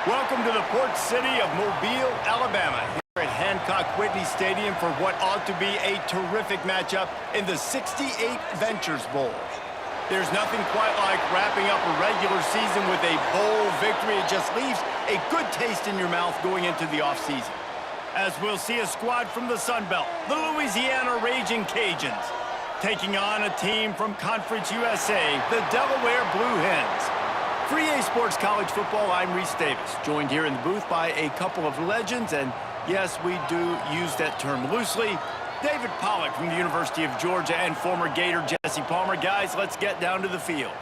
Welcome to the port city of Mobile, Alabama, here at Hancock-Whitney Stadium for what ought to be a terrific matchup in the 68 Ventures Bowl. There's nothing quite like wrapping up a regular season with a bowl victory. It just leaves a good taste in your mouth going into the offseason. As we'll see a squad from the Sun Belt, the Louisiana Raging Cajuns, taking on a team from Conference USA, the Delaware Blue Hens. For EA Sports College Football, I'm Reese Davis, joined here in the booth by a couple of legends, and yes, we do use that term loosely. David Pollack from the University of Georgia and former Gator Jesse Palmer. Guys, let's get down to the field.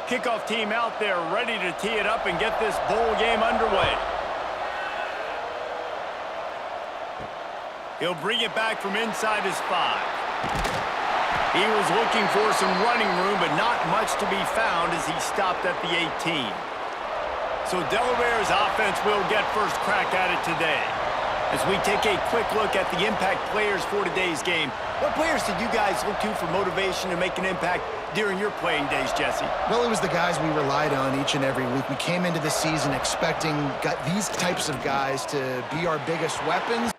Kickoff team out there ready to tee it up and get this bowl game underway. He'll bring it back from inside his 5. He was looking for some running room, but not much to be found as he stopped at the 18. So Delaware's offense will get first crack at it today. As we take a quick look at the impact players for today's game, what players did you guys look to for motivation to make an impact during your playing days, Jesse? Well, it was the guys we relied on each and every week. We came into the season expecting these types of guys to be our biggest weapons.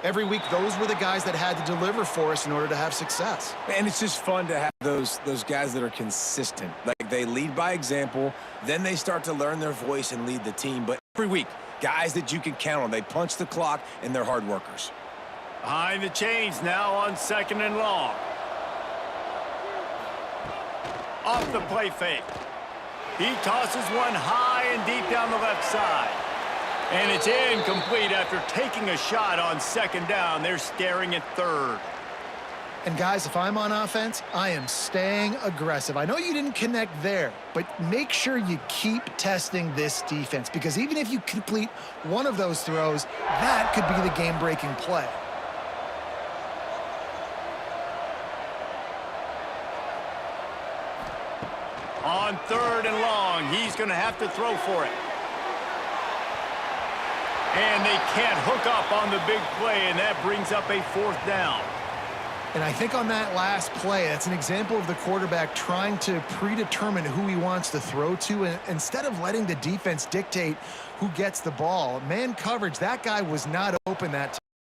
Every week, those were the guys that had to deliver for us in order to have success. And it's just fun to have those guys that are consistent. Like, they lead by example, then they start to learn their voice and lead the team. But every week, guys that you can count on. They punch the clock, and they're hard workers. Behind the chains now on 2nd and long. Off the play fake. He tosses one high and deep down the left side. And it's incomplete after taking a shot on 2nd down. They're staring at 3rd. And guys, if I'm on offense, I am staying aggressive. I know you didn't connect there, but make sure you keep testing this defense, because even if you complete one of those throws, that could be the game-breaking play. On 3rd and long, he's going to have to throw for it. And they can't hook up on the big play, and that brings up a 4th down. And I think on that last play, that's an example of the quarterback trying to predetermine who he wants to throw to, and instead of letting the defense dictate who gets the ball. Man coverage, that guy was not open that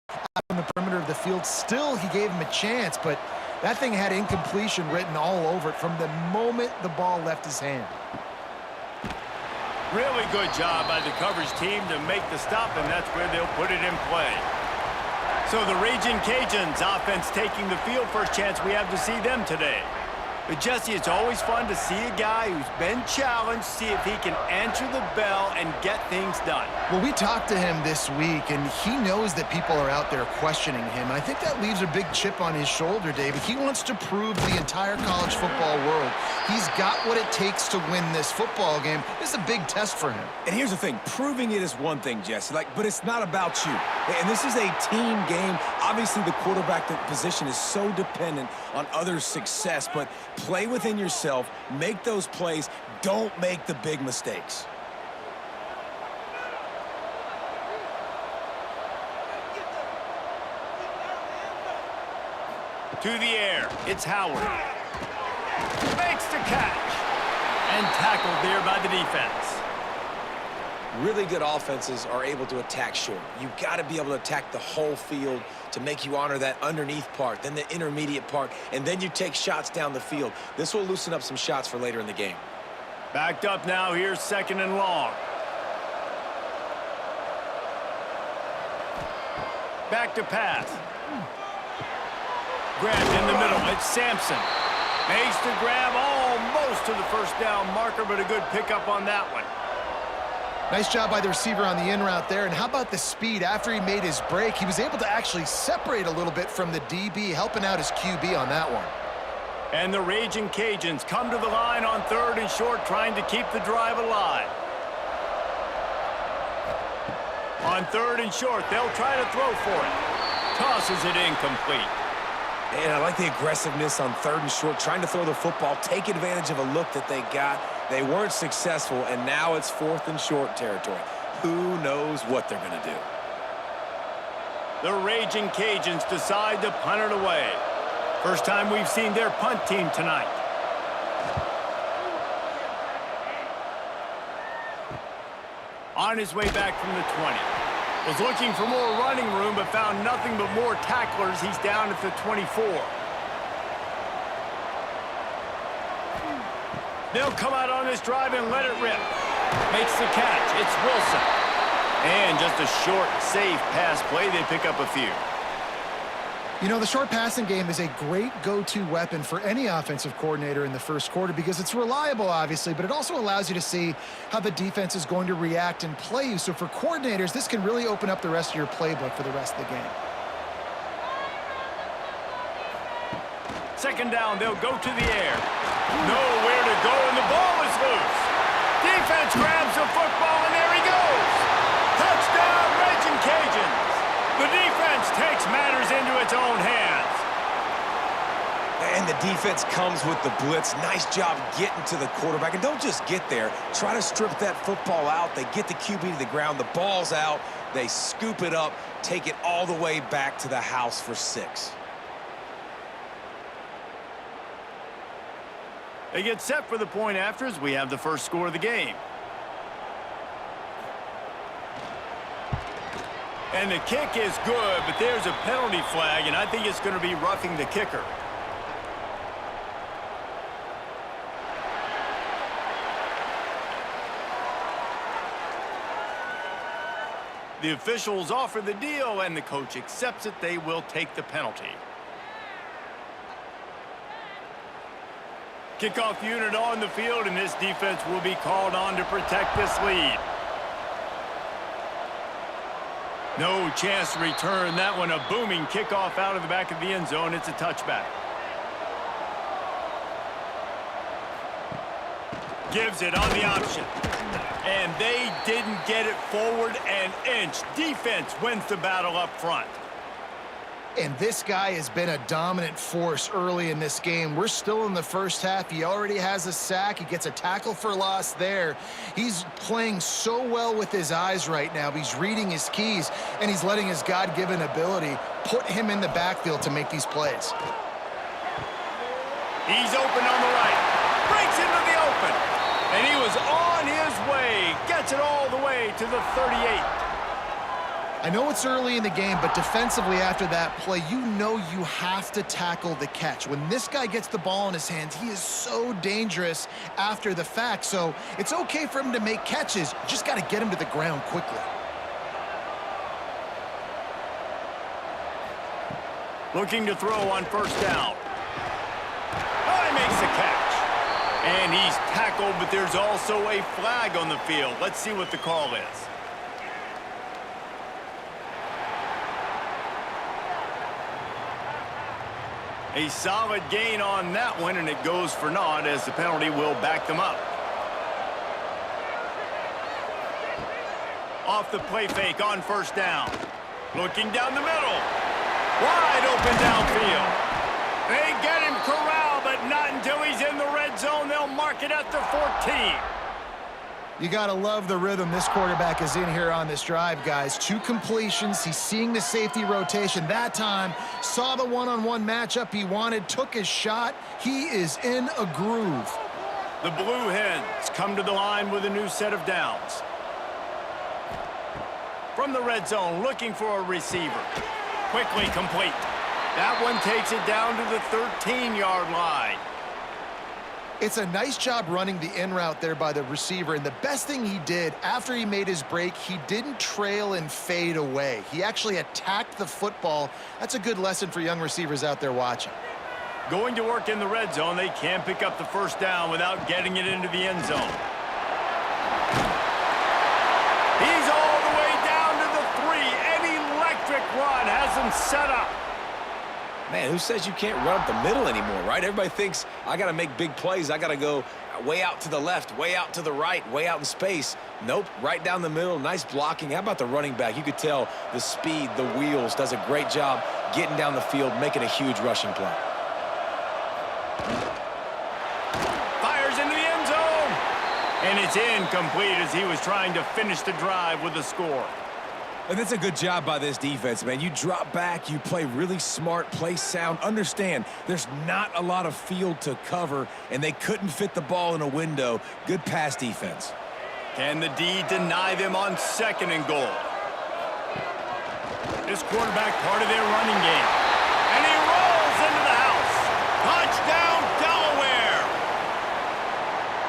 time out on the perimeter of the field. Still, he gave him a chance, but that thing had incompletion written all over it from the moment the ball left his hand. Really good job by the coverage team to make the stop, and that's where they'll put it in play. So the Raging Cajuns offense taking the field. First chance we have to see them today. But Jesse, it's always fun to see a guy who's been challenged, see if he can answer the bell and get things done. Well, we talked to him this week, and he knows that people are out there questioning him. And I think that leaves a big chip on his shoulder, David. He wants to prove to the entire college football world he's got what it takes to win this football game. This is a big test for him. And here's the thing. Proving it is one thing, Jesse, but it's not about you. And this is a team game. Obviously, the quarterback position is so dependent on others' success, but play within yourself, make those plays, don't make the big mistakes. To the air, it's Howard. Makes the catch. And tackled there by the defense. Really good offenses are able to attack short. You've got to be able to attack the whole field to make you honor that underneath part, then the intermediate part, and then you take shots down the field. This will loosen up some shots for later in the game. Backed up now, here's 2nd and long. Back to pass. Grabbed in the middle, it's Sampson. Makes the grab almost to the 1st down marker, but a good pickup on that one. Nice job by the receiver on the in route there. And how about the speed? After he made his break, he was able to actually separate a little bit from the DB, helping out his QB on that one. And the Raging Cajuns come to the line on 3rd and short, trying to keep the drive alive. On 3rd and short, they'll try to throw for it. Tosses it incomplete. And I like the aggressiveness on 3rd and short, trying to throw the football, take advantage of a look that they got. They weren't successful, and now it's 4th and short territory. Who knows what they're going to do? The Raging Cajuns decide to punt it away. First time we've seen their punt team tonight. On his way back from the 20. Was looking for more running room, but found nothing but more tacklers. He's down at the 24. They'll come out on this drive and let it rip. Makes the catch. It's Wilson. And just a short, safe pass play. They pick up a few. You know, the short passing game is a great go-to weapon for any offensive coordinator in the first quarter because it's reliable, obviously, but it also allows you to see how the defense is going to react and play you. So for coordinators, this can really open up the rest of your playbook for the rest of the game. Second down, they'll go to the air. Nowhere to go, and the ball is loose. Defense grabs the football, and there he goes. Touchdown, Raging Cajuns. The defense takes matters into its own hands. And the defense comes with the blitz. Nice job getting to the quarterback. And don't just get there. Try to strip that football out. They get the QB to the ground. The ball's out. They scoop it up, take it all the way back to the house for 6. They get set for the point after as we have the first score of the game. And the kick is good, but there's a penalty flag, and I think it's going to be roughing the kicker. The officials offer the deal, and the coach accepts it. They will take the penalty. Kickoff unit on the field, and this defense will be called on to protect this lead. No chance to return that one. A booming kickoff out of the back of the end zone. It's a touchback. Gives it on the option. And they didn't get it forward an inch. Defense wins the battle up front. And this guy has been a dominant force early in this game. We're still in the first half. He already has a sack. He gets a tackle for loss there. He's playing so well with his eyes right now. He's reading his keys, and he's letting his God-given ability put him in the backfield to make these plays. He's open on the right. Breaks into the open. And he was on his way. Gets it all the way to the 38. I know it's early in the game, but defensively after that play, you know you have to tackle the catch. When this guy gets the ball in his hands, he is so dangerous after the fact. So it's okay for him to make catches. You just got to get him to the ground quickly. Looking to throw on first down. Oh, he makes the catch. And he's tackled, but there's also a flag on the field. Let's see what the call is. A solid gain on that one, and it goes for naught as the penalty will back them up. Off the play fake on first down. Looking down the middle. Wide open downfield. They get him corralled, but not until he's in the red zone. They'll mark it at the 14. You got to love the rhythm this quarterback is in here on this drive, guys. 2 completions. He's seeing the safety rotation. That time, saw the one-on-one matchup he wanted, took his shot. He is in a groove. The Blue Hens come to the line with a new set of downs. From the red zone, looking for a receiver. Quickly complete. That one takes it down to the 13-yard line. It's a nice job running the in route there by the receiver, and the best thing he did after he made his break, he didn't trail and fade away. He actually attacked the football. That's a good lesson for young receivers out there watching. Going to work in the red zone, they can't pick up the first down without getting it into the end zone. He's all the way down to the 3. An electric run has him set up. Man, who says you can't run up the middle anymore, right? Everybody thinks I got to make big plays. I got to go way out to the left, way out to the right, way out in space. Nope, right down the middle. Nice blocking. How about the running back? You could tell the speed, the wheels, does a great job getting down the field, making a huge rushing play. Fires into the end zone. And it's incomplete as he was trying to finish the drive with a score. And that's a good job by this defense, man. You drop back, you play really smart, play sound. Understand, there's not a lot of field to cover, and they couldn't fit the ball in a window. Good pass defense. Can the D deny them on 2nd and goal? This quarterback part of their running game. And he rolls into the house. Touchdown, Delaware!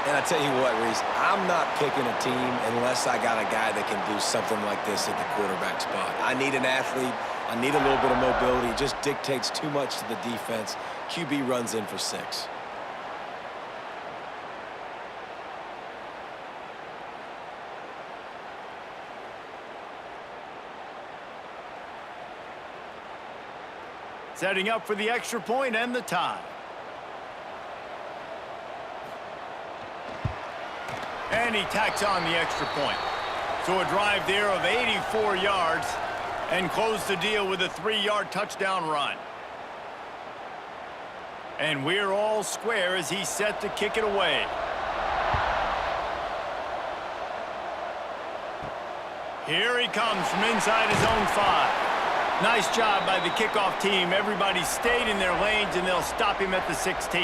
And I tell you what, Reese, I'm not picking a team unless I got a guy that can do something like this at the quarterback spot. I need an athlete. I need a little bit of mobility. It just dictates too much to the defense. QB runs in for 6. Setting up for the extra point and the tie. And he tacks on the extra point. So a drive there of 84 yards and close the deal with a 3-yard touchdown run. And we're all square as he's set to kick it away. Here he comes from inside his own 5. Nice job by the kickoff team. Everybody stayed in their lanes, and they'll stop him at the 16.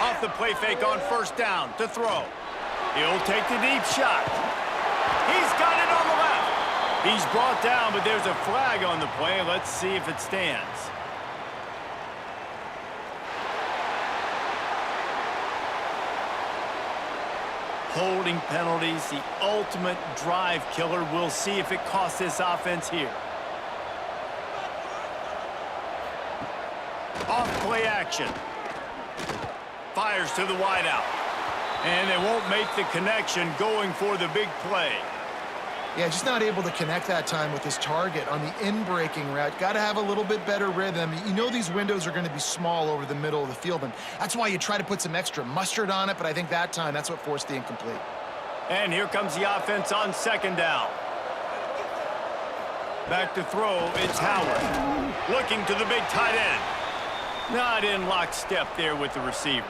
Off the play fake on 1st down to throw. He'll take the deep shot. He's got it on the left. He's brought down, but there's a flag on the play. Let's see if it stands. Holding penalties, the ultimate drive killer. We'll see if it costs this offense here. Off play action. Fires to the wideout. And they won't make the connection going for the big play. Yeah, just not able to connect that time with his target on the in-breaking route. Got to have a little bit better rhythm. You know these windows are going to be small over the middle of the field, and that's why you try to put some extra mustard on it, but I think that time, that's what forced the incomplete. And here comes the offense on 2nd down. Back to throw, it's Howard. Looking to the big tight end. Not in lockstep there with the receiver.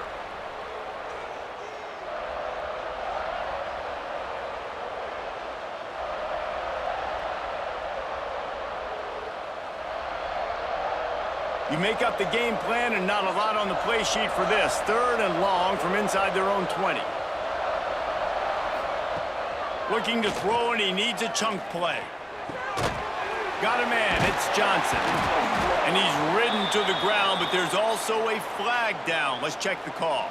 You make up the game plan and not a lot on the play sheet for this. 3rd and long from inside their own 20. Looking to throw, and he needs a chunk play. Got a man, it's Johnson. And he's ridden to the ground, but there's also a flag down. Let's check the call.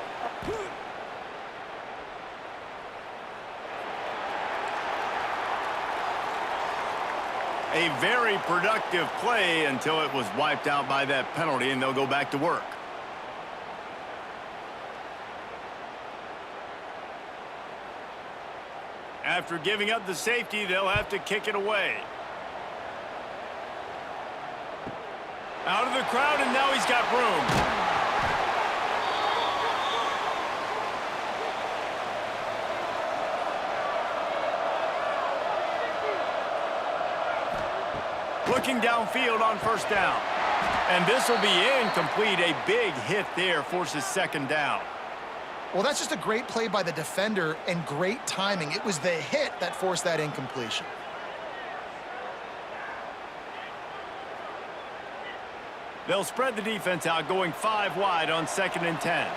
A very productive play until it was wiped out by that penalty, and they'll go back to work. After giving up the safety, they'll have to kick it away. Out of the crowd, and now he's got room. Looking downfield on 1st down. And this will be incomplete. A big hit there forces 2nd down. Well, that's just a great play by the defender and great timing. It was the hit that forced that incompletion. They'll spread the defense out, going 5 wide on 2nd and 10.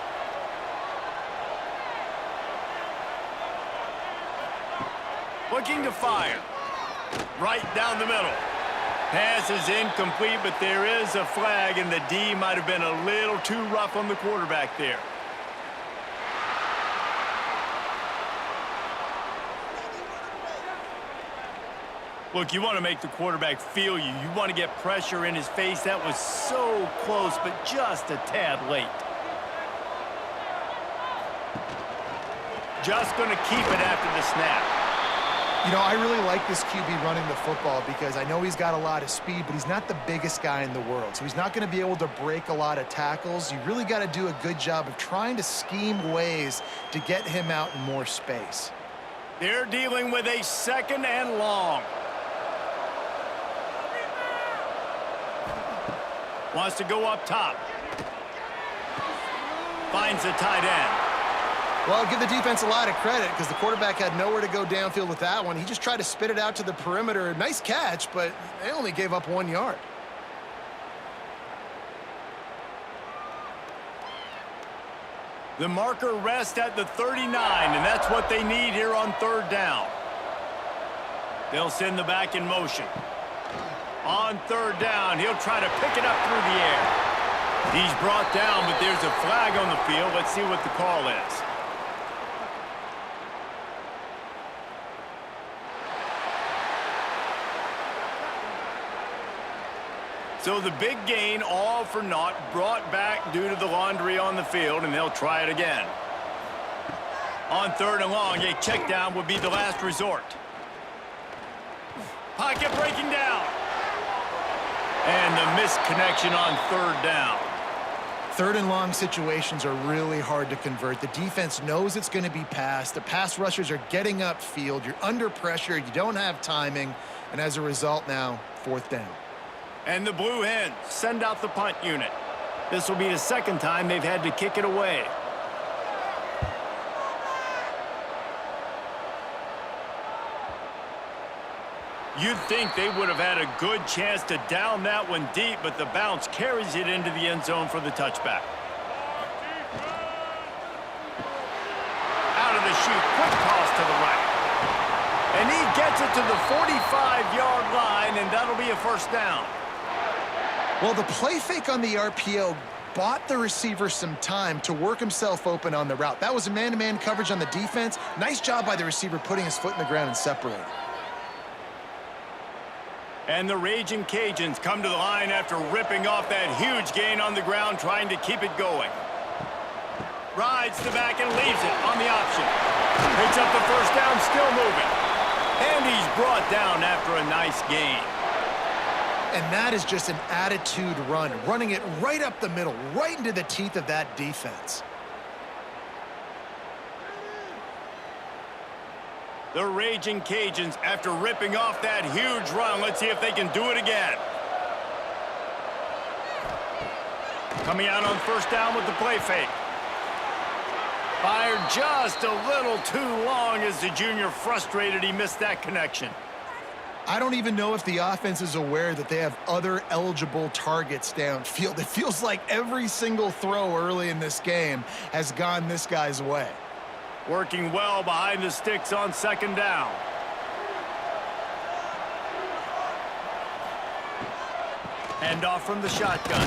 Looking to fire. Right down the middle. Pass is incomplete, but there is a flag, and the D might have been a little too rough on the quarterback there. Look, you want to make the quarterback feel you. You want to get pressure in his face. That was so close, but just a tad late. Just going to keep it after the snap. You know, I really like this QB running the football because I know he's got a lot of speed, but he's not the biggest guy in the world. So he's not going to be able to break a lot of tackles. You really got to do a good job of trying to scheme ways to get him out in more space. They're dealing with a 2nd and long. Wants to go up top. Finds the tight end. Well, I'll give the defense a lot of credit because the quarterback had nowhere to go downfield with that one. He just tried to spit it out to the perimeter. Nice catch, but they only gave up 1 yard. The marker rests at the 39, and that's what they need here on 3rd down. They'll send the back in motion. On 3rd down, he'll try to pick it up through the air. He's brought down, but there's a flag on the field. Let's see what the call is. So the big gain, all for naught, brought back due to the laundry on the field, and they'll try it again. On 3rd and long, a check down would be the last resort. Pocket breaking down. And the misconnection on 3rd down. 3rd and long situations are really hard to convert. The defense knows it's going to be passed. The pass rushers are getting upfield. You're under pressure. You don't have timing. And as a result now, 4th down. And the Blue Hens send out the punt unit. This will be the 2nd time they've had to kick it away. You'd think they would have had a good chance to down that one deep, but the bounce carries it into the end zone for the touchback. Out of the chute, quick toss to the right. And he gets it to the 45-yard line, and that'll be a 1st down. Well, the play fake on the RPO bought the receiver some time to work himself open on the route. That was a man-to-man coverage on the defense. Nice job by the receiver putting his foot in the ground and separating. And the Raging Cajuns come to the line after ripping off that huge gain on the ground, trying to keep it going. Rides the back and leaves it on the option. Picks up the 1st down, still moving. And he's brought down after a nice gain. And that is just an attitude run, running it right up the middle, right into the teeth of that defense. The Raging Cajuns, after ripping off that huge run, let's see if they can do it again. Coming out on 1st down with the play fake. Fired just a little too long as the junior frustrated he missed that connection. I don't even know if the offense is aware that they have other eligible targets downfield. It feels like every single throw early in this game has gone this guy's way. Working well behind the sticks on 2nd down. Handoff from the shotgun.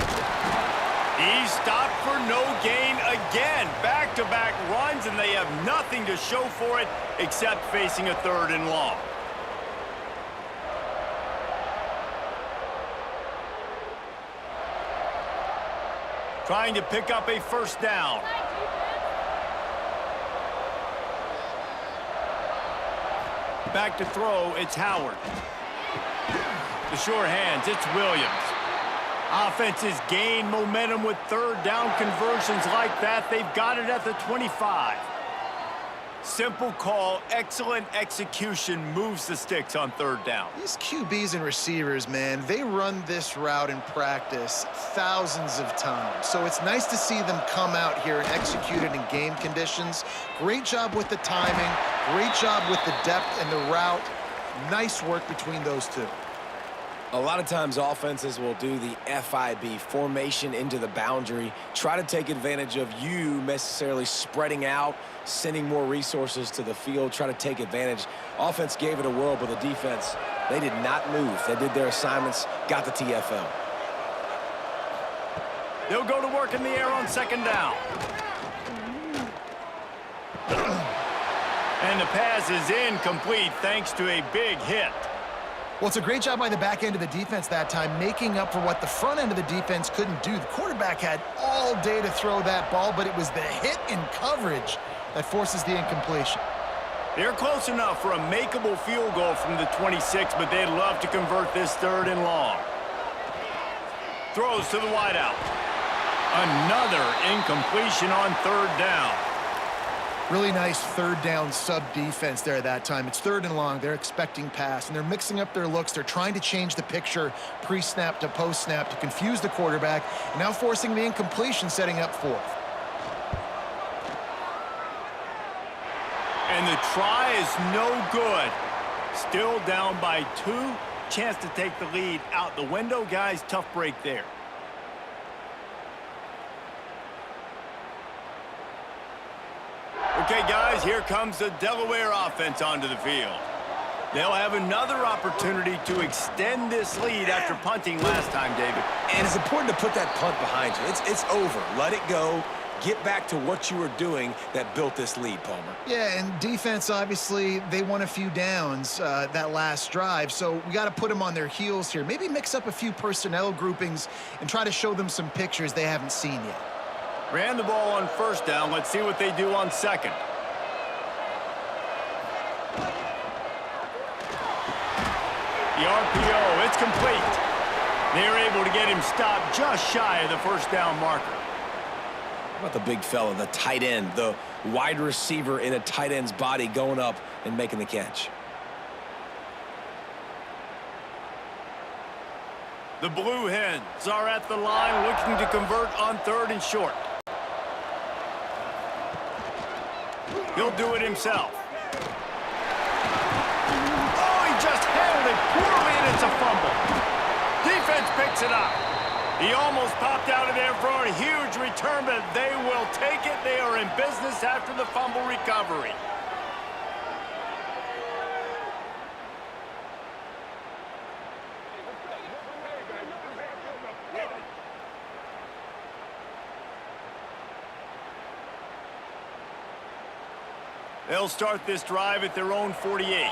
He's stopped for no gain again. Back-to-back runs, and they have nothing to show for it except facing a 3rd and long. Trying to pick up a 1st down. Back to throw, it's Howard. The sure hands, it's Williams. Offenses gain momentum with 3rd down conversions like that. They've got it at the 25. Simple call, excellent execution moves the sticks on 3rd down. These QBs and receivers, man, they run this route in practice thousands of times. So it's nice to see them come out here and execute it in game conditions. Great job with the timing, great job with the depth and the route. Nice work between those two. A lot of times offenses will do the FIB, formation into the boundary, try to take advantage of you necessarily spreading out, sending more resources to the field, try to take advantage. Offense gave it a whirl, but the defense, they did not move. They did their assignments, got the TFL. They'll go to work in the air on 2nd down. And the pass is incomplete thanks to a big hit. Well, it's a great job by the back end of the defense that time, making up for what the front end of the defense couldn't do. The quarterback had all day to throw that ball, but it was the hit in coverage that forces the incompletion. They're close enough for a makeable field goal from the 26, but they'd love to convert this 3rd and long. Throws to the wideout. Another incompletion on 3rd down. Really nice third down sub defense there at that time. It's 3rd and long. They're expecting pass, and they're mixing up their looks. They're trying to change the picture pre-snap to post-snap to confuse the quarterback, and now forcing the incompletion, setting up 4th. And the try is no good. Still down by 2. Chance to take the lead out the window. Guys, tough break there. Okay, guys, here comes the Delaware offense onto the field. They'll have another opportunity to extend this lead after punting last time, David. And it's important to put that punt behind you. It's over. Let it go. Get back to what you were doing that built this lead, Palmer. Yeah, and defense, obviously, they won a few downs that last drive, so we got to put them on their heels here. Maybe mix up a few personnel groupings and try to show them some pictures they haven't seen yet. Ran the ball on 1st down. Let's see what they do on 2nd. The RPO, it's complete. They're able to get him stopped just shy of the 1st down marker. How about the big fella, the tight end, the wide receiver in a tight end's body going up and making the catch? The Blue Hens are at the line looking to convert on 3rd and short. He'll do it himself. Oh, he just handled it poorly, and it's a fumble. Defense picks it up. He almost popped out of there for a huge return, but they will take it. They are in business after the fumble recovery. They'll start this drive at their own 48.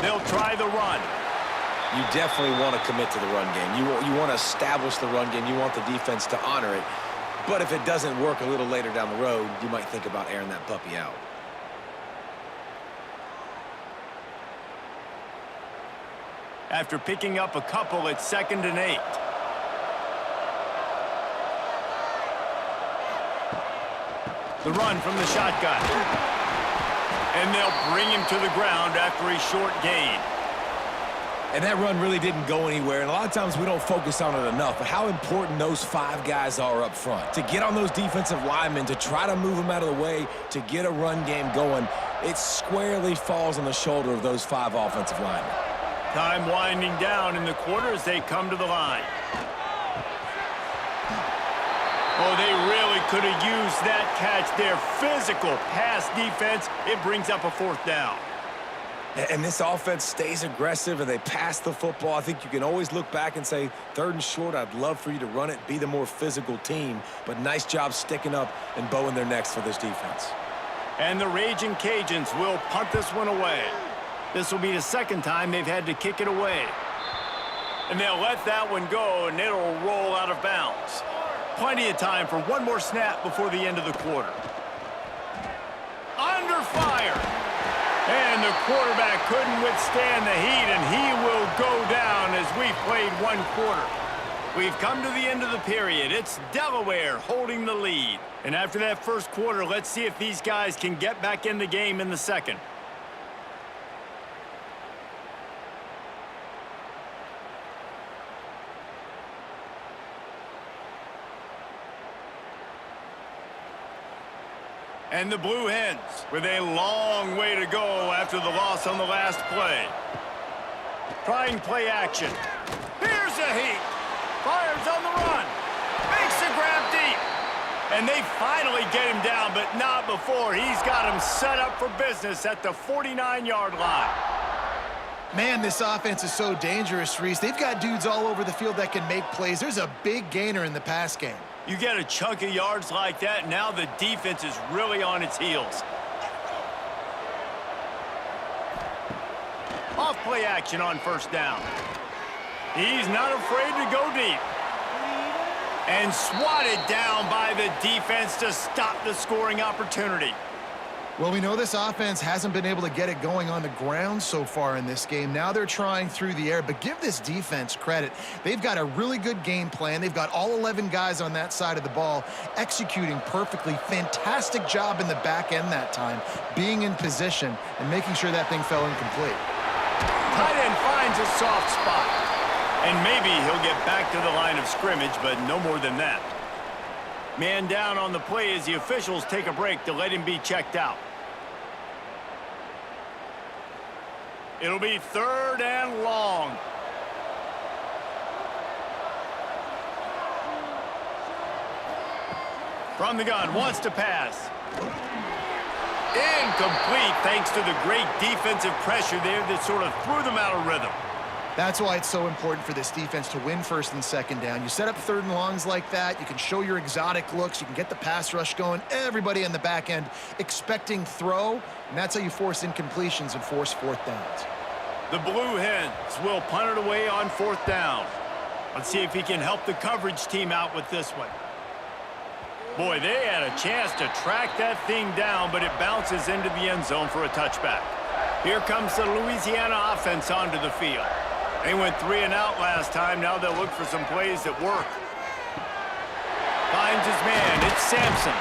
They'll try the run. You definitely want to commit to the run game. You want to establish the run game. You want the defense to honor it. But if it doesn't work a little later down the road, you might think about airing that puppy out. After picking up a couple, it's 2nd and 8. The run from the shotgun. And they'll bring him to the ground after a short gain. And that run really didn't go anywhere, and a lot of times we don't focus on it enough, but how important those 5 guys are up front. To get on those defensive linemen, to try to move them out of the way, to get a run game going, it squarely falls on the shoulder of those 5 offensive linemen. Time winding down in the quarter as they come to the line. Oh, they really could have used that catch there. Physical pass defense. It brings up a 4th down. And this offense stays aggressive, and they pass the football. I think you can always look back and say, 3rd and short, I'd love for you to run it, be the more physical team. But nice job sticking up and bowing their necks for this defense. And the Raging Cajuns will punt this one away. This will be the 2nd time they've had to kick it away. And they'll let that one go, and it'll roll out of bounds. Plenty of time for one more snap before the end of the quarter. Under fire. And the quarterback couldn't withstand the heat, and he will go down as we've played 1 quarter. We've come to the end of the period. It's Delaware holding the lead. And after that 1st quarter, let's see if these guys can get back in the game in the 2nd. And the Blue Hens with a long way to go after the loss on the last play. Trying play action. Here's a heat. Fires on the run. Makes the grab deep. And they finally get him down, but not before. He's got him set up for business at the 49-yard line. Man, this offense is so dangerous, Reese. They've got dudes all over the field that can make plays. There's a big gainer in the pass game. You get a chunk of yards like that, now the defense is really on its heels. Off play action on 1st down. He's not afraid to go deep. And swatted down by the defense to stop the scoring opportunity. Well, we know this offense hasn't been able to get it going on the ground so far in this game. Now they're trying through the air, but give this defense credit. They've got a really good game plan. They've got all 11 guys on that side of the ball executing perfectly. Fantastic job in the back end that time, being in position and making sure that thing fell incomplete. Tight end finds a soft spot. And maybe he'll get back to the line of scrimmage, but no more than that. Man down on the play as the officials take a break to let him be checked out. It'll be 3rd and long. From the gun, wants to pass. Incomplete thanks to the great defensive pressure there that sort of threw them out of rhythm. That's why it's so important for this defense to win 1st and 2nd down. You set up 3rd and longs like that, you can show your exotic looks, you can get the pass rush going, everybody in the back end expecting throw, and that's how you force incompletions and force 4th downs. The Blue Hens will punt it away on 4th down. Let's see if he can help the coverage team out with this one. Boy, they had a chance to track that thing down, but it bounces into the end zone for a touchback. Here comes the Louisiana offense onto the field. They went 3 and out last time. Now they'll look for some plays that work. Finds his man. It's Sampson.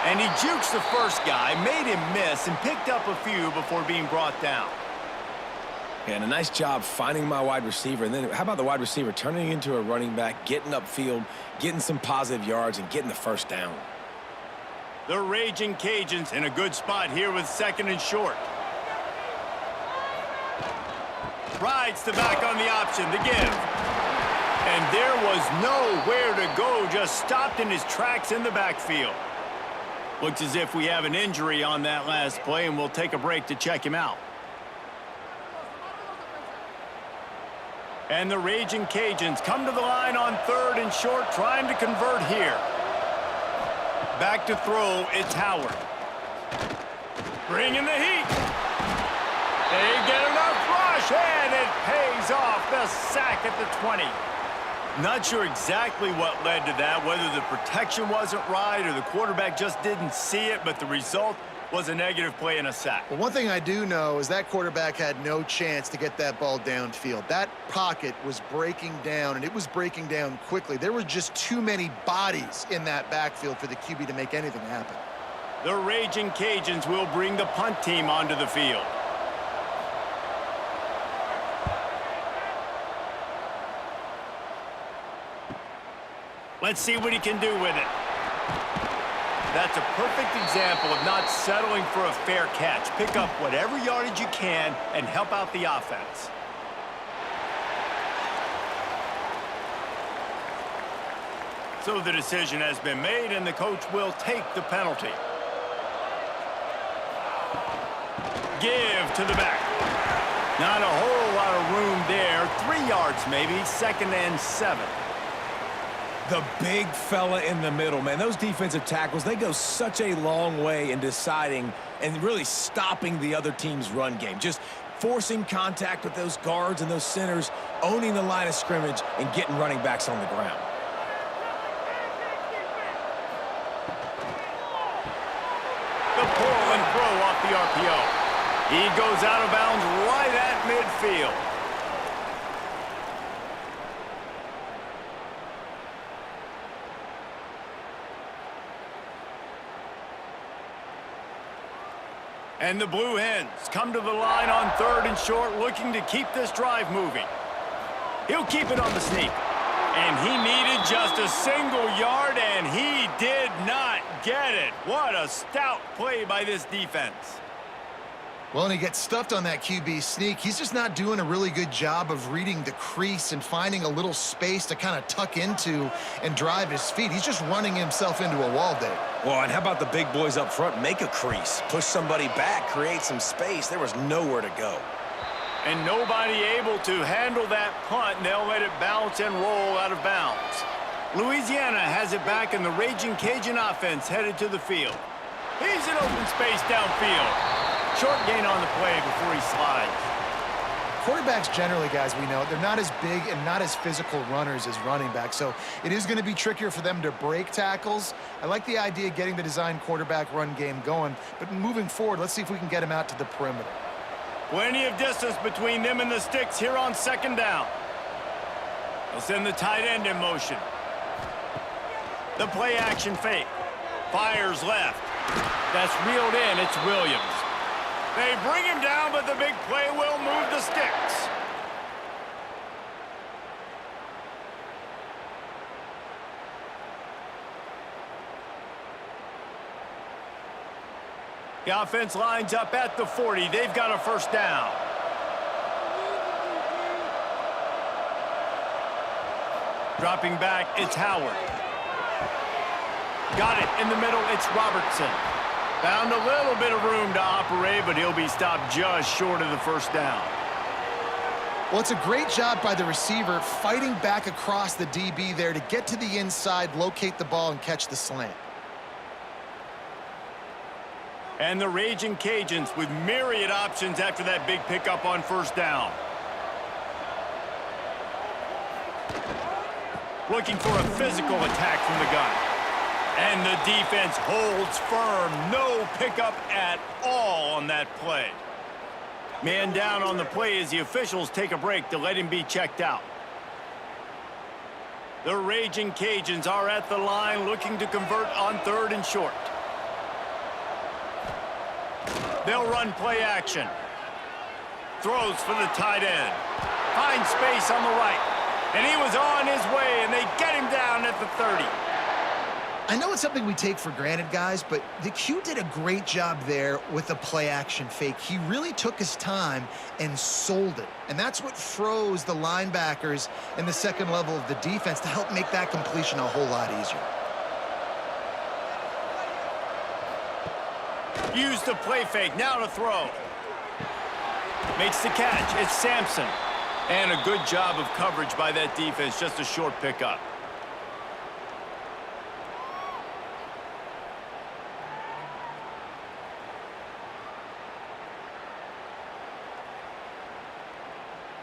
And he jukes the first guy, made him miss, and picked up a few before being brought down. Yeah, and a nice job finding my wide receiver. And then how about the wide receiver turning into a running back, getting upfield, getting some positive yards, and getting the 1st down. The Raging Cajuns in a good spot here with 2nd and short. Rides the back on the option, the give. And there was nowhere to go, just stopped in his tracks in the backfield. Looks as if we have an injury on that last play, and we'll take a break to check him out. And the Raging Cajuns come to the line on 3rd and short, trying to convert here. Back to throw, it's Howard. Bringing the heat. They get enough rush, and it pays off. The sack at the 20. Not sure exactly what led to that, whether the protection wasn't right or the quarterback just didn't see it, but the result was a negative play and a sack. Well, one thing I do know is that quarterback had no chance to get that ball downfield. That pocket was breaking down, and it was breaking down quickly. There were just too many bodies in that backfield for the QB to make anything happen. The Raging Cajuns will bring the punt team onto the field. Let's see what he can do with it. That's a perfect example of not settling for a fair catch. Pick up whatever yardage you can and help out the offense. So the decision has been made, and the coach will take the penalty. Give to the back. Not a whole lot of room there. 3 yards maybe, 2nd and 7. The big fella in the middle, man. Those defensive tackles, they go such a long way in deciding and really stopping the other team's run game. Just forcing contact with those guards and those centers, owning the line of scrimmage, and getting running backs on the ground. The pull and throw off the RPO. He goes out of bounds right at midfield. And the Blue Hens come to the line on 3rd and short, looking to keep this drive moving. He'll keep it on the sneak. And he needed just a single yard, and he did not get it. What a stout play by this defense. Well, and he gets stuffed on that QB sneak. He's just not doing a really good job of reading the crease and finding a little space to kind of tuck into and drive his feet. He's just running himself into a wall, Dave. Well, and how about the big boys up front? Make a crease, push somebody back, create some space. There was nowhere to go. And nobody able to handle that punt, and they'll let it bounce and roll out of bounds. Louisiana has it back, and the Raging Cajun offense headed to the field. He's in open space downfield. Short gain on the play before he slides. quarterbacks generally, guys, we know, they're not as big and not as physical runners as running backs, so it is going to be trickier for them to break tackles. I like the idea of getting the design quarterback run game going, but moving forward, let's see if we can get him out to the perimeter. Plenty of distance between them and the sticks here on second down. They'll send the tight end in motion. The play action fake. Fires left. That's reeled in. It's Williams. They bring him down, but the big play will move the sticks. The offense lines up at the 40. They've got a first down. Dropping back, it's Howard. Got it in the middle, it's Robertson. Found a little bit of room to operate, but he'll be stopped just short of the first down. Well, it's a great job by the receiver fighting back across the DB there to get to the inside, locate the ball, and catch the slant. And the Raging Cajuns with myriad options after that big pickup on first down. Looking for a physical attack from the gun. And the defense holds firm. No pickup at all on that play. Man down on the play as the officials take a break to let him be checked out. The Raging Cajuns are at the line looking to convert on third and short. They'll run play action. Throws for the tight end. Finds space on the right. And he was on his way, and they get him down at the 30. I know it's something we take for granted, guys, but the Q did a great job there with the play-action fake. He really took his time and sold it. And that's what froze the linebackers and the second level of the defense to help make that completion a whole lot easier. Use the play fake, now to throw. Makes the catch, it's Sampson. And a good job of coverage by that defense, just a short pickup.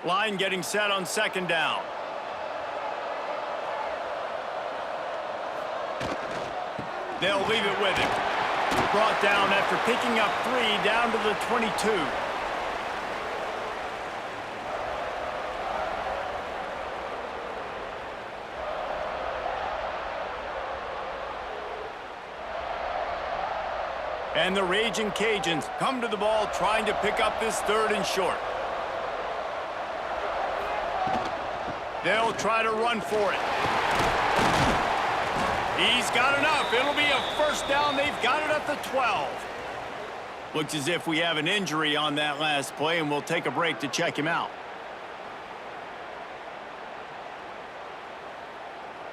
Line getting set on second down. They'll leave it with him. Brought down after picking up 3 down to the 22. And the Raging Cajuns come to the ball trying to pick up this third and short. They'll try to run for it. He's got enough. It'll be a first down. They've got it at the 12. Looks as if we have an injury on that last play, and we'll take a break to check him out.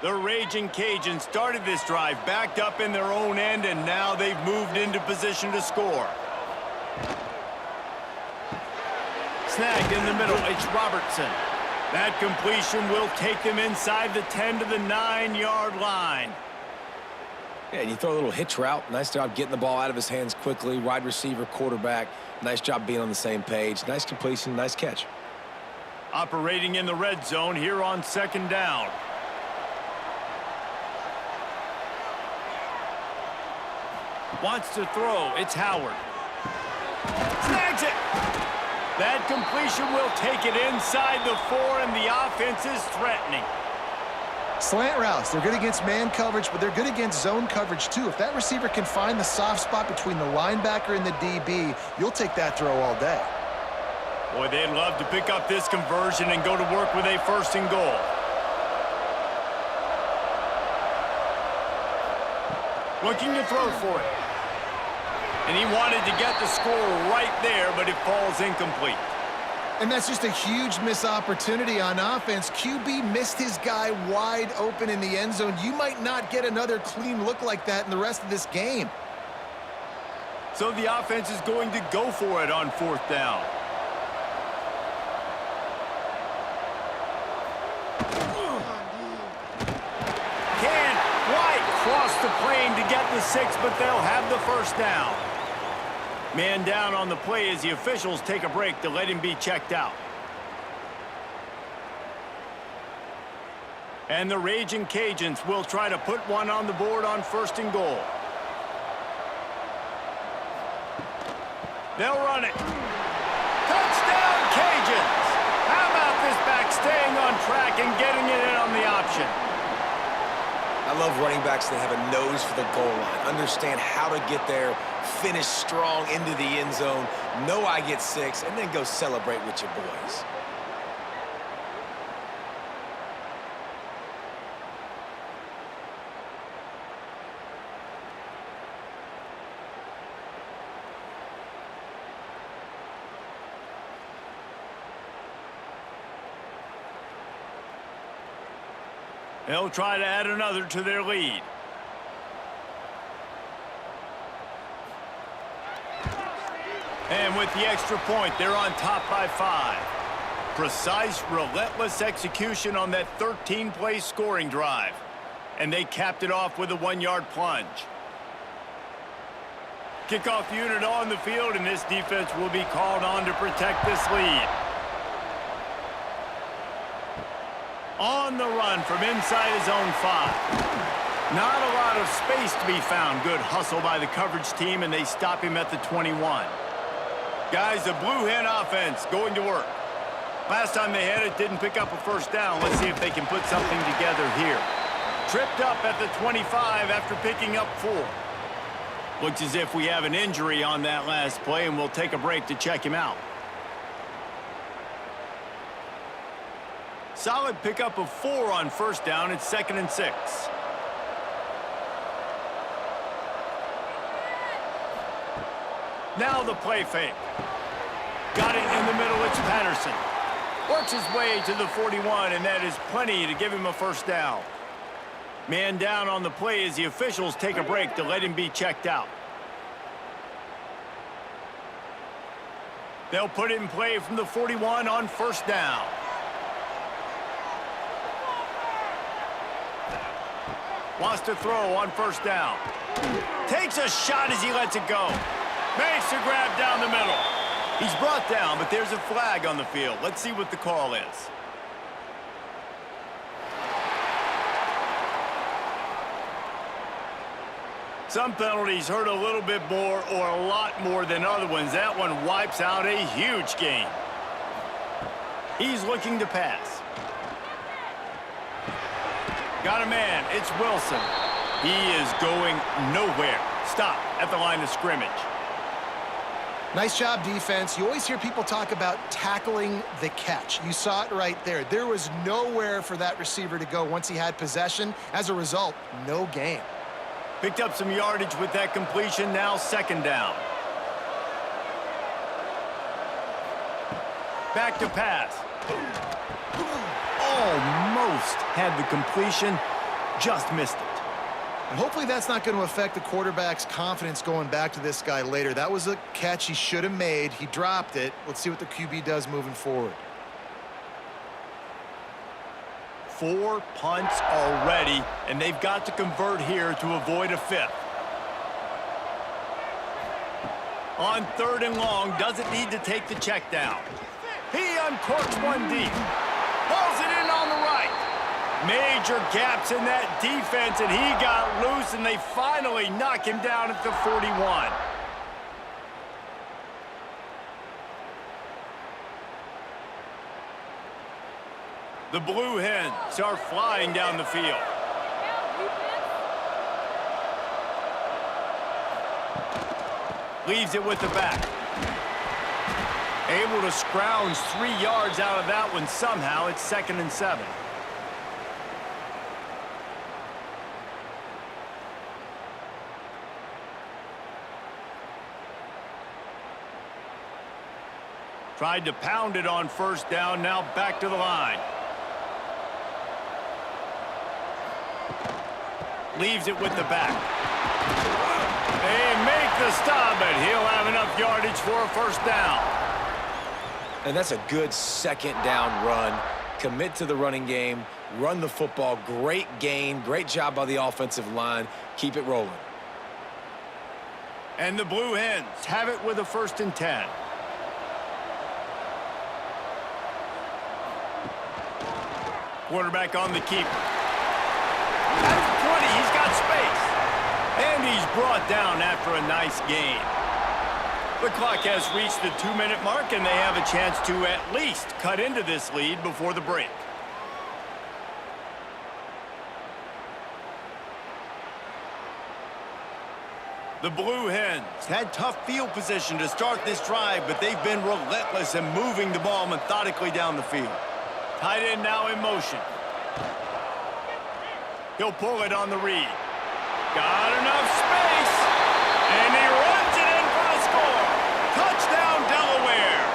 The Raging Cajuns started this drive backed up in their own end, and now they've moved into position to score. Snagged in the middle, it's Robertson. That completion will take them inside the 10 to the 9-yard line. Yeah, and you throw a little hitch route. Nice job getting the ball out of his hands quickly. Wide receiver, quarterback. Nice job being on the same page. Nice completion, nice catch. Operating in the red zone here on second down. Wants to throw. It's Howard. Snags it. That completion will take it inside the 4, and the offense is threatening. Slant routes, they're good against man coverage, but they're good against zone coverage too. If that receiver can find the soft spot between the linebacker and the DB, you'll take that throw all day. Boy, they'd love to pick up this conversion and go to work with a first and goal. Looking to throw for it. And he wanted to get the score right there, but it falls incomplete. And that's just a huge missed opportunity on offense. QB missed his guy wide open in the end zone. You might not get another clean look like that in the rest of this game. So the offense is going to go for it on fourth down. Can't quite cross the plane to get the 6, but they'll have the first down. Man down on the play as the officials take a break to let him be checked out. And the Raging Cajuns will try to put one on the board on 1st and goal. They'll run it. Touchdown, Cajuns! How about this back staying on track and getting it in on the option? I love running backs that have a nose for the goal line, understand how to get there, finish strong into the end zone, know I get 6, and then go celebrate with your boys. They'll try to add another to their lead. And with the extra point, they're on top by 5. Precise, relentless execution on that 13-play scoring drive. And they capped it off with a 1-yard plunge. Kickoff unit on the field, and this defense will be called on to protect this lead. On the run from inside his own 5. Not a lot of space to be found. Good hustle by the coverage team, and they stop him at the 21. Guys, the Blue Hen offense going to work. Last time they had it, didn't pick up a 1st down. Let's see if they can put something together here. Tripped up at the 25 after picking up 4. Looks as if we have an injury on that last play, and we'll take a break to check him out. Solid pickup of 4 on 1st down. It's 2nd and 6. Now the play fake. Got it in the middle. It's Patterson. Works his way to the 41, and that is plenty to give him a 1st down. Man down on the play as the officials take a break to let him be checked out. They'll put it in play from the 41 on 1st down. Wants to throw on 1st down. Takes a shot as he lets it go. Makes a grab down the middle. He's brought down, but there's a flag on the field. Let's see what the call is. Some penalties hurt a little bit more or a lot more than other ones. That one wipes out a huge gain. He's looking to pass. Got a man. It's Wilson. He is going nowhere. Stop at the line of scrimmage. Nice job, defense. You always hear people talk about tackling the catch. You saw it right there. There was nowhere for that receiver to go once he had possession. As a result, no gain. Picked up some yardage with that completion. Now 2nd down. Back to pass. Almost had the completion. Just missed it. And hopefully that's not going to affect the quarterback's confidence going back to this guy later. That was a catch he should have made. He dropped it. Let's see what the QB does moving forward. 4 punts already, and they've got to convert here to avoid a 5th. On 3rd and long, doesn't need to take the check down. He uncorks one deep. Pulls it in on the right. Major gaps in that defense, and he got loose, and they finally knock him down at the 41. The Blue Hens are flying down the field. Leaves it with the back. Able to scrounge 3 yards out of that one somehow. It's 2nd and 7. Tried to pound it on 1st down. Now back to the line. Leaves it with the back. They make the stop, but he'll have enough yardage for a 1st down. And that's a good 2nd down run. Commit to the running game, run the football. Great gain, great job by the offensive line. Keep it rolling. And the Blue Hens have it with a 1st and 10. Quarterback on the keeper. At the 20, he's got space. And he's brought down after a nice gain. The clock has reached the 2-minute mark, and they have a chance to at least cut into this lead before the break. The Blue Hens had tough field position to start this drive, but they've been relentless in moving the ball methodically down the field. Tight end now in motion. He'll pull it on the read. Got enough space, and he runs it in for the score. Touchdown, Delaware.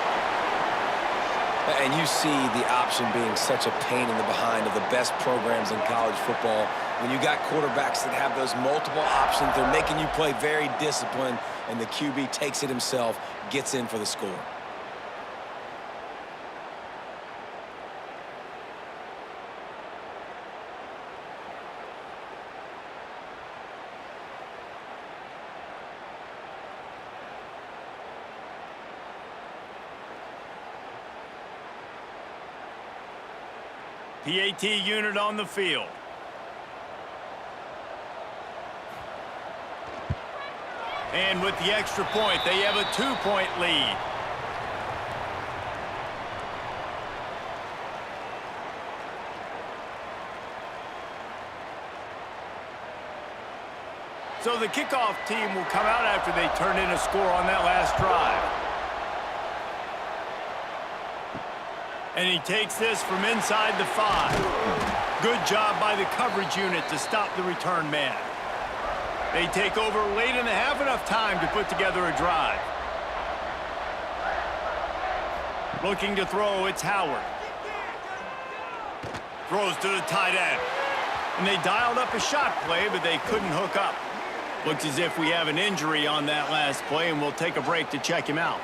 And you see the option being such a pain in the behind of the best programs in college football. When you got quarterbacks that have those multiple options, they're making you play very disciplined, and the QB takes it himself, gets in for the score. PAT unit on the field. And with the extra point, they have a 2-point lead. So the kickoff team will come out after they turn in a score on that last drive. And he takes this from inside the 5. Good job by the coverage unit to stop the return man. They take over late and have enough time to put together a drive. Looking to throw, it's Howard. Throws to the tight end. And they dialed up a shot play, but they couldn't hook up. Looks as if we have an injury on that last play, and we'll take a break to check him out.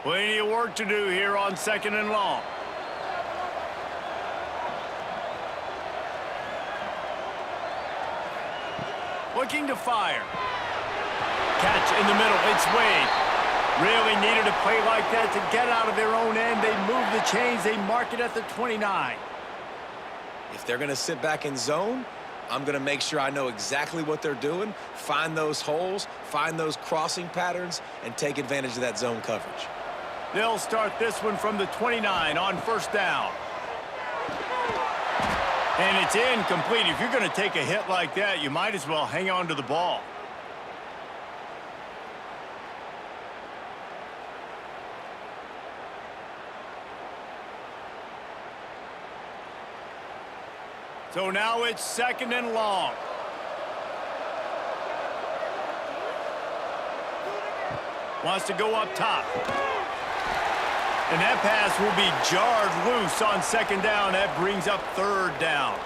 Plenty of work to do here on 2nd and long. Looking to fire. Catch in the middle. It's Wade. Really needed a play like that to get out of their own end. They move the chains. They mark it at the 29. If they're going to sit back in zone, I'm going to make sure I know exactly what they're doing, find those holes, find those crossing patterns, and take advantage of that zone coverage. They'll start this one from the 29 on 1st down. And it's incomplete. If you're going to take a hit like that, you might as well hang on to the ball. So now it's 2nd and long. Wants to go up top. And that pass will be jarred loose on 2nd down. That brings up 3rd down.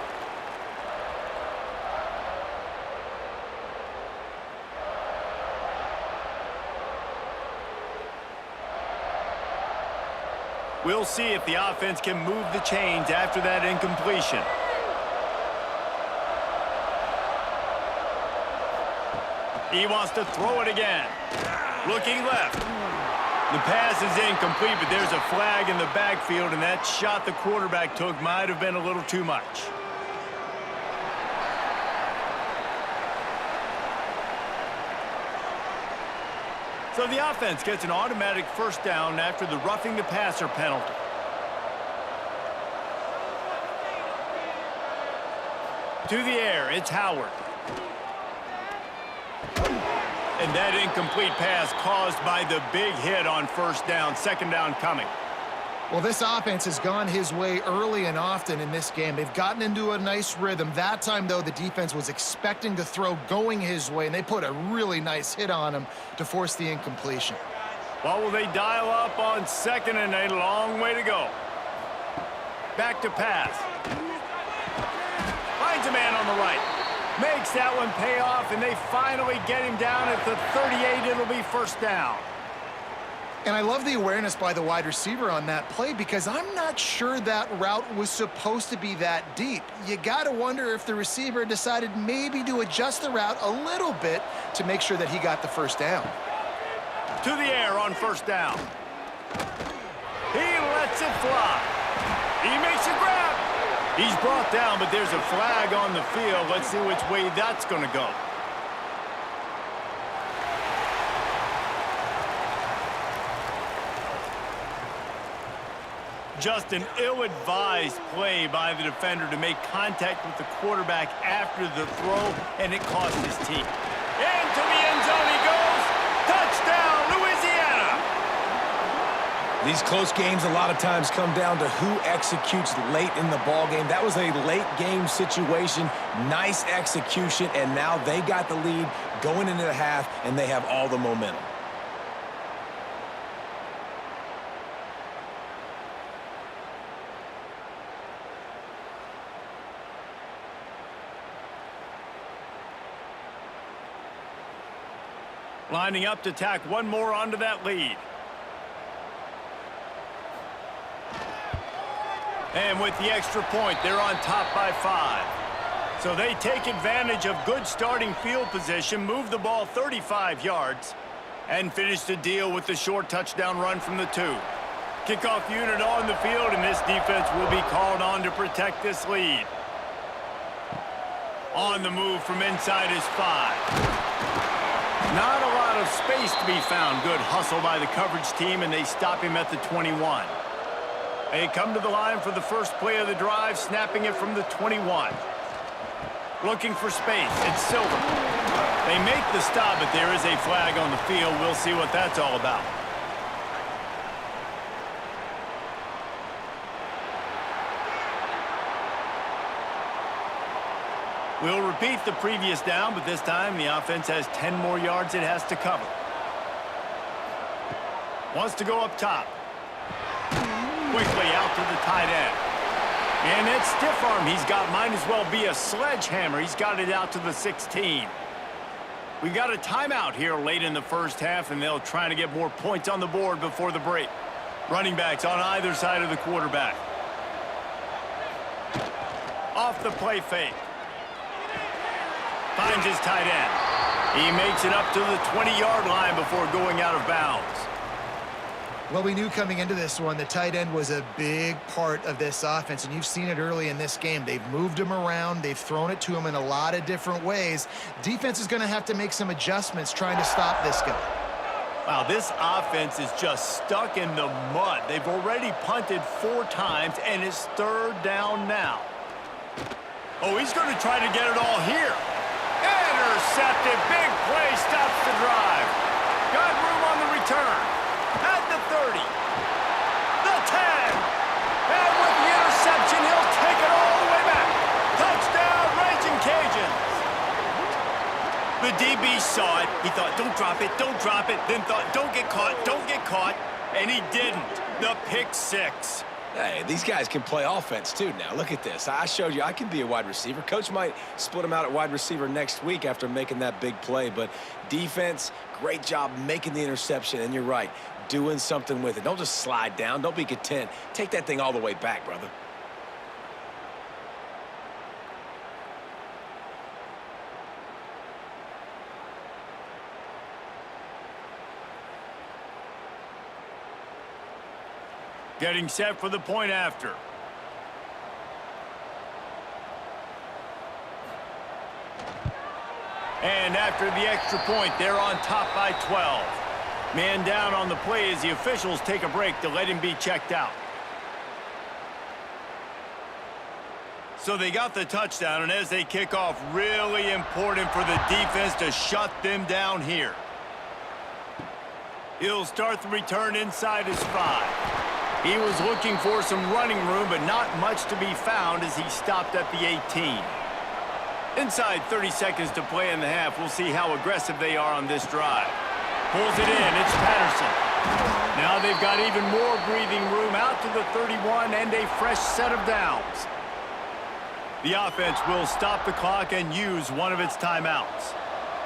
We'll see if the offense can move the chains after that incompletion. He wants to throw it again. Looking left. The pass is incomplete, but there's a flag in the backfield, and that shot the quarterback took might have been a little too much. So the offense gets an automatic 1st down after the roughing the passer penalty. To the air, it's Howard. And that incomplete pass caused by the big hit on 1st down. 2nd down coming. Well, this offense has gone his way early and often in this game. They've gotten into a nice rhythm. That time, though, the defense was expecting to throw going his way, and they put a really nice hit on him to force the incompletion. Well, will they dial up on 2nd and a long way to go? Back to pass. Finds a man on the right. Makes that one pay off, and they finally get him down at the 38. It'll be 1st down. And I love the awareness by the wide receiver on that play because I'm not sure that route was supposed to be that deep. You got to wonder if the receiver decided maybe to adjust the route a little bit to make sure that he got the 1st down. To the air on 1st down. He lets lets it fly. He makes a grab. He's brought down, but there's a flag on the field. Let's see which way that's going to go. Just an ill-advised play by the defender to make contact with the quarterback after the throw, and it cost his team. Into the end zone he goes. Touchdown, Louisiana! These close games a lot of times come down to who executes late in the ball game. That was a late game situation. Nice execution, and now they got the lead going into the half, and they have all the momentum. Lining up to tack one more onto that lead. And with the extra point, they're on top by 5. So they take advantage of good starting field position, move the ball 35 yards, and finish the deal with the short touchdown run from the 2. Kickoff unit on the field, and this defense will be called on to protect this lead. On the move from inside is 5. Not a lot of space to be found. Good hustle by the coverage team, and they stop him at the 21. They come to the line for the first play of the drive, snapping it from the 21. Looking for space. It's Silver. They make the stop, but there is a flag on the field. We'll see what that's all about. We'll repeat the previous down, but this time the offense has 10 more yards it has to cover. Wants to go up top. Quickly out to the tight end. And that stiff arm he's got might as well be a sledgehammer. He's got it out to the 16. We've got a timeout here late in the first half, and they'll try to get more points on the board before the break. Running backs on either side of the quarterback. Off the play fake. Finds his tight end. He makes it up to the 20-yard line before going out of bounds. Well, we knew coming into this one, the tight end was a big part of this offense, and you've seen it early in this game. They've moved him around. They've thrown it to him in a lot of different ways. Defense is going to have to make some adjustments trying to stop this guy. Wow, this offense is just stuck in the mud. They've already punted 4 times, and it's 3rd down now. Oh, he's going to try to get it all here. Intercepted. Big play stops the drive. Got room on the return. At the 30. The 10. And with the interception, he'll take it all the way back. Touchdown, Raging Cajuns. The DB saw it. He thought, don't drop it, don't drop it. Then thought, don't get caught. And he didn't. The pick 6. Hey, these guys can play offense, too, now. Look at this. I showed you I can be a wide receiver. Coach might split him out at wide receiver next week after making that big play. But defense, great job making the interception. And you're right, doing something with it. Don't just slide down. Don't be content. Take that thing all the way back, brother. Getting set for the point after. And after the extra point, they're on top by 12. Man down on the play as the officials take a break to let him be checked out. So they got the touchdown, and as they kick off, really important for the defense to shut them down here. He'll start the return inside his 5. He was looking for some running room, but not much to be found as he stopped at the 18. Inside 30 seconds to play in the half. We'll see how aggressive they are on this drive. Pulls it in. It's Patterson. Now they've got even more breathing room out to the 31 and a fresh set of downs. The offense will stop the clock and use one of its timeouts.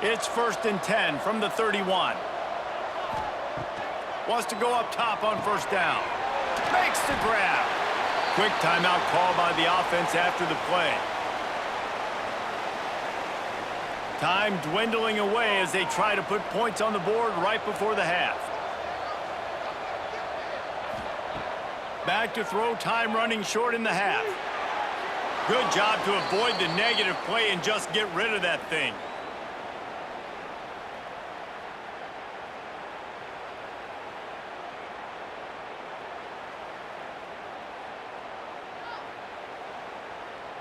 It's 1st and 10 from the 31. Wants to go up top on 1st down. Makes the grab. Quick timeout call by the offense after the play. Time dwindling away as they try to put points on the board right before the half. Back to throw, time running short in the half. Good job to avoid the negative play and just get rid of that thing.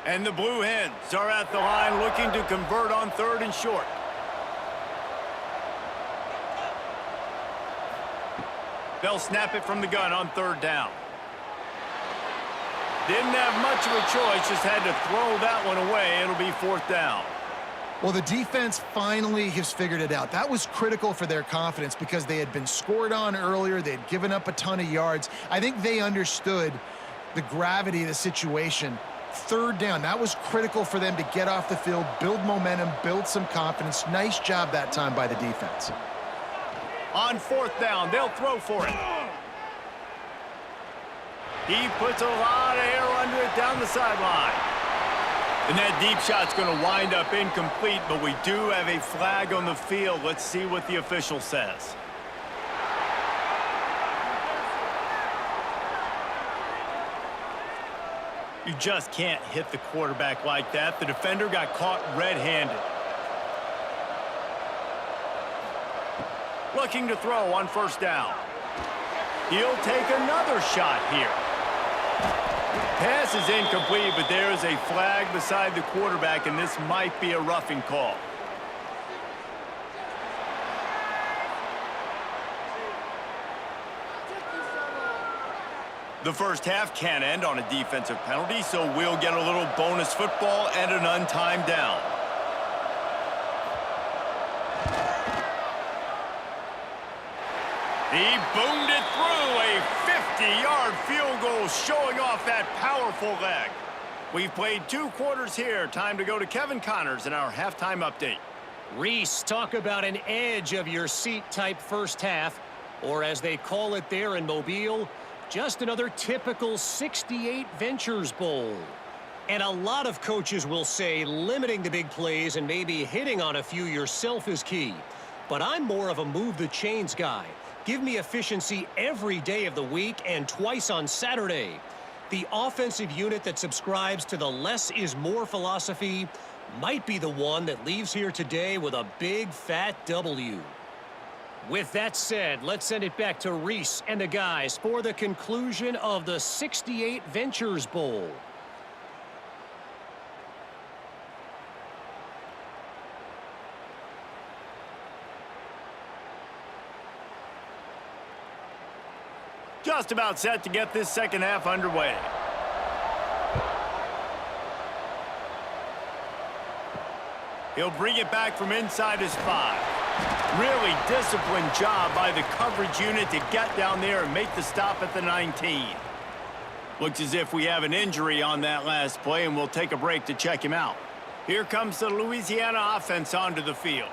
And the Blue Hens are at the line looking to convert on 3rd and short. They'll snap it from the gun on 3rd down. Didn't have much of a choice, just had to throw that one away. It'll be 4th down. Well, the defense finally has figured it out. That was critical for their confidence because they had been scored on earlier. They had given up a ton of yards. I think they understood the gravity of the situation. 3rd down, that was critical for them to get off the field, build momentum, build some confidence. Nice job that time by the defense. On 4th down, they'll throw for it. He puts a lot of air under it down the sideline. And that deep shot's going to wind up incomplete, but we do have a flag on the field. Let's see what the official says. You just can't hit the quarterback like that. The defender got caught red-handed. Looking to throw on 1st down. He'll take another shot here. Pass is incomplete, but there is a flag beside the quarterback, and this might be a roughing call. The first half can end on a defensive penalty, so we'll get a little bonus football and an untimed down. He boomed it through, a 50-yard field goal showing off that powerful leg. We've played 2 quarters here. Time to go to Kevin Connors in our halftime update. Reese, talk about an edge of your seat type first half, or as they call it there in Mobile, just another typical 68 Ventures Bowl. And a lot of coaches will say limiting the big plays and maybe hitting on a few yourself is key. But I'm more of a move the chains guy. Give me efficiency every day of the week and twice on Saturday. The offensive unit that subscribes to the less is more philosophy might be the one that leaves here today with a big fat W. With that said, let's send it back to Reese and the guys for the conclusion of the 68 Ventures Bowl. Just about set to get this second half underway. He'll bring it back from inside his 5. Really disciplined job by the coverage unit to get down there and make the stop at the 19. Looks as if we have an injury on that last play, and we'll take a break to check him out. Here comes the Louisiana offense onto the field.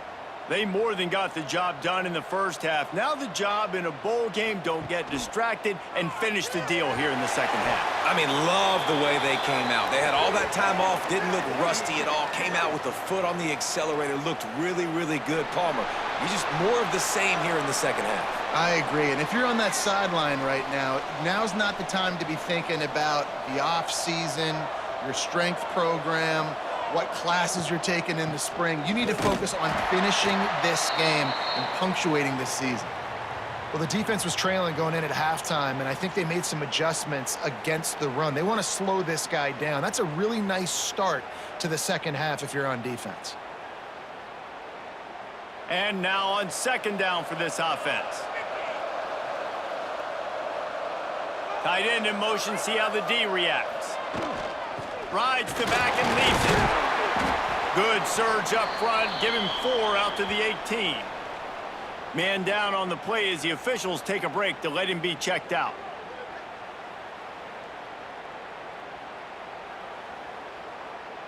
They more than got the job done in the first half. Now the job in a bowl game, don't get distracted and finish the deal here in the second half. I mean, love the way they came out. They had all that time off, didn't look rusty at all, came out with the foot on the accelerator, looked really, really good. Palmer, you just more of the same here in the second half. I agree, and if you're on that sideline right now, now's not the time to be thinking about the off-season, your strength program, what classes you're taking in the spring. You need to focus on finishing this game and punctuating this season. Well, the defense was trailing going in at halftime, and I think they made some adjustments against the run. They want to slow this guy down. That's a really nice start to the second half if you're on defense. And now on second down for this offense. Tight end in motion, see how the D reacts. Rides the back and leaves it. Good surge up front, give him 4 out to the 18. Man down on the play as the officials take a break to let him be checked out.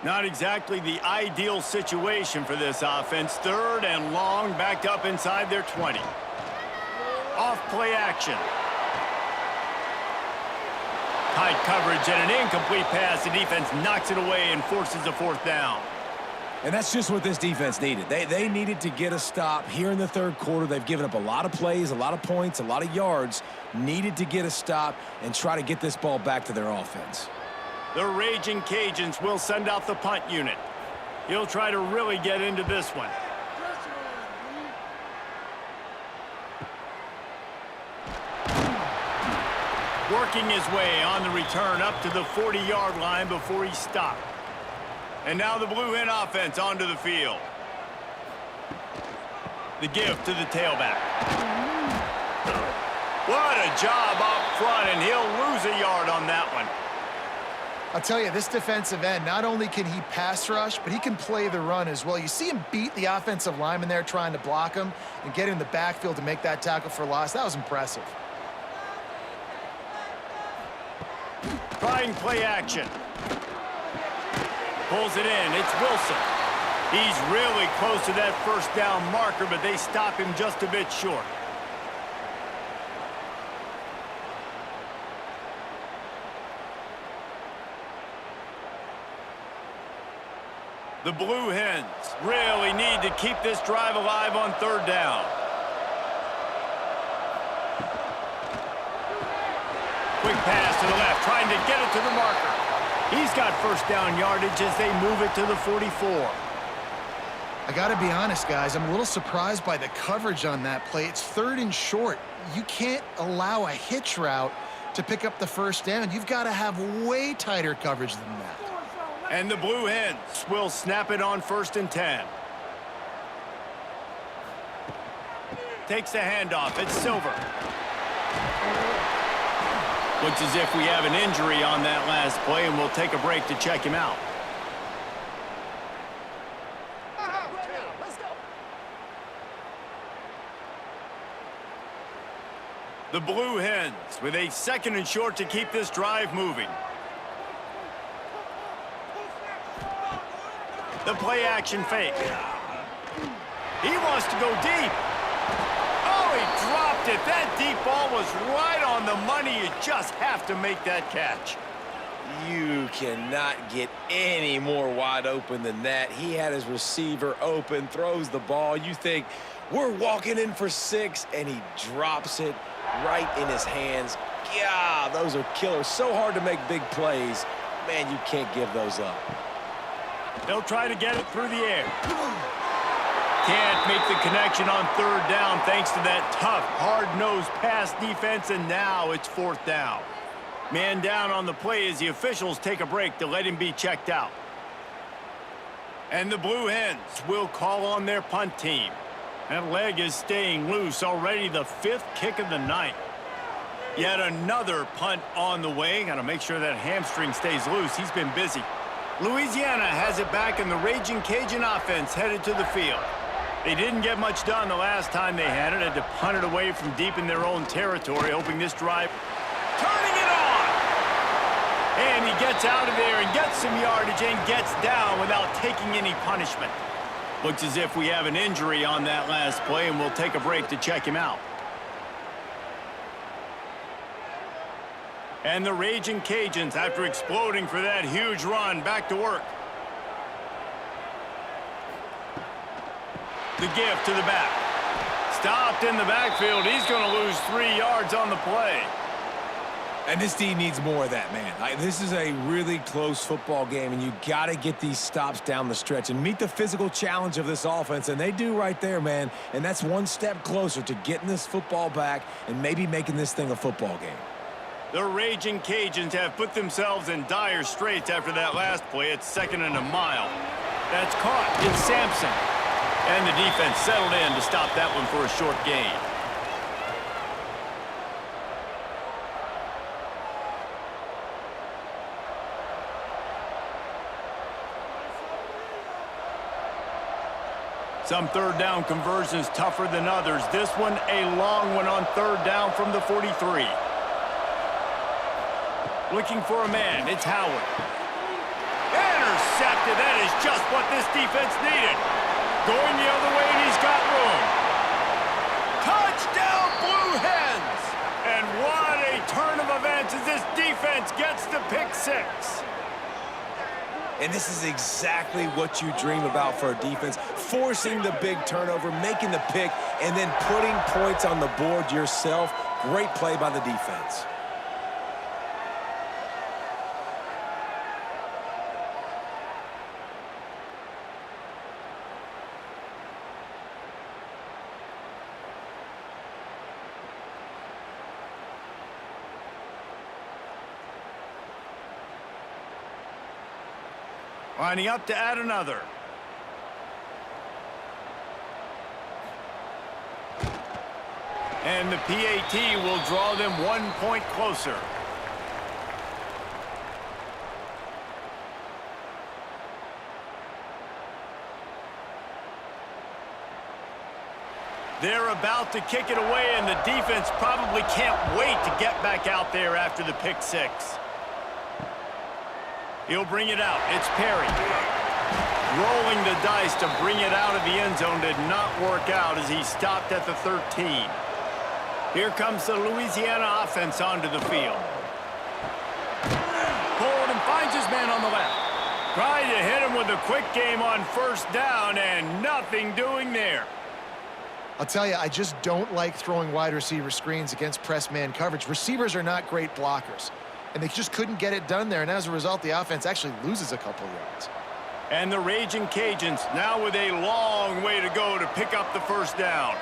Not exactly the ideal situation for this offense. 3rd and long, backed up inside their 20. Off play action. Tight coverage and an incomplete pass. The defense knocks it away and forces a 4th down. And that's just what this defense needed. They needed to get a stop here in the third quarter. They've given up a lot of plays, a lot of points, a lot of yards. Needed to get a stop and try to get this ball back to their offense. The Raging Cajuns will send out the punt unit. He'll try to really get into this one. Working his way on the return up to the 40-yard line before he stopped. And now the Blue Hen offense onto the field. The give to the tailback. What a job up front, and he'll lose a yard on that one. I'll tell you, this defensive end, not only can he pass rush, but he can play the run as well. You see him beat the offensive lineman there trying to block him and get in the backfield to make that tackle for loss. That was impressive. Trying play action. Pulls it in. It's Wilson. He's really close to that first down marker, but they stop him just a bit short. The Blue Hens really need to keep this drive alive on third down. Quick pass to the left, trying to get it to the marker. He's got first down yardage as they move it to the 44. I got to be honest, guys. I'm a little surprised by the coverage on that play. It's third and short. You can't allow a hitch route to pick up the first down. You've got to have way tighter coverage than that. And the Blue Hens will snap it on 1st and 10. Takes the handoff. It's Silver. Looks as if we have an injury on that last play, and we'll take a break to check him out. The Blue Hens with a 2nd and short to keep this drive moving. The play action fake. He wants to go deep. Oh, he dropped it. That deep ball was right on the money. You just have to make that catch. You cannot get any more wide open than that. He had his receiver open, throws the ball. You think, we're walking in for 6, and he drops it right in his hands. Yeah, those are killers. So hard to make big plays. Man, you can't give those up. They'll try to get it through the air. Can't make the connection on third down thanks to that tough, hard-nosed pass defense, and now it's 4th down. Man down on the play as the officials take a break to let him be checked out. And the Blue Hens will call on their punt team. That leg is staying loose, already the 5th kick of the night. Yet another punt on the way. Got to make sure that hamstring stays loose. He's been busy. Louisiana has it back, and the Raging Cajun offense headed to the field. They didn't get much done the last time they had it. Had to punt it away from deep in their own territory, hoping this drive. Turning it on! And he gets out of there and gets some yardage and gets down without taking any punishment. Looks as if we have an injury on that last play, and we'll take a break to check him out. And the Raging Cajuns, after exploding for that huge run, back to work. The give to the back. Stopped in the backfield. He's going to lose 3 yards on the play. And this team needs more of that, man. This is a really close football game, and you got to get these stops down the stretch and meet the physical challenge of this offense, and they do right there, man. And that's one step closer to getting this football back and maybe making this thing a football game. The Raging Cajuns have put themselves in dire straits after that last play. It's 2nd and a mile. That's caught. It's Sampson. And the defense settled in to stop that one for a short gain. Some third down conversions tougher than others. This one a long one on third down from the 43. Looking for a man, it's Howard. Intercepted, that is just what this defense needed. Going the other way, and he's got room. Touchdown, Blue Hens! And what a turn of events as this defense gets the pick 6. And this is exactly what you dream about for a defense, forcing the big turnover, making the pick, and then putting points on the board yourself. Great play by the defense. Lining up to add another. And the PAT will draw them 1 point closer. They're about to kick it away, and the defense probably can't wait to get back out there after the pick six. He'll bring it out. It's Perry. Rolling the dice to bring it out of the end zone did not work out as he stopped at the 13. Here comes the Louisiana offense onto the field. Pulled and finds his man on the left. Trying to hit him with a quick game on first down, and nothing doing there. I'll tell you, I just don't like throwing wide receiver screens against press man coverage. Receivers are not great blockers, and they just couldn't get it done there, and as a result, the offense actually loses a couple yards. And the Raging Cajuns now with a long way to go to pick up the first down.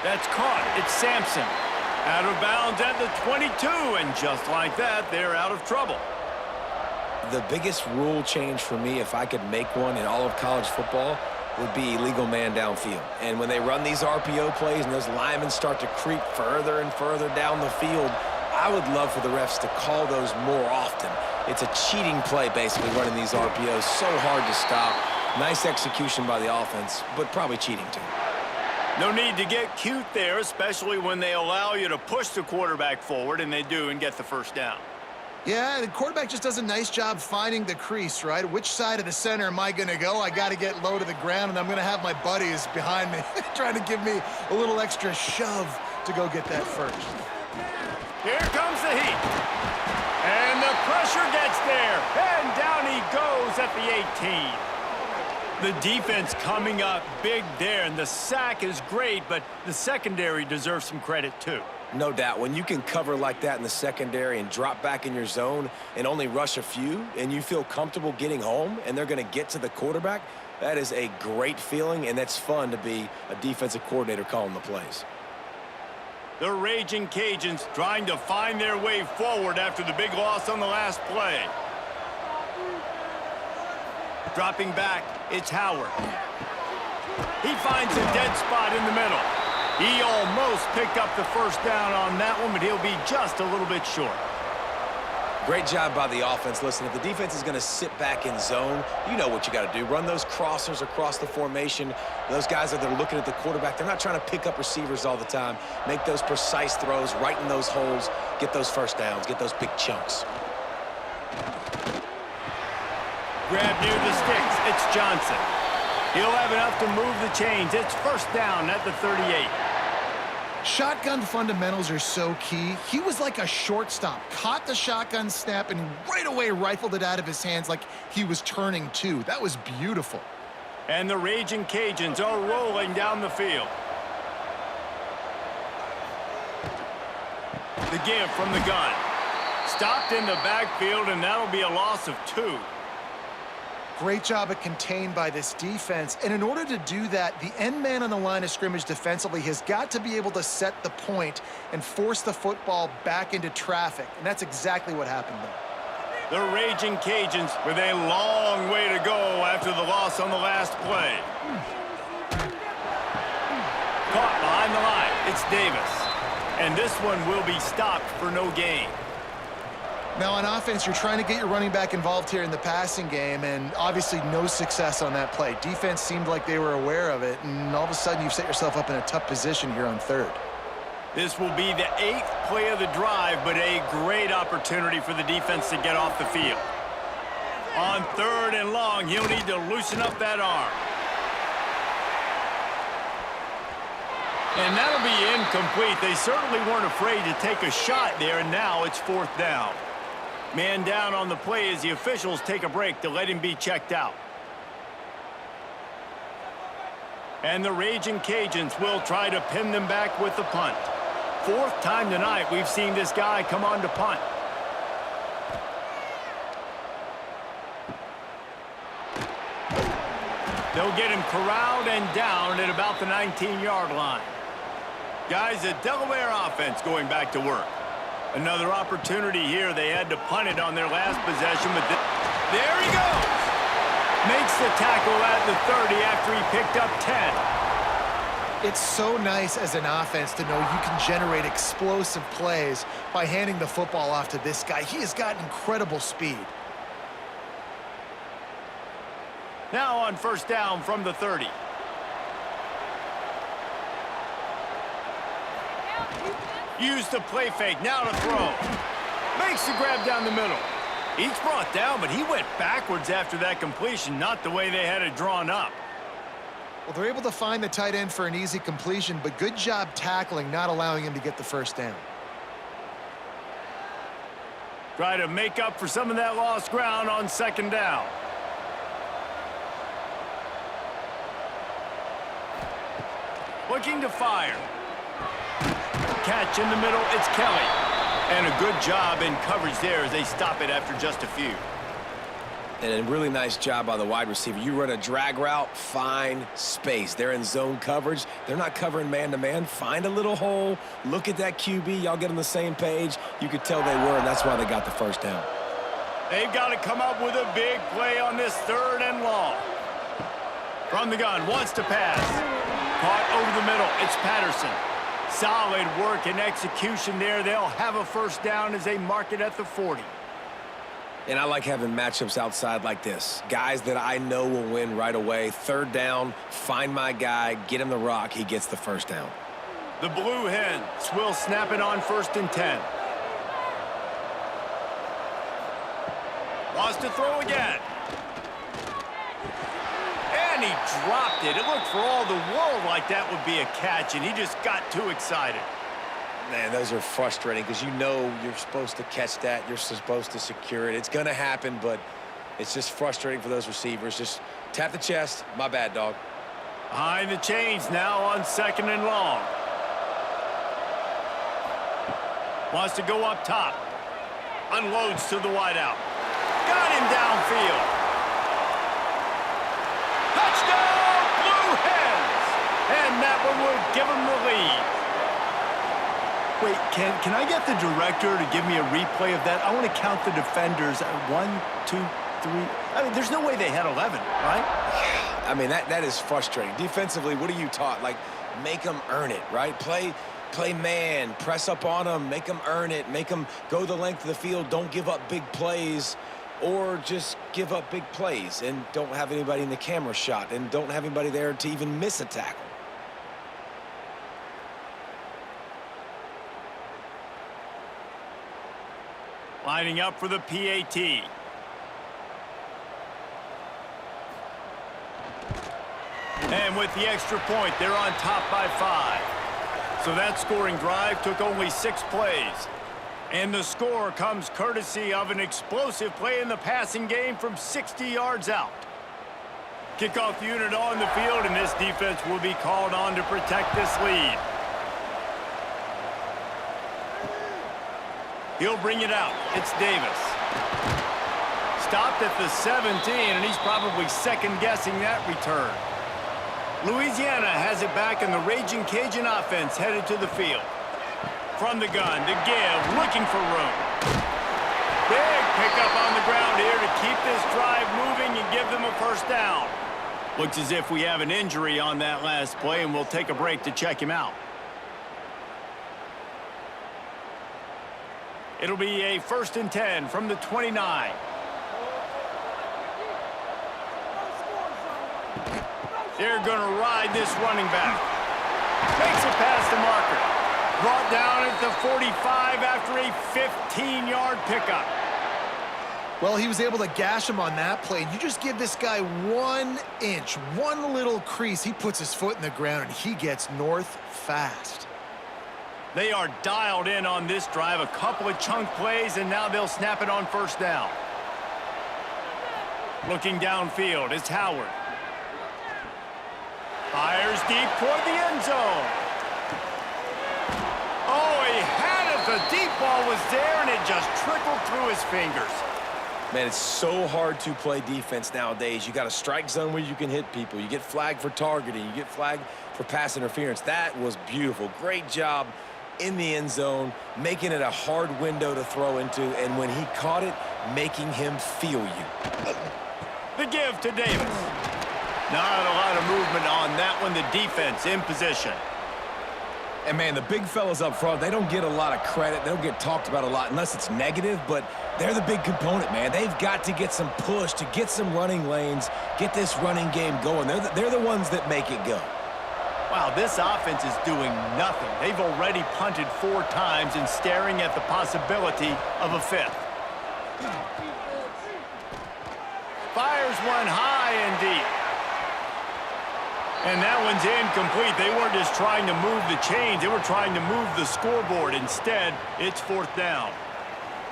That's caught. It's Sampson. Out of bounds at the 22, and just like that, they're out of trouble. The biggest rule change for me, if I could make one in all of college football, would be illegal man downfield. And when they run these RPO plays and those linemen start to creep further and further down the field, I would love for the refs to call those more often. It's a cheating play, basically, running these RPOs. So hard to stop. Nice execution by the offense, but probably cheating too. No need to get cute there, especially when they allow you to push the quarterback forward, and they do, and get the first down. Yeah, the quarterback just does a nice job finding the crease, right? Which side of the center am I going to go? I got to get low to the ground, and I'm going to have my buddies behind me trying to give me a little extra shove to go get that first. Here comes the heat. And the pressure gets there. And down he goes at the 18. The defense coming up big there, and the sack is great, but the secondary deserves some credit too. No doubt. When you can cover like that in the secondary and drop back in your zone and only rush a few, and you feel comfortable getting home and they're going to get to the quarterback, that is a great feeling, and that's fun to be a defensive coordinator calling the plays. The Raging Cajuns trying to find their way forward after the big loss on the last play. Dropping back, it's Howard. He finds a dead spot in the middle. He almost picked up the first down on that one, but he'll be just a little bit short. Great job by the offense. Listen, if the defense is going to sit back in zone, you know what you got to do. Run those crossers across the formation. Those guys that are looking at the quarterback, they're not trying to pick up receivers all the time. Make those precise throws, right in those holes, get those first downs, get those big chunks. Grab near the sticks. It's Johnson. He'll have enough to move the chains. It's first down at the 38. Shotgun fundamentals are so key. He was like a shortstop, caught the shotgun snap and right away rifled it out of his hands like he was turning two. That was beautiful. And the Raging Cajuns are rolling down the field. The give from the gun. Stopped in the backfield, and that'll be a loss of 2. Great job at contained by this defense. And in order to do that, the end man on the line of scrimmage defensively has got to be able to set the point and force the football back into traffic. And that's exactly what happened there. The Raging Cajuns with a long way to go after the loss on the last play. Caught behind the line. It's Davis. And this one will be stopped for no gain. Now, on offense, you're trying to get your running back involved here in the passing game, and obviously no success on that play. Defense seemed like they were aware of it, and all of a sudden you've set yourself up in a tough position here on third. This will be the 8th play of the drive, but a great opportunity for the defense to get off the field. On 3rd and long, he'll need to loosen up that arm. And that'll be incomplete. They certainly weren't afraid to take a shot there, and now it's 4th down. Man down on the play as the officials take a break to let him be checked out. And the Raging Cajuns will try to pin them back with the punt. Fourth time tonight we've seen this guy come on to punt. They'll get him corralled and down at about the 19-yard line. Guys, the Delaware offense going back to work. Another opportunity here. They had to punt it on their last possession, but there he goes. Makes the tackle at the 30 after he picked up 10. It's so nice as an offense to know you can generate explosive plays by handing the football off to this guy. He has got incredible speed. Now on first down from the 30. Use the play fake, now to throw. Makes the grab down the middle. He's brought down, but he went backwards after that completion, not the way they had it drawn up. Well, they're able to find the tight end for an easy completion, but good job tackling, not allowing him to get the first down. Try to make up for some of that lost ground on second down. Looking to fire. Catch in the middle, it's Kelly. And a good job in coverage there as they stop it after just a few. And a really nice job by the wide receiver. You run a drag route, find space. They're in zone coverage. They're not covering man-to-man. Find a little hole. Look at that QB. Y'all get on the same page. You could tell they were, and that's why they got the first down. They've got to come up with a big play on this third and long. From the gun, wants to pass. Caught over the middle, it's Patterson. Solid work and execution there. They'll have a first down as they mark it at the 40. And I like having matchups outside like this. Guys that I know will win right away. Third down, find my guy, get him the rock, he gets the first down. The Blue Hens will snap it on first and 10. Wants to throw again. And he dropped it. It looked for all the world like that would be a catch, and he just got too excited. Man, those are frustrating because you know you're supposed to catch that. You're supposed to secure it. It's going to happen, but it's just frustrating for those receivers. Just tap the chest. My bad, dog. Behind the chains now on second and long. Wants to go up top. Unloads to the wideout. Got him downfield. Touchdown, Blue Hens! And that one would give them the lead. Wait, can I get the director to give me a replay of that? I want to count the defenders. 1, 2, 3. I mean, there's no way they had 11, right? I mean, that is frustrating. Defensively, what are you taught? Like, make them earn it, right? Play man, press up on them, make them earn it, make them go the length of the field, don't give up big plays, or just give up big plays and don't have anybody in the camera shot and don't have anybody there to even miss a tackle. Lining up for the PAT. And with the extra point, they're on top by 5. So that scoring drive took only 6 plays. And the score comes courtesy of an explosive play in the passing game from 60 yards out. Kickoff unit on the field, and this defense will be called on to protect this lead. He'll bring it out. It's Davis. Stopped at the 17, and he's probably second-guessing that return. Louisiana has it back, and the Raging Cajun offense headed to the field. From the gun to give, looking for room. Big pickup on the ground here to keep this drive moving and give them a first down. Looks as if we have an injury on that last play, and we'll take a break to check him out. It'll be a first and 10 from the 29. They're going to ride this running back. Makes it past the marker. Brought down at the 45 after a 15-yard pickup. Well, he was able to gash him on that play. You just give this guy 1 inch, one little crease. He puts his foot in the ground, and he gets north fast. They are dialed in on this drive. A couple of chunk plays, and now they'll snap it on first down. Looking downfield, it's Howard. Fires deep toward the end zone. Oh, he had it. The deep ball was there, and it just trickled through his fingers. Man, it's so hard to play defense nowadays. You got a strike zone where you can hit people. You get flagged for targeting. You get flagged for pass interference. That was beautiful. Great job in the end zone, making it a hard window to throw into, and when he caught it, making him feel you. The give to Davis. Not a lot of movement on that one. The defense in position. And, man, the big fellas up front, they don't get a lot of credit. They don't get talked about a lot unless it's negative, but they're the big component, man. They've got to get some push, to get some running lanes, get this running game going. They're the ones that make it go. Wow, this offense is doing nothing. They've already punted 4 times and staring at the possibility of a 5th. Fires one high and deep. And that one's incomplete. They weren't just trying to move the chains. They were trying to move the scoreboard. Instead, it's 4th down.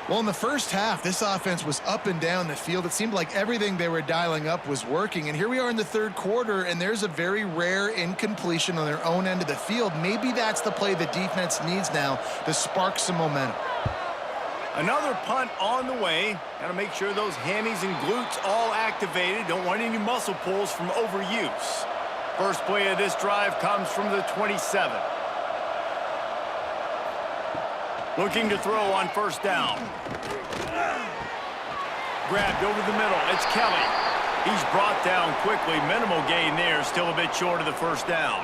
Well, in the first half, this offense was up and down the field. It seemed like everything they were dialing up was working. And here we are in the third quarter, and there's a very rare incompletion on their own end of the field. Maybe that's the play the defense needs now to spark some momentum. Another punt on the way. Got to make sure those hammies and glutes all activated. Don't want any muscle pulls from overuse. First play of this drive comes from the 27. Looking to throw on first down. Grabbed over the middle. It's Kelly. He's brought down quickly. Minimal gain there. Still a bit short of the first down.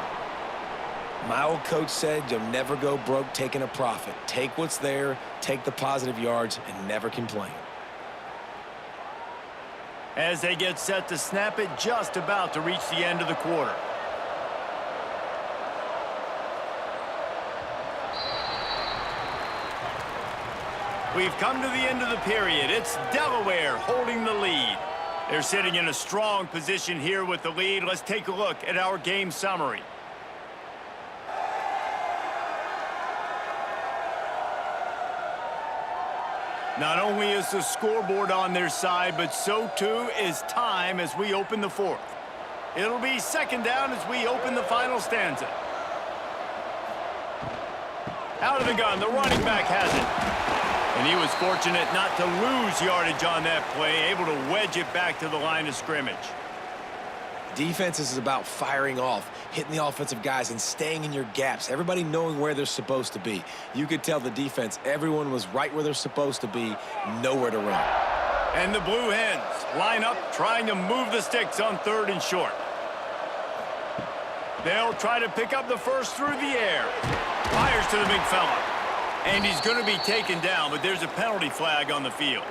My old coach said you'll never go broke taking a profit. Take what's there, take the positive yards, and never complain. As they get set to snap it, just about to reach the end of the quarter. We've come to the end of the period. It's Delaware holding the lead. They're sitting in a strong position here with the lead. Let's take a look at our game summary. Not only is the scoreboard on their side, but so too is time as we open the 4th. It'll be 2nd down as we open the final stanza. Out of the gun, the running back has it. And he was fortunate not to lose yardage on that play, able to wedge it back to the line of scrimmage. Defense is about firing off, hitting the offensive guys, and staying in your gaps. Everybody knowing where they're supposed to be. You could tell the defense, everyone was right where they're supposed to be, nowhere to run. And the Blue Hens line up, trying to move the sticks on 3rd and short. They'll try to pick up the first through the air. Fires to the big fella. And he's going to be taken down, but there's a penalty flag on the field.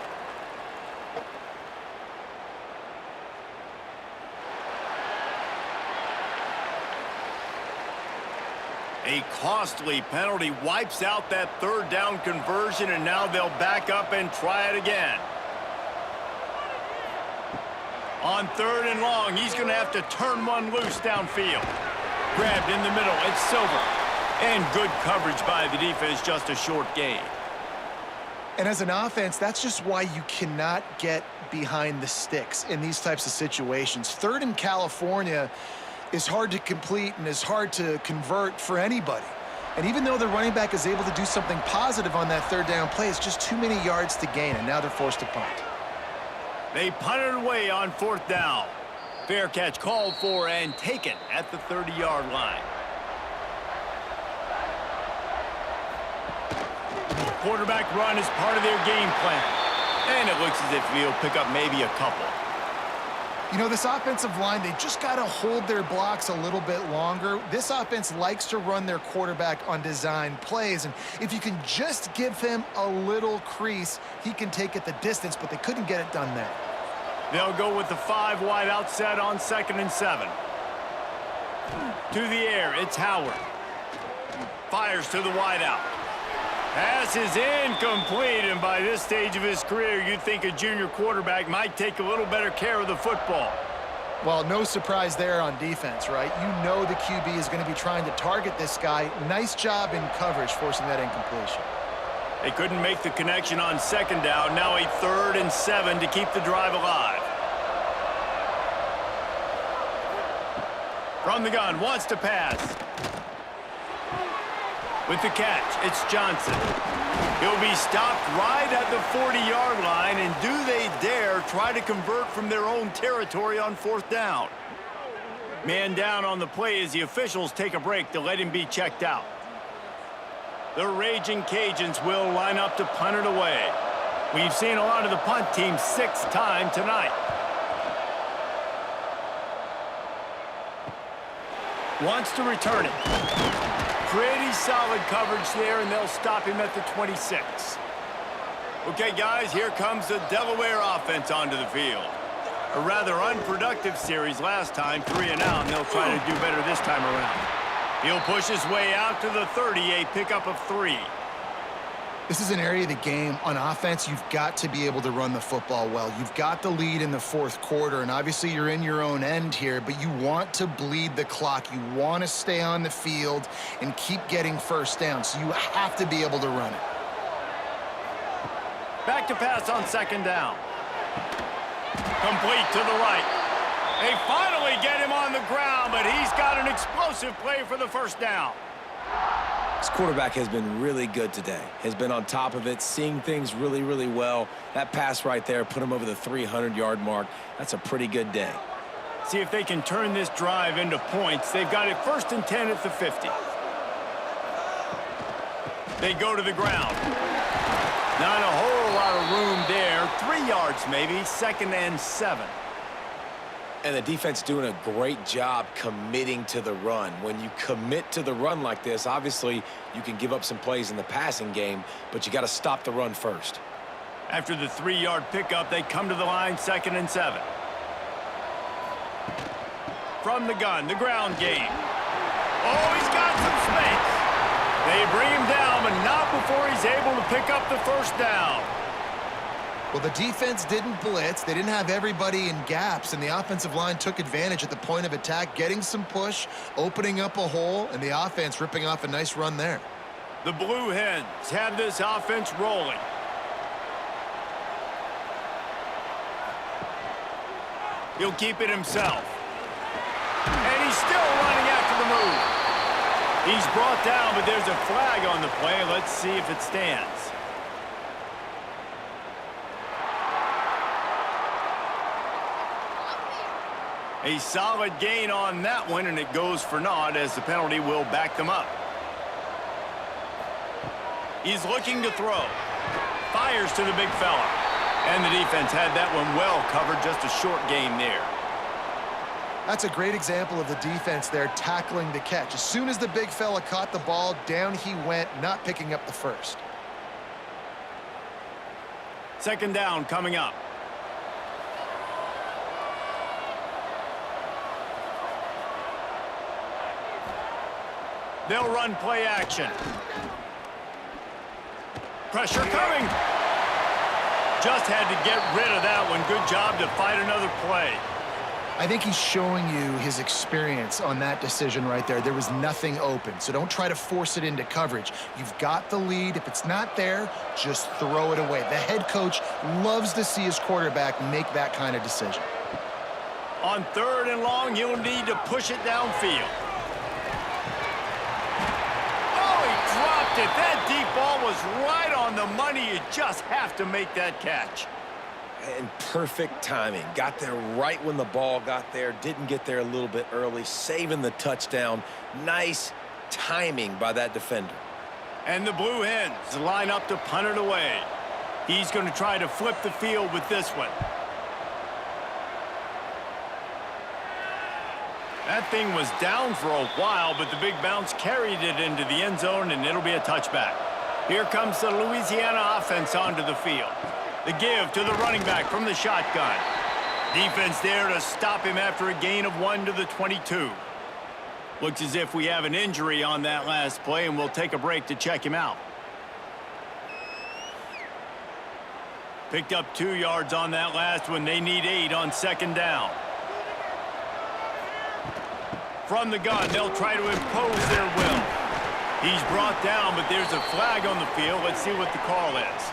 A costly penalty wipes out that 3rd down conversion, and now they'll back up and try it again. On 3rd and long, he's going to have to turn one loose downfield. Grabbed in the middle, it's Silver. And good coverage by the defense, just a short gain. And as an offense, that's just why you cannot get behind the sticks in these types of situations. 3rd in California is hard to complete and is hard to convert for anybody. And even though the running back is able to do something positive on that 3rd down play, it's just too many yards to gain, and now they're forced to punt. They punted away on 4th down. Fair catch called for and taken at the 30-yard line. Quarterback run is part of their game plan. And it looks as if he'll pick up maybe a couple. You know, this offensive line, they just got to hold their blocks a little bit longer. This offense likes to run their quarterback on design plays, and if you can just give him a little crease, he can take it the distance, but they couldn't get it done there. They'll go with the 5 wide out set on 2nd and 7. To the air, it's Howard. Fires to the wide out. Pass is incomplete, and by this stage of his career, you'd think a junior quarterback might take a little better care of the football. Well, no surprise there on defense, right? You know the QB is going to be trying to target this guy. Nice job in coverage forcing that incompletion. They couldn't make the connection on second down. Now a 3rd and 7 to keep the drive alive. From the gun, wants to pass. With the catch, it's Johnson. He'll be stopped right at the 40-yard line, and do they dare try to convert from their own territory on 4th down? Man down on the play as the officials take a break to let him be checked out. The Raging Cajuns will line up to punt it away. We've seen a lot of the punt team 6th time tonight. Wants to return it. Pretty solid coverage there, and they'll stop him at the 26. Okay, guys, here comes the Delaware offense onto the field. A rather unproductive series last time, 3 and out, and they'll try to do better this time around. He'll push his way out to the 30, a pickup of 3. This is an area of the game. On offense, you've got to be able to run the football well. You've got the lead in the 4th quarter, and obviously you're in your own end here, but you want to bleed the clock. You want to stay on the field and keep getting first down, so you have to be able to run it. Back to pass on second down. Complete to the right. They finally get him on the ground, but he's got an explosive play for the first down. This quarterback has been really good today. Has been on top of it, seeing things really, really well. That pass right there put him over the 300-yard mark. That's a pretty good day. See if they can turn this drive into points. They've got it 1st and 10 at the 50. They go to the ground. Not a whole lot of room there. 3 yards maybe, 2nd and 7. And the defense doing a great job committing to the run. When you commit to the run like this, obviously you can give up some plays in the passing game, but you got to stop the run first. After the 3-yard pickup, they come to the line, 2nd and 7. From the gun, the ground game. Oh, he's got some space. They bring him down, but not before he's able to pick up the first down. Well, the defense didn't blitz. They didn't have everybody in gaps, and the offensive line took advantage at the point of attack, getting some push, opening up a hole, and the offense ripping off a nice run there. The Blue Hens have this offense rolling. He'll keep it himself. And he's still running after the move. He's brought down, but there's a flag on the play. Let's see if it stands. A solid gain on that one, and it goes for naught as the penalty will back them up. He's looking to throw. Fires to the big fella. And the defense had that one well covered, just a short gain there. That's a great example of the defense there tackling the catch. As soon as the big fella caught the ball, down he went, not picking up the first. 2nd down coming up. They'll run play action. Pressure coming. Just had to get rid of that one. Good job to fight another play. I think he's showing you his experience on that decision right there. There was nothing open, so don't try to force it into coverage. You've got the lead. If it's not there, just throw it away. The head coach loves to see his quarterback make that kind of decision. On 3rd and long, you'll need to push it downfield. Oh, he dropped it. That deep ball was right on the money. You just have to make that catch. And perfect timing. Got there right when the ball got there. Didn't get there a little bit early. Saving the touchdown. Nice timing by that defender. And the Blue Hens line up to punt it away. He's going to try to flip the field with this one. That thing was down for a while, but the big bounce carried it into the end zone, and it'll be a touchback. Here comes the Louisiana offense onto the field. The give to the running back from the shotgun. Defense there to stop him after a gain of 1 to the 22. Looks as if we have an injury on that last play, and we'll take a break to check him out. Picked up 2 yards on that last one. They need 8 on 2nd down. From the gun, they'll try to impose their will. He's brought down, but there's a flag on the field. Let's see what the call is.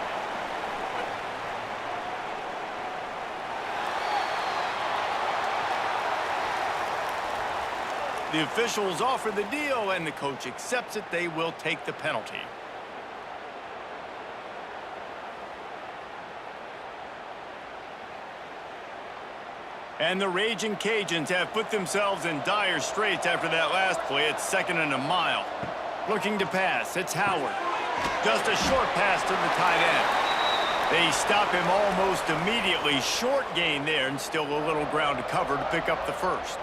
The officials offer the deal, and the coach accepts it. They will take the penalty. And the Raging Cajuns have put themselves in dire straits after that last play. It's 2nd and a mile. Looking to pass, it's Howard. Just a short pass to the tight end. They stop him almost immediately. Short gain there, and still a little ground to cover to pick up the first.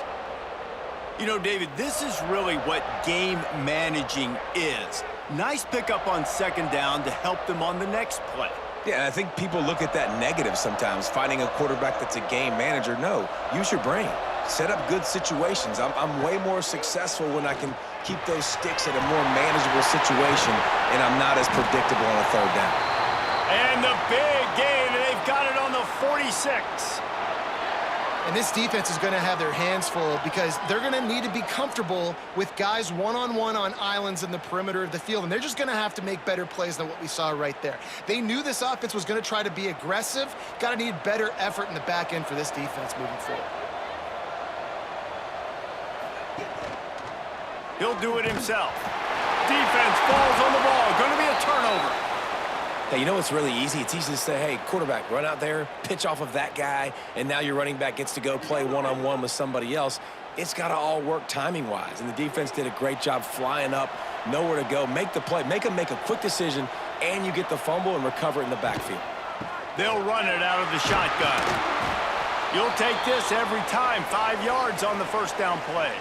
You know, David, this is really what game managing is. Nice pickup on 2nd down to help them on the next play. Yeah, and I think people look at that negative sometimes, finding a quarterback that's a game manager. No, use your brain. Set up good situations. I'm way more successful when I can keep those sticks at a more manageable situation, and I'm not as predictable on a 3rd down. And the big gain, and they've got it on the 46. And this defense is going to have their hands full because they're going to need to be comfortable with guys one-on-one on islands in the perimeter of the field. And they're just going to have to make better plays than what we saw right there. They knew this offense was going to try to be aggressive. Got to need better effort in the back end for this defense moving forward. He'll do it himself. Defense falls on the ball. Going to be a turnover. Hey, you know what's really easy? It's easy to say, hey, quarterback, run out there, pitch off of that guy, and now your running back gets to go play one-on-one with somebody else. It's got to all work timing-wise, and the defense did a great job flying up, nowhere to go, make the play, make them make a quick decision, and you get the fumble and recover it in the backfield. They'll run it out of the shotgun. You'll take this every time. 5 yards on the 1st down play.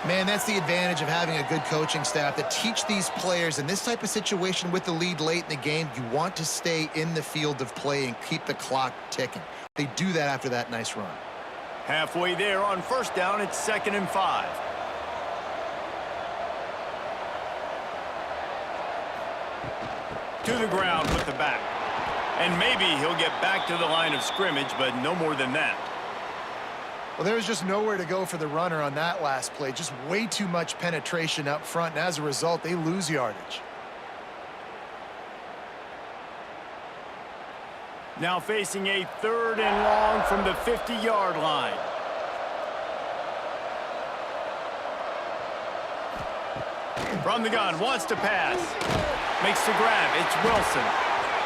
Man, that's the advantage of having a good coaching staff that teach these players in this type of situation with the lead late in the game. You want to stay in the field of play and keep the clock ticking. They do that after that nice run. Halfway there on 1st down, it's 2nd and 5. To the ground with the back. And maybe he'll get back to the line of scrimmage, but no more than that. Well, there was just nowhere to go for the runner on that last play. Just way too much penetration up front, and as a result, they lose yardage. Now facing a 3rd and long from the 50-yard line. From the gun, wants to pass. Makes the grab, it's Wilson.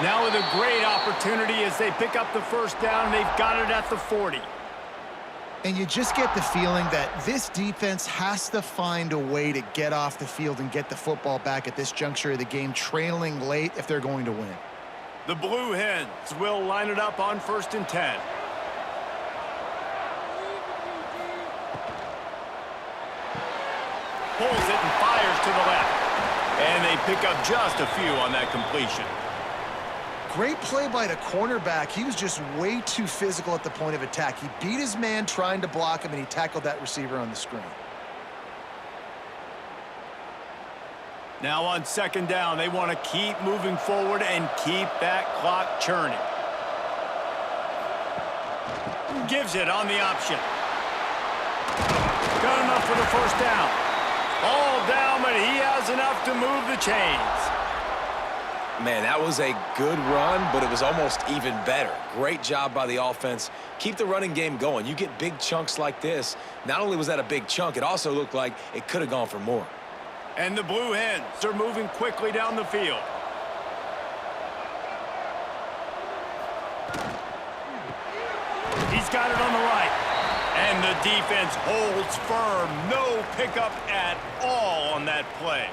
Now with a great opportunity as they pick up the 1st down, they've got it at the 40. And you just get the feeling that this defense has to find a way to get off the field and get the football back at this juncture of the game, trailing late if they're going to win. The Blue Hens will line it up on 1st and 10. Pulls it and fires to the left. And they pick up just a few on that completion. Great play by the cornerback. He was just way too physical at the point of attack. He beat his man trying to block him, and he tackled that receiver on the screen. Now on 2nd down, they want to keep moving forward and keep that clock churning. Gives it on the option. Got enough for the 1st down. All down, but he has enough to move the chains. Man, that was a good run, but it was almost even better. Great job by the offense. Keep the running game going. You get big chunks like this. Not only was that a big chunk, it also looked like it could have gone for more. And the Blue Hens are moving quickly down the field. He's got it on the right. And the defense holds firm. No pickup at all on that play.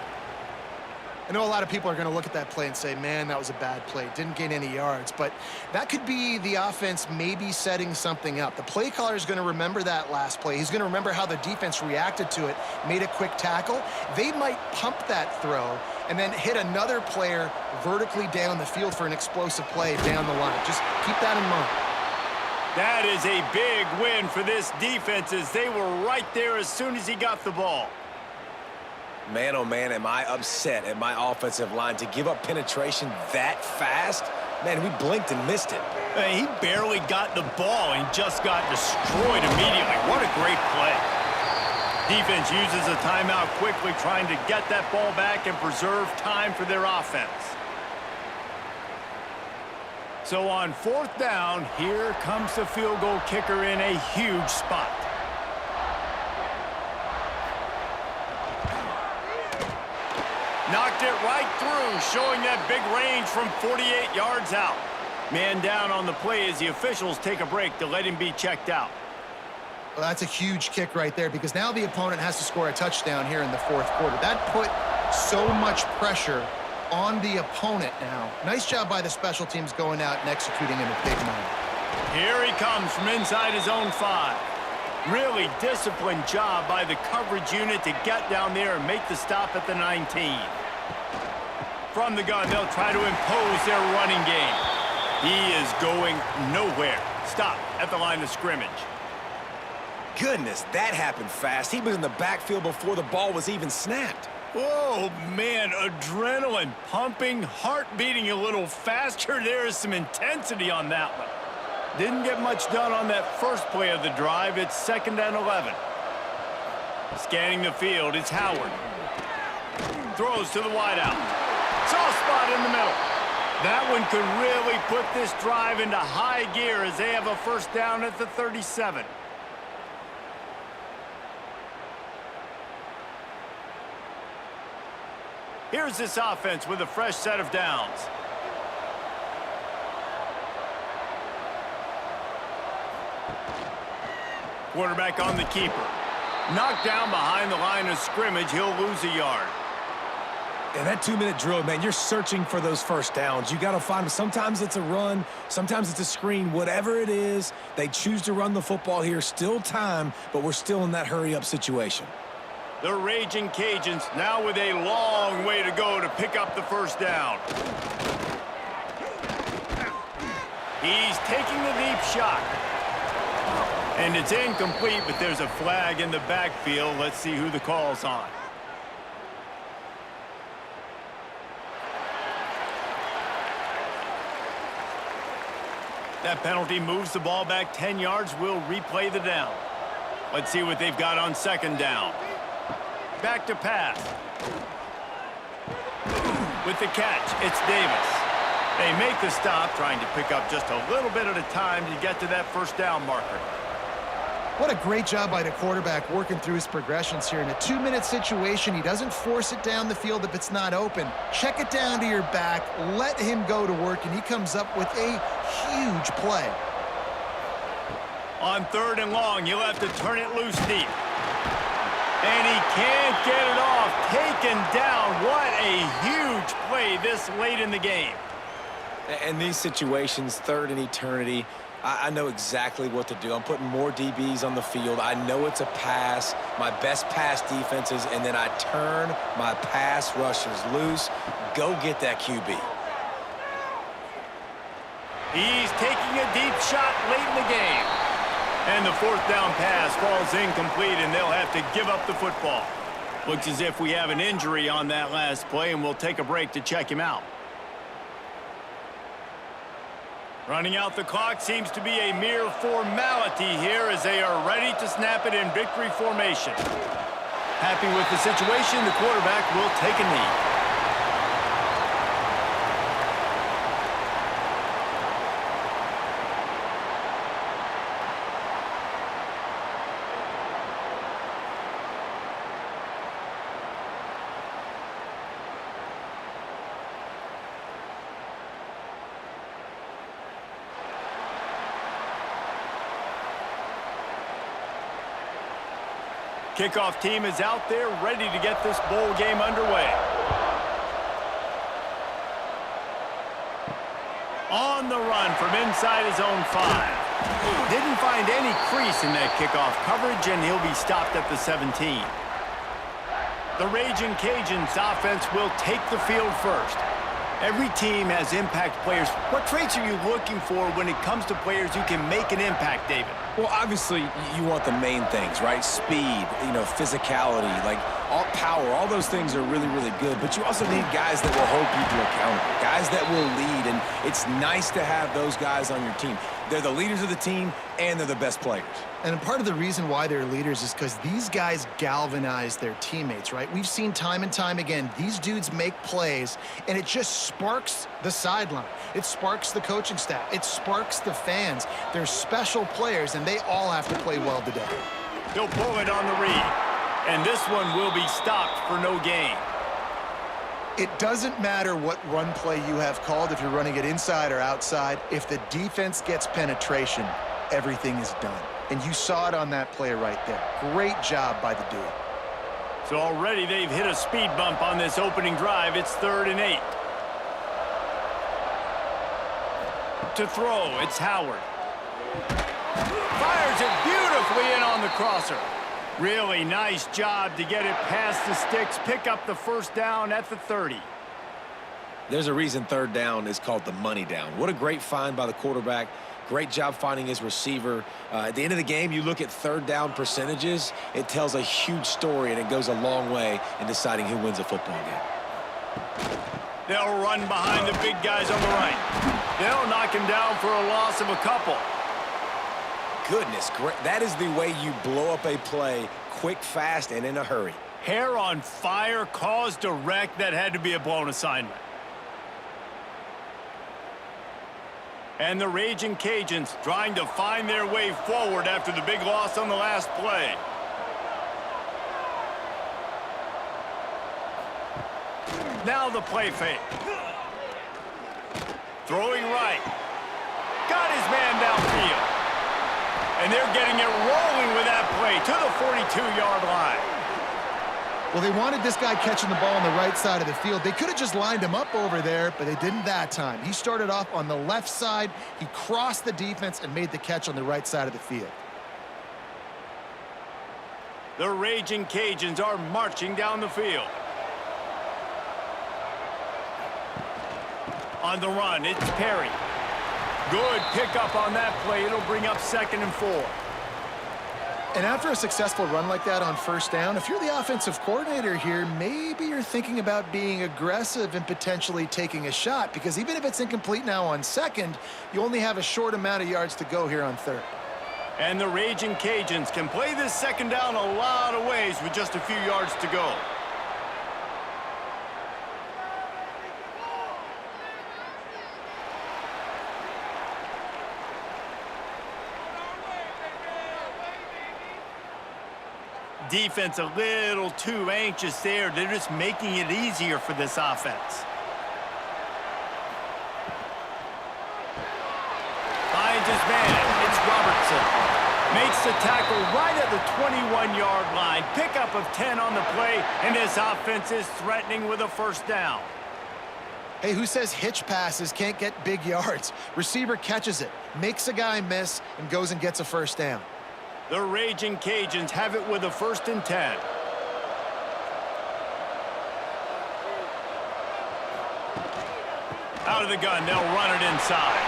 I know a lot of people are going to look at that play and say, man, that was a bad play. Didn't gain any yards. But that could be the offense maybe setting something up. The play caller is going to remember that last play. He's going to remember how the defense reacted to it, made a quick tackle. They might pump that throw and then hit another player vertically down the field for an explosive play down the line. Just keep that in mind. That is a big win for this defense as they were right there as soon as he got the ball. Man, oh man, am I upset at my offensive line to give up penetration that fast? Man, we blinked and missed it. He barely got the ball and just got destroyed immediately. What a great play. Defense uses a timeout quickly, trying to get that ball back and preserve time for their offense. So on 4th down, here comes the field goal kicker in a huge spot. Knocked it right through, showing that big range from 48 yards out. Man down on the play as the officials take a break to let him be checked out. Well, that's a huge kick right there because now the opponent has to score a touchdown here in the 4th quarter. That put so much pressure on the opponent now. Nice job by the special teams going out and executing in a big moment. Here he comes from inside his own 5. Really disciplined job by the coverage unit to get down there and make the stop at the 19. From the gun, they'll try to impose their running game. He is going nowhere. Stop at the line of scrimmage. Goodness, that happened fast. He was in the backfield before the ball was even snapped. Oh, man, adrenaline pumping, heart beating a little faster. There is some intensity on that one. Didn't get much done on that first play of the drive. It's 2nd and 11. Scanning the field, it's Howard. Throws to the wideout. Soft spot in the middle. That one could really put this drive into high gear as they have a 1st down at the 37. Here's this offense with a fresh set of downs. Quarterback on the keeper. Knocked down behind the line of scrimmage. He'll lose a yard. And that 2-minute drill, man, you're searching for those 1st downs. You got to find them. Sometimes it's a run. Sometimes it's a screen. Whatever it is, they choose to run the football here. Still time, but we're still in that hurry-up situation. The Raging Cajuns now with a long way to go to pick up the 1st down. He's taking the deep shot. And it's incomplete, but there's a flag in the backfield. Let's see who the call's on. That penalty moves the ball back 10 yards. We'll replay the down. Let's see what they've got on 2nd down. Back to pass. With the catch, it's Davis. They make the stop, trying to pick up just a little bit at a time to get to that 1st down marker. What a great job by the quarterback working through his progressions here. In a 2-minute situation, he doesn't force it down the field if it's not open. Check it down to your back, let him go to work, and he comes up with a huge play. On 3rd and long, you'll have to turn it loose deep. And he can't get it off. Taken down. What a huge play this late in the game. In these situations, 3rd and eternity, I know exactly what to do. I'm putting more DBs on the field. I know it's a pass, my best pass defenses, and then I turn my pass rushers loose. Go get that QB. He's taking a deep shot late in the game. And the 4th down pass falls incomplete, and they'll have to give up the football. Looks as if we have an injury on that last play, and we'll take a break to check him out. Running out the clock seems to be a mere formality here as they are ready to snap it in victory formation. Happy with the situation, the quarterback will take a knee. Kickoff team is out there ready to get this bowl game underway. On the run from inside his own 5. Didn't find any crease in that kickoff coverage, and he'll be stopped at the 17. The Raging Cajuns offense will take the field first. Every team has impact players. What traits are you looking for when it comes to players who can make an impact, David? Well, obviously, you want the main things, right? Speed, physicality, like all power, all those things are really, really good. But you also need guys that will hold people accountable, guys that will lead, and it's nice to have those guys on your team. They're the leaders of the team, and they're the best players. And part of the reason why they're leaders is because these guys galvanize their teammates, right? We've seen time and time again, these dudes make plays, and it just sparks the sideline. It sparks the coaching staff. It sparks the fans. They're special players, and they all have to play well today. He'll pull it on the read, and this one will be stopped for no gain. It doesn't matter what run play you have called, if you're running it inside or outside. If the defense gets penetration, everything is done. And you saw it on that play right there. Great job by the dude. So already they've hit a speed bump on this opening drive. It's 3rd and 8. To throw, it's Howard. Fires it beautifully in on the crosser. Really nice job to get it past the sticks, pick up the first down at the 30. There's a reason 3rd down is called the money down. What a great find by the quarterback. Great job finding his receiver. At the end of the game, you look at 3rd down percentages. It tells a huge story, and it goes a long way in deciding who wins a football game. They'll run behind the big guys on the right. They'll knock him down for a loss of a couple. Goodness, that is the way you blow up a play quick, fast, and in a hurry. Hair on fire, caused a wreck. That had to be a blown assignment. And the Raging Cajuns trying to find their way forward after the big loss on the last play. Now the play fake. Throwing right. Got his man downfield. And they're getting it rolling with that play to the 42-yard line. Well, they wanted this guy catching the ball on the right side of the field. They could have just lined him up over there, but they didn't that time. He started off on the left side. He crossed the defense and made the catch on the right side of the field. The Raging Cajuns are marching down the field. On the run, it's Perry. Good pickup on that play. It'll bring up 2nd and 4. And after a successful run like that on 1st down, if you're the offensive coordinator here, maybe you're thinking about being aggressive and potentially taking a shot, because even if it's incomplete now on 2nd, you only have a short amount of yards to go here on 3rd. And the Raging Cajuns can play this 2nd down a lot of ways with just a few yards to go. Defense a little too anxious there. They're just making it easier for this offense. Finds his man. It's Robertson. Makes the tackle right at the 21-yard line. Pickup of 10 on the play, and this offense is threatening with a 1st down. Hey, who says hitch passes can't get big yards? Receiver catches it, makes a guy miss, and goes and gets a 1st down. The Raging Cajuns have it with a 1st and 10. Out of the gun, they'll run it inside.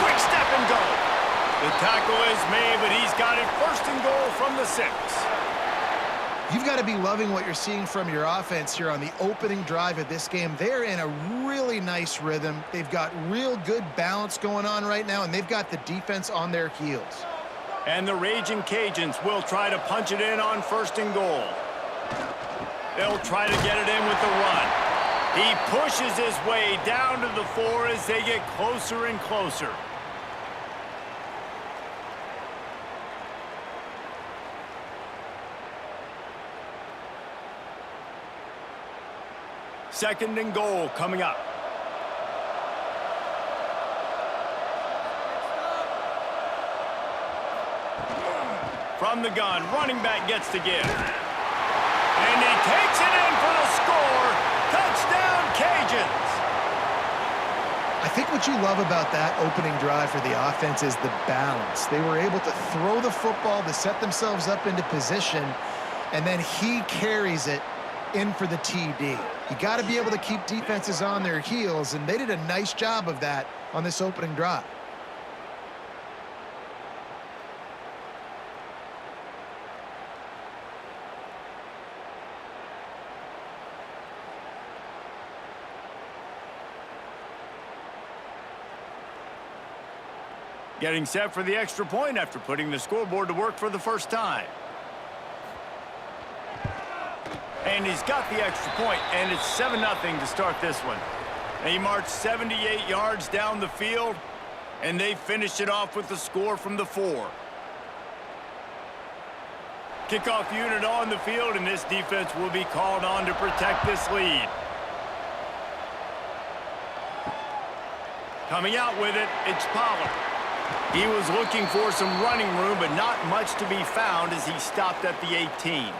Quick step and go. The tackle is made, but he's got it 1st and goal from the 6. You've got to be loving what you're seeing from your offense here on the opening drive of this game. They're in a really nice rhythm. They've got real good balance going on right now, and they've got the defense on their heels. And the Raging Cajuns will try to punch it in on 1st and goal. They'll try to get it in with the run. He pushes his way down to the 4 as they get closer and closer. Second and goal coming up. From the gun, running back gets to give. And he takes it in for the score. Touchdown, Cajuns. I think what you love about that opening drive for the offense is the balance. They were able to throw the football to set themselves up into position, and then he carries it in for the TD. You got to be able to keep defenses on their heels, and they did a nice job of that on this opening drive. Getting set for the extra point after putting the scoreboard to work for the first time. And he's got the extra point, and it's 7-0 to start this one. He marched 78 yards down the field, and they finished it off with the score from the 4. Kickoff unit on the field, and this defense will be called on to protect this lead. Coming out with it, it's Pollard. He was looking for some running room, but not much to be found as he stopped at the 18.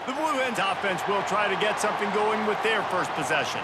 The Blue Hens offense will try to get something going with their first possession.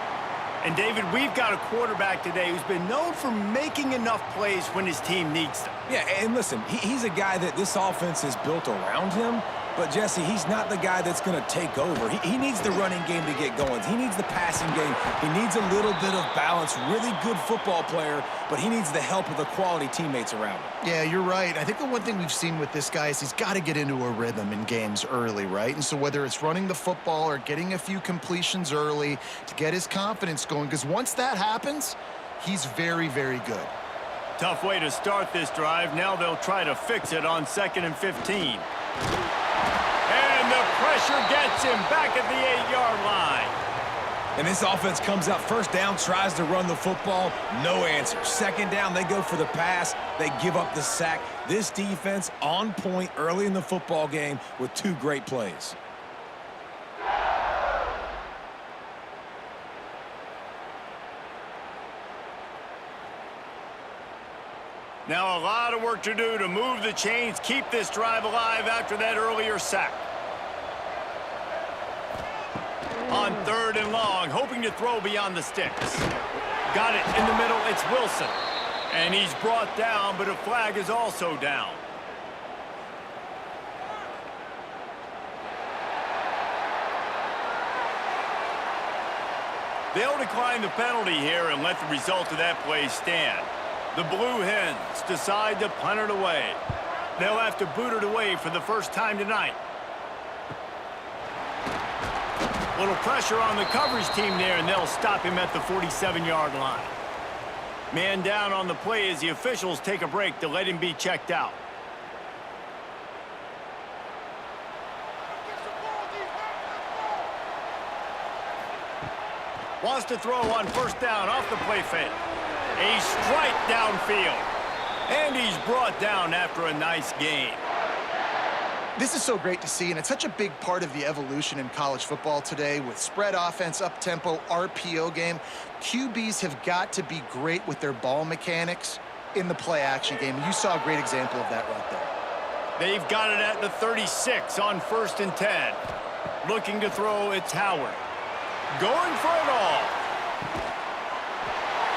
And, David, we've got a quarterback today who's been known for making enough plays when his team needs them. Yeah, and listen, he's a guy that this offense is built around him. But, Jesse, he's not the guy that's going to take over. He needs the running game to get going. He needs the passing game. He needs a little bit of balance. Really good football player, but he needs the help of the quality teammates around him. Yeah, you're right. I think the one thing we've seen with this guy is he's got to get into a rhythm in games early, right? And so whether it's running the football or getting a few completions early to get his confidence going, because once that happens, he's very, very good. Tough way to start this drive. Now they'll try to fix it on 2nd and 15. And the pressure gets him back at the 8-yard line. And this offense comes out first down, tries to run the football, no answer. Second down, they go for the pass. They give up the sack. This defense on point early in the football game with 2 great plays. Now a lot of work to do to move the chains, keep this drive alive after that earlier sack. On 3rd and long, hoping to throw beyond the sticks. Got it in the middle, it's Wilson. And he's brought down, but a flag is also down. They'll decline the penalty here and let the result of that play stand. The Blue Hens decide to punt it away. They'll have to boot it away for the first time tonight. Little pressure on the coverage team there, and they'll stop him at the 47-yard line. Man down on the play as the officials take a break to let him be checked out. Wants to throw on 1st down off the play fake. A strike downfield. And he's brought down after a nice gain. This is so great to see, and it's such a big part of the evolution in college football today with spread offense, up-tempo, RPO game. QBs have got to be great with their ball mechanics in the play-action game. You saw a great example of that right there. They've got it at the 36 on 1st and 10. Looking to throw, it's Howard. Going for it all.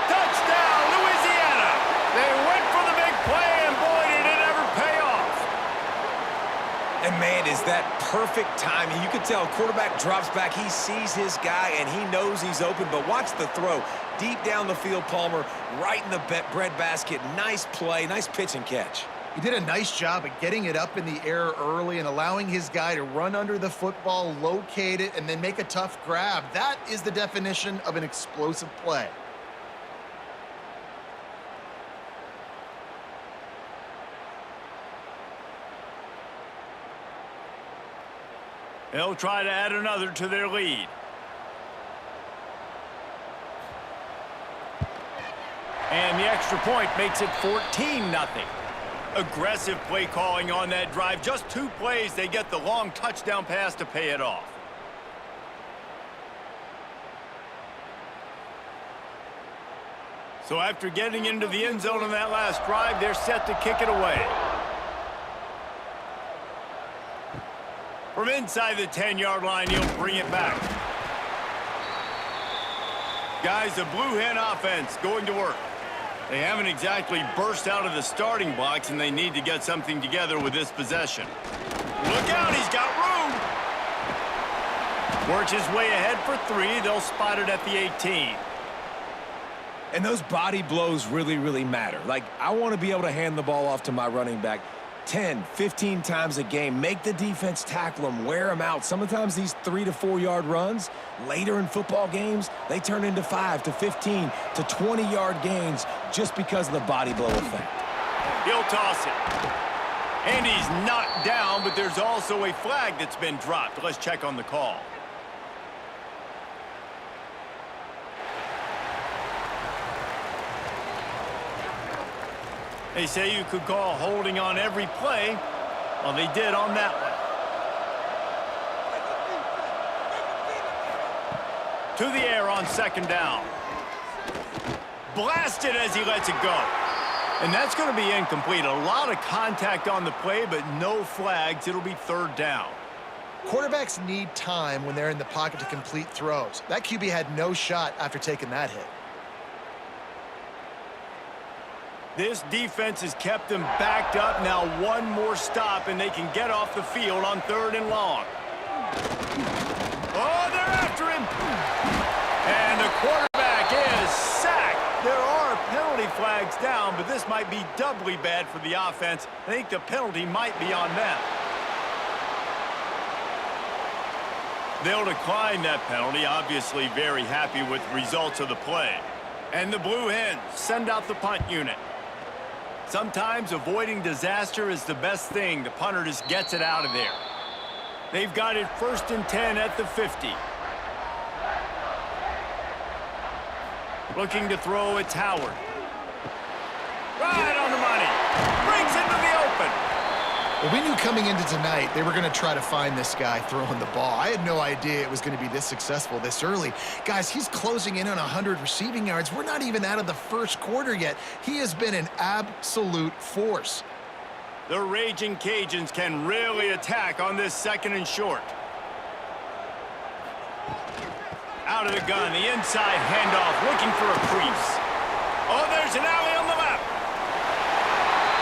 Touchdown, Louisiana! They went for the big play, and boy, did it ever pay off. And, man, is that perfect timing. You can tell quarterback drops back. He sees his guy, and he knows he's open. But watch the throw. Deep down the field, Palmer, right in the bread basket. Nice play, nice pitch and catch. He did a nice job at getting it up in the air early and allowing his guy to run under the football, locate it, and then make a tough grab. That is the definition of an explosive play. They'll try to add another to their lead. And the extra point makes it 14-0. Aggressive play calling on that drive. Just 2 plays, they get the long touchdown pass to pay it off. So after getting into the end zone on that last drive, they're set to kick it away. From inside the 10-yard line, he'll bring it back. Guys, the Blue Hen offense going to work. They haven't exactly burst out of the starting blocks, and they need to get something together with this possession. Look out, he's got room. Works his way ahead for 3. They'll spot it at the 18. And those body blows really, really matter. Like, I want to be able to hand the ball off to my running back 10, 15 times a game. Make the defense tackle them, wear them out. Sometimes these 3 to 4 yard runs, later in football games, they turn into 5 to 15 to 20 yard gains just because of the body blow effect. He'll toss it. And he's knocked down, but there's also a flag that's been dropped. Let's check on the call. They say you could call holding on every play. Well, they did on that one. To the air on second down. Blasted as he lets it go. And that's going to be incomplete. A lot of contact on the play, but no flags. It'll be third down. Quarterbacks need time when they're in the pocket to complete throws. That QB had no shot after taking that hit. This defense has kept them backed up. Now one more stop, and they can get off the field on third and long. Oh, they're after him. And the quarterback is sacked. There are penalty flags down, but this might be doubly bad for the offense. I think the penalty might be on them. They'll decline that penalty, obviously very happy with the results of the play. And the Blue Hens send out the punt unit. Sometimes avoiding disaster is the best thing. The punter just gets it out of there. They've got it 1st and 10 at the 50. Looking to throw, it's Howard. Right on the money. Brings into the open. Well, we knew coming into tonight they were going to try to find this guy throwing the ball. I had no idea it was going to be this successful this early. Guys, he's closing in on 100 receiving yards. We're not even out of the first quarter yet. He has been an absolute force. The Raging Cajuns can really attack on this 2nd and short. Out of the gun, the inside handoff, looking for a crease. Oh, there's an alley on the left.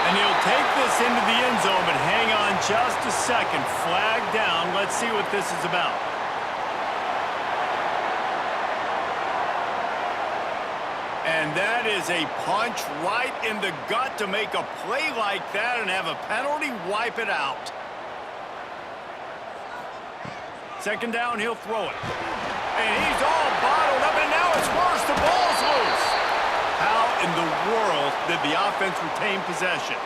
And he'll take this into the end zone, but hang on just a second. Flag down. Let's see what this is about. And that is a punch right in the gut to make a play like that and have a penalty wipe it out. 2nd down, he'll throw it. And he's all bottled up, and now it's worse. The ball's loose. How in the world did the offense retain possession?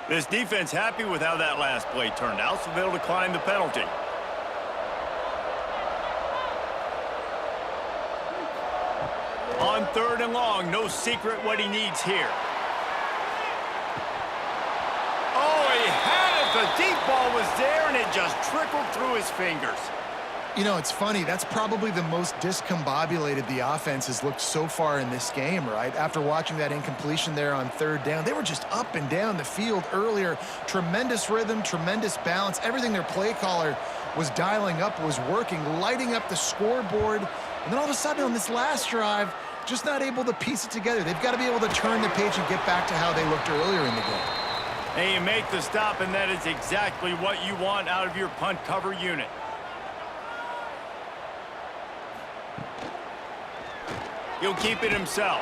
This defense happy with how that last play turned out, so they'll decline the penalty. On 3rd and long, no secret what he needs here. Oh, he had it. The deep ball was there, and it just trickled through his fingers. You know, it's funny. That's probably the most discombobulated the offense has looked so far in this game, right? After watching that incompletion there on 3rd down, they were just up and down the field earlier. Tremendous rhythm, tremendous balance. Everything their play caller was dialing up was working, lighting up the scoreboard. And then all of a sudden on this last drive, just not able to piece it together. They've got to be able to turn the page and get back to how they looked earlier in the game. And you make the stop, and that is exactly what you want out of your punt cover unit. He'll keep it himself.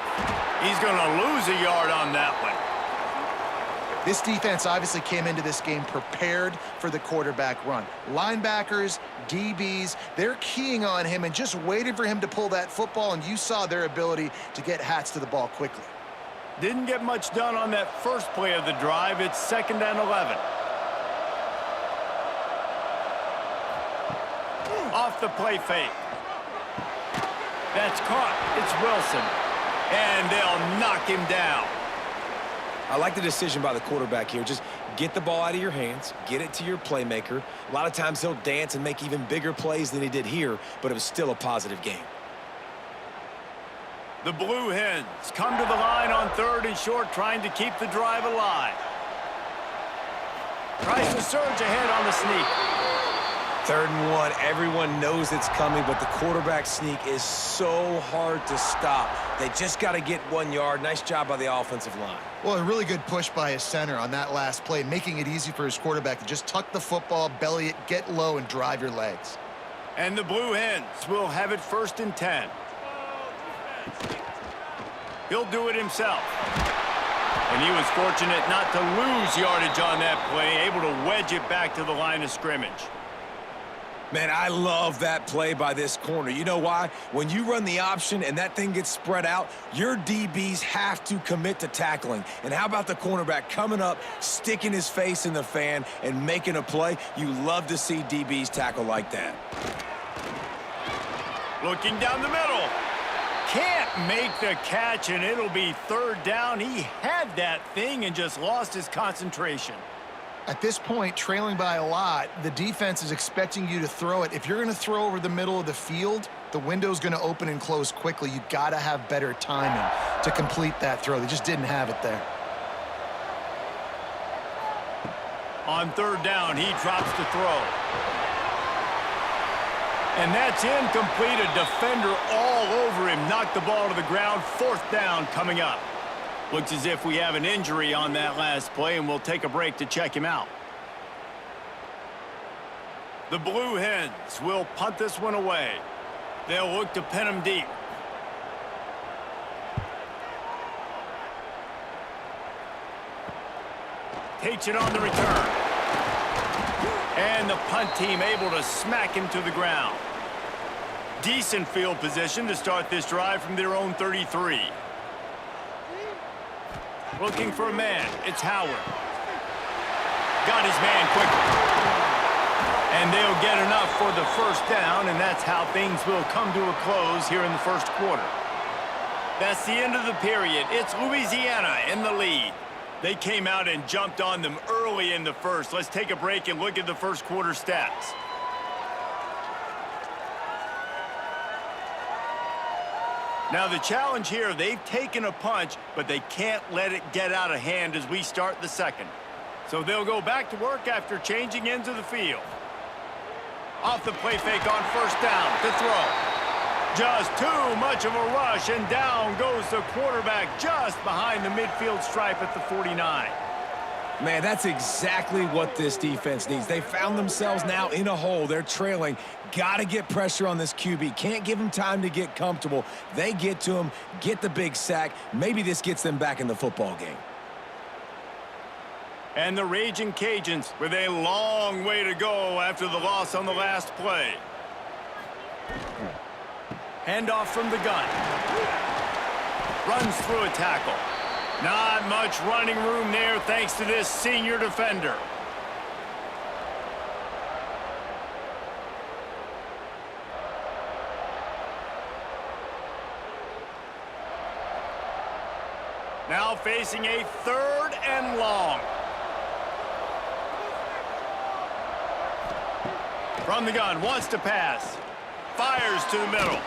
He's going to lose a yard on that one. This defense obviously came into this game prepared for the quarterback run. Linebackers, DBs, they're keying on him and just waited for him to pull that football, and you saw their ability to get hats to the ball quickly. Didn't get much done on that first play of the drive. It's 2nd and 11. Off the play fake. That's caught. It's Wilson. And they'll knock him down. I like the decision by the quarterback here. Just get the ball out of your hands, get it to your playmaker. A lot of times he'll dance and make even bigger plays than he did here, but it was still a positive game. The Blue Hens come to the line on 3rd and short, trying to keep the drive alive. Tries to surge ahead on the sneak. 3rd and 1, everyone knows it's coming, but the quarterback sneak is so hard to stop. They just got to get 1 yard. Nice job by the offensive line. Well, a really good push by his center on that last play, making it easy for his quarterback to just tuck the football, belly it, get low, and drive your legs. And the Blue Hens will have it 1st and 10. He'll do it himself. And he was fortunate not to lose yardage on that play, able to wedge it back to the line of scrimmage. Man, I love that play by this corner. You know why? When you run the option and that thing gets spread out, your DBs have to commit to tackling. And how about the cornerback coming up, sticking his face in the fan, and making a play? You love to see DBs tackle like that. Looking down the middle. Can't make the catch, and it'll be third down. He had that thing and just lost his concentration. At this point, trailing by a lot, the defense is expecting you to throw it. If you're going to throw over the middle of the field, the window's going to open and close quickly. You got to have better timing to complete that throw. They just didn't have it there. On third down, he drops the throw. And that's incomplete. A defender all over him. Knocked the ball to the ground. Fourth down coming up. Looks as if we have an injury on that last play, and we'll take a break to check him out. The Blue Hens will punt this one away. They'll look to pin him deep. Takes it on the return. And the punt team able to smack him to the ground. Decent field position to start this drive from their own 33. Looking for a man. It's Howard. Got his man quickly. And they'll get enough for the first down, and that's how things will come to a close here in the first quarter. That's the end of the period. It's Louisiana in the lead. They came out and jumped on them early in the first. Let's take a break and look at the first quarter stats. Now the challenge here, they've taken a punch, but they can't let it get out of hand as we start the second. So they'll go back to work after changing into the field. Off the play fake on first down to throw. Just too much of a rush, and down goes the quarterback just behind the midfield stripe at the 49. Man, that's exactly what this defense needs. They found themselves now in a hole. They're trailing. Got to get pressure on this QB. Can't give him time to get comfortable. They get to him, get the big sack. Maybe this gets them back in the football game. And the Raging Cajuns with a long way to go after the loss on the last play. Handoff from the gun. Runs through a tackle. Not much running room there thanks to this senior defender. Now facing a third and long. From the gun, wants to pass. Fires to the middle.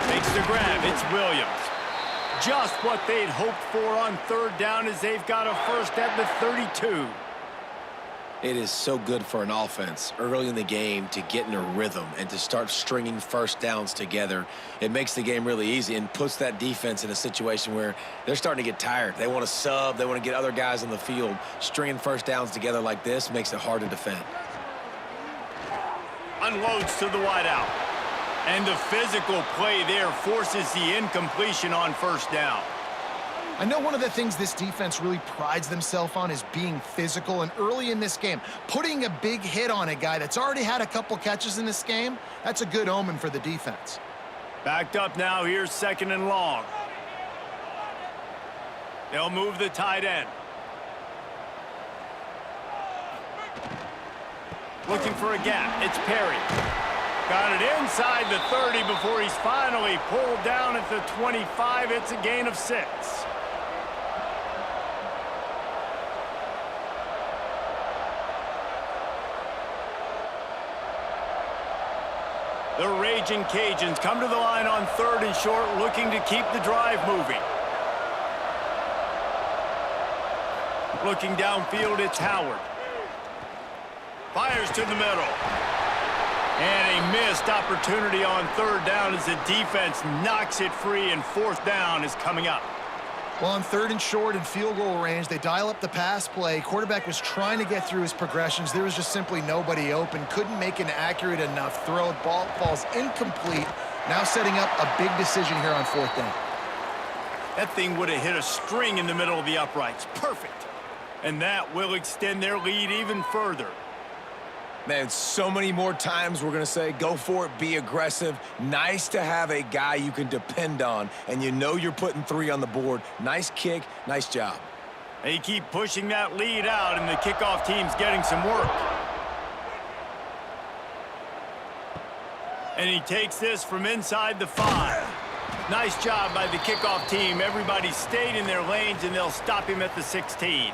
Makes the grab. It's Williams. Just what they'd hoped for on third down as they've got a first at the 32. It is so good for an offense early in the game to get in a rhythm and to start stringing first downs together. It makes the game really easy and puts that defense in a situation where they're starting to get tired. They want to sub. They want to get other guys on the field. Stringing first downs together like this makes it hard to defend. Unloads to the wideout. And the physical play there forces the incompletion on first down. I know one of the things this defense really prides themselves on is being physical, and early in this game, putting a big hit on a guy that's already had a couple catches in this game, that's a good omen for the defense. Backed up now, here's second and long. They'll move the tight end. Looking for a gap, it's Perry. Got it inside the 30 before he's finally pulled down at the 25. It's a gain of 6. The Raging Cajuns come to the line on third and short, looking to keep the drive moving. Looking downfield, it's Howard. Fires to the middle. And a missed opportunity on third down as the defense knocks it free, and fourth down is coming up. Well, on third and short and field goal range, they dial up the pass play. Quarterback was trying to get through his progressions. There was just simply nobody open. Couldn't make an accurate enough throw. Ball falls incomplete. Now setting up a big decision here on fourth down. That thing would have hit a string in the middle of the uprights. Perfect. And that will extend their lead even further. Man, so many more times we're going to say, go for it, be aggressive. Nice to have a guy you can depend on, and you know you're putting 3 on the board. Nice kick, nice job. They keep pushing that lead out, and the kickoff team's getting some work. And he takes this from inside the 5. Nice job by the kickoff team. Everybody stayed in their lanes, and they'll stop him at the 16.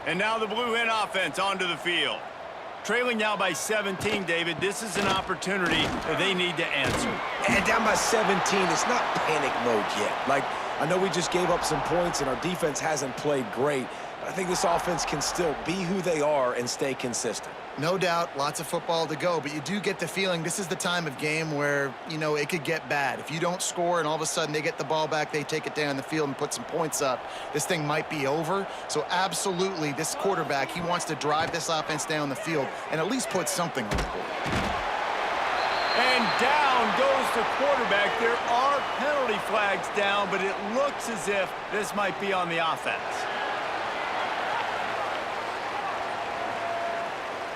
And now the Blue Hen offense onto the field. Trailing now by 17, David. This is an opportunity that they need to answer. And down by 17, it's not panic mode yet. Like, I know we just gave up some points and our defense hasn't played great, but I think this offense can still be who they are and stay consistent. No doubt, lots of football to go, but you do get the feeling this is the time of game where, you know, it could get bad. If you don't score and all of a sudden they get the ball back, they take it down the field and put some points up, this thing might be over. So absolutely, this quarterback, he wants to drive this offense down the field and at least put something on the board. And down goes the quarterback. There are penalty flags down, but it looks as if this might be on the offense.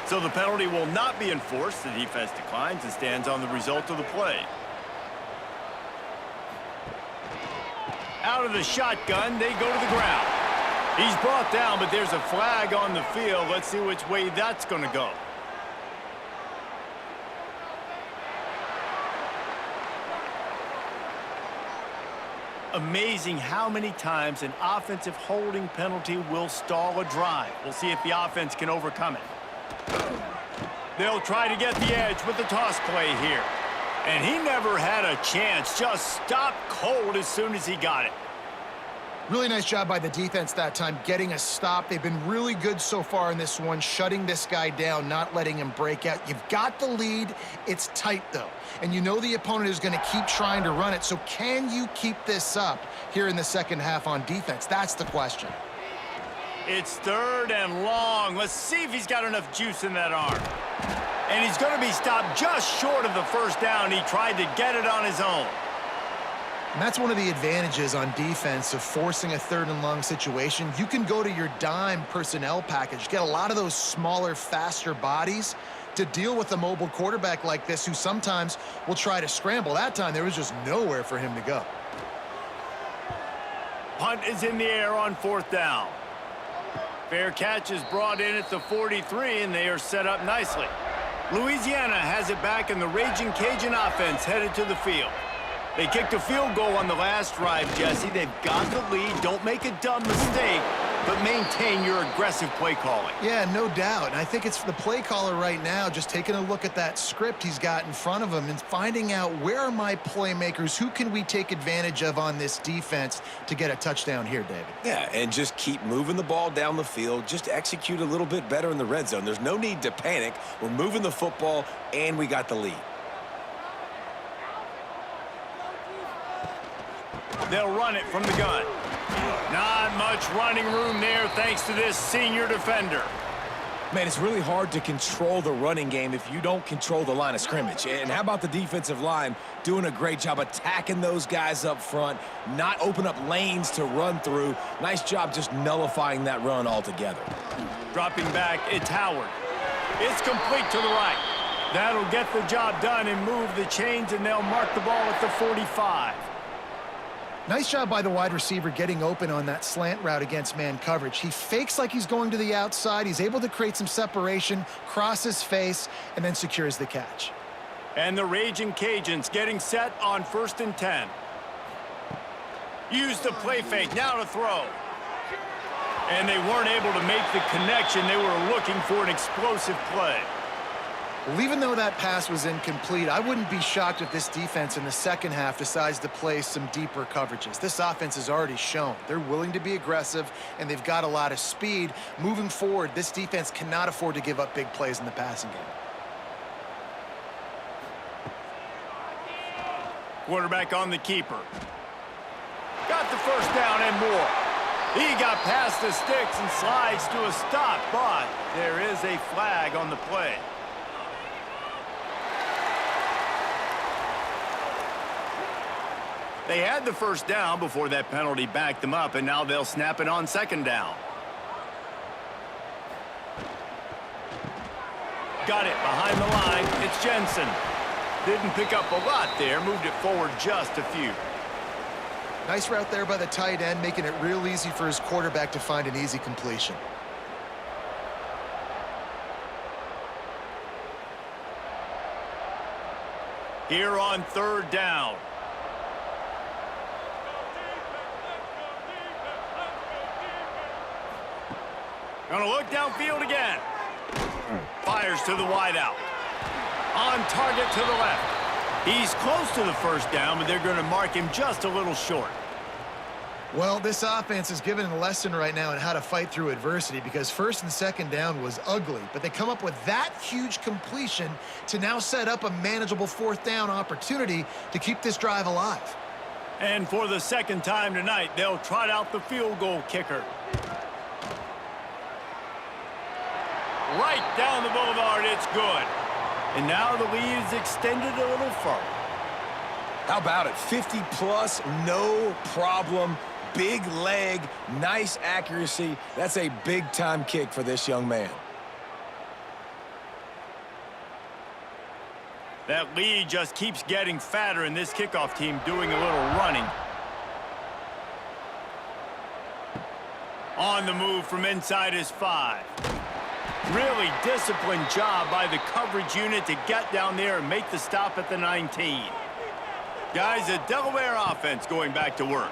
So the penalty will not be enforced. The defense declines and stands on the result of the play. Out of the shotgun, they go to the ground. He's brought down, but there's a flag on the field. Let's see which way that's going to go. Amazing how many times an offensive holding penalty will stall a drive. We'll see if the offense can overcome it. They'll try to get the edge with the toss play here. And he never had a chance. Just stopped cold as soon as he got it. Really nice job by the defense that time, getting a stop. They've been really good so far in this one, shutting this guy down, not letting him break out. You've got the lead. It's tight, though. And you know the opponent is going to keep trying to run it. So can you keep this up here in the second half on defense? That's the question. It's 3rd and long. Let's see if he's got enough juice in that arm. And he's going to be stopped just short of the first down. He tried to get it on his own. And that's one of the advantages on defense of forcing a 3rd and long situation. You can go to your dime personnel package, get a lot of those smaller, faster bodies to deal with a mobile quarterback like this who sometimes will try to scramble. That time, there was just nowhere for him to go. Punt is in the air on 4th down. Fair catch is brought in at the 43, and they are set up nicely. Louisiana has it back, and the Raging Cajun offense headed to the field. They kicked a field goal on the last drive, Jesse. They've got the lead. Don't make a dumb mistake, but maintain your aggressive play calling. Yeah, no doubt. And I think it's the play caller right now just taking a look at that script he's got in front of him and finding out where are my playmakers, who can we take advantage of on this defense to get a touchdown here, David? Yeah, and just keep moving the ball down the field. Just execute a little bit better in the red zone. There's no need to panic. We're moving the football, and we got the lead. They'll run it from the gun. Not much running room there thanks to this senior defender. Man, it's really hard to control the running game if you don't control the line of scrimmage. And how about the defensive line doing a great job attacking those guys up front, not open up lanes to run through. Nice job just nullifying that run altogether. Dropping back, it's Howard. It's complete to the right. That'll get the job done and move the chains, and they'll mark the ball at the 45. Nice job by the wide receiver getting open on that slant route against man coverage. He fakes like he's going to the outside. He's able to create some separation, cross his face, and then secures the catch. And the Raging Cajuns getting set on 1st and 10. Use the play fake, now to throw. And they weren't able to make the connection. They were looking for an explosive play. Well, even though that pass was incomplete, I wouldn't be shocked if this defense in the second half decides to play some deeper coverages. This offense has already shown they're willing to be aggressive, and they've got a lot of speed. Moving forward, this defense cannot afford to give up big plays in the passing game. Quarterback on the keeper. Got the first down and more. He got past the sticks and slides to a stop, but there is a flag on the play. They had the first down before that penalty backed them up, and now they'll snap it on 2nd down. Got it behind the line. It's Jensen. Didn't pick up a lot there. Moved it forward just a few. Nice route there by the tight end, making it real easy for his quarterback to find an easy completion. Here on third down. Gonna look downfield again. Fires to the wideout. On target to the left. He's close to the first down, but they're going to mark him just a little short. Well, this offense is given a lesson right now on how to fight through adversity, because first and second down was ugly, but they come up with that huge completion to now set up a manageable fourth down opportunity to keep this drive alive. And for the second time tonight, they'll trot out the field goal kicker. Right down the boulevard, it's good. And now the lead is extended a little further. How about it? 50-plus, no problem. Big leg, nice accuracy. That's a big-time kick for this young man. That lead just keeps getting fatter, and this kickoff team doing a little running. On the move from inside his 5. Really disciplined job by the coverage unit to get down there and make the stop at the 19. Guys, a Delaware offense going back to work.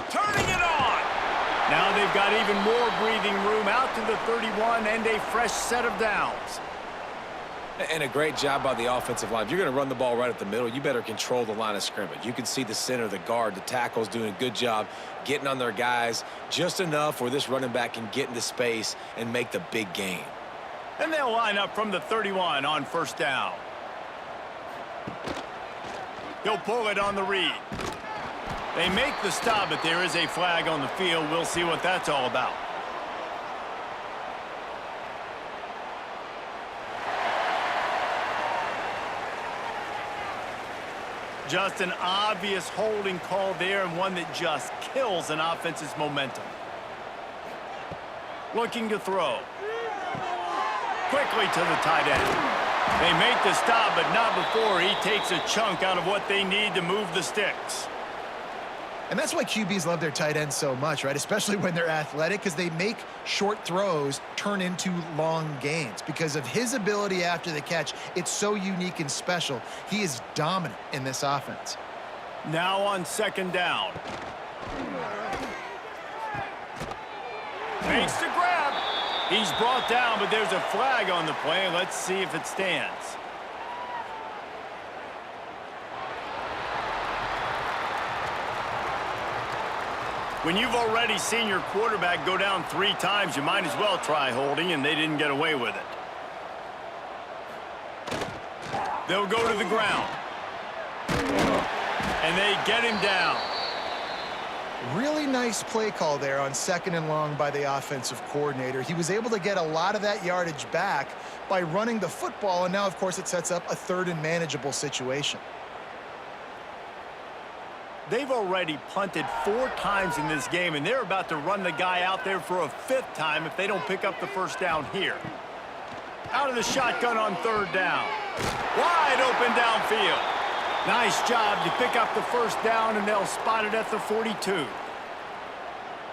Turning it on! Now they've got even more breathing room out to the 31 and a fresh set of downs. And a great job by the offensive line. If you're going to run the ball right at the middle, you better control the line of scrimmage. You can see the center, the guard, the tackles doing a good job getting on their guys just enough where this running back can get into space and make the big game. And they'll line up from the 31 on first down. He'll pull it on the read. They make the stop, but there is a flag on the field. We'll see what that's all about. Just an obvious holding call there, and one that just kills an offense's momentum. Looking to throw. Quickly to the tight end. They make the stop, but not before he takes a chunk out of what they need to move the sticks. And that's why QBs love their tight ends so much, right? Especially when they're athletic, because they make short throws turn into long gains. Because of his ability after the catch, it's so unique and special. He is dominant in this offense. Now on second down. Makes the grab. He's brought down, but there's a flag on the play. Let's see if it stands. When you've already seen your quarterback go down 3 times, you might as well try holding, and they didn't get away with it. They'll go to the ground. And they get him down. Really nice play call there on second and long by the offensive coordinator. He was able to get a lot of that yardage back by running the football, and now, of course, it sets up a third and manageable situation. They've already punted 4 times in this game, and they're about to run the guy out there for a 5th time if they don't pick up the first down here. Out of the shotgun on third down. Wide open downfield. Nice job to pick up the first down, and they'll spot it at the 42.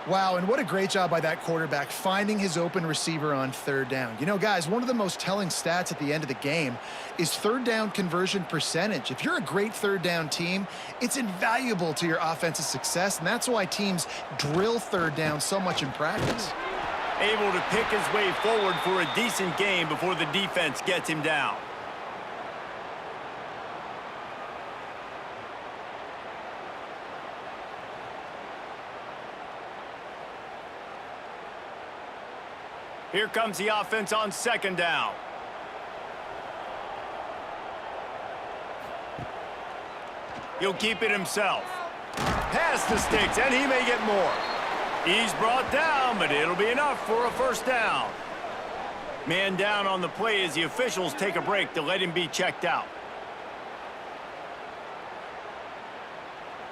Wow, and what a great job by that quarterback finding his open receiver on third down. You know, guys, one of the most telling stats at the end of the game is third down conversion percentage. If you're a great third down team, it's invaluable to your offensive success, and that's why teams drill third down so much in practice. Able to pick his way forward for a decent game before the defense gets him down. Here comes the offense on second down. He'll keep it himself. Pass the sticks, and he may get more. He's brought down, but it'll be enough for a first down. Man down on the play as the officials take a break to let him be checked out.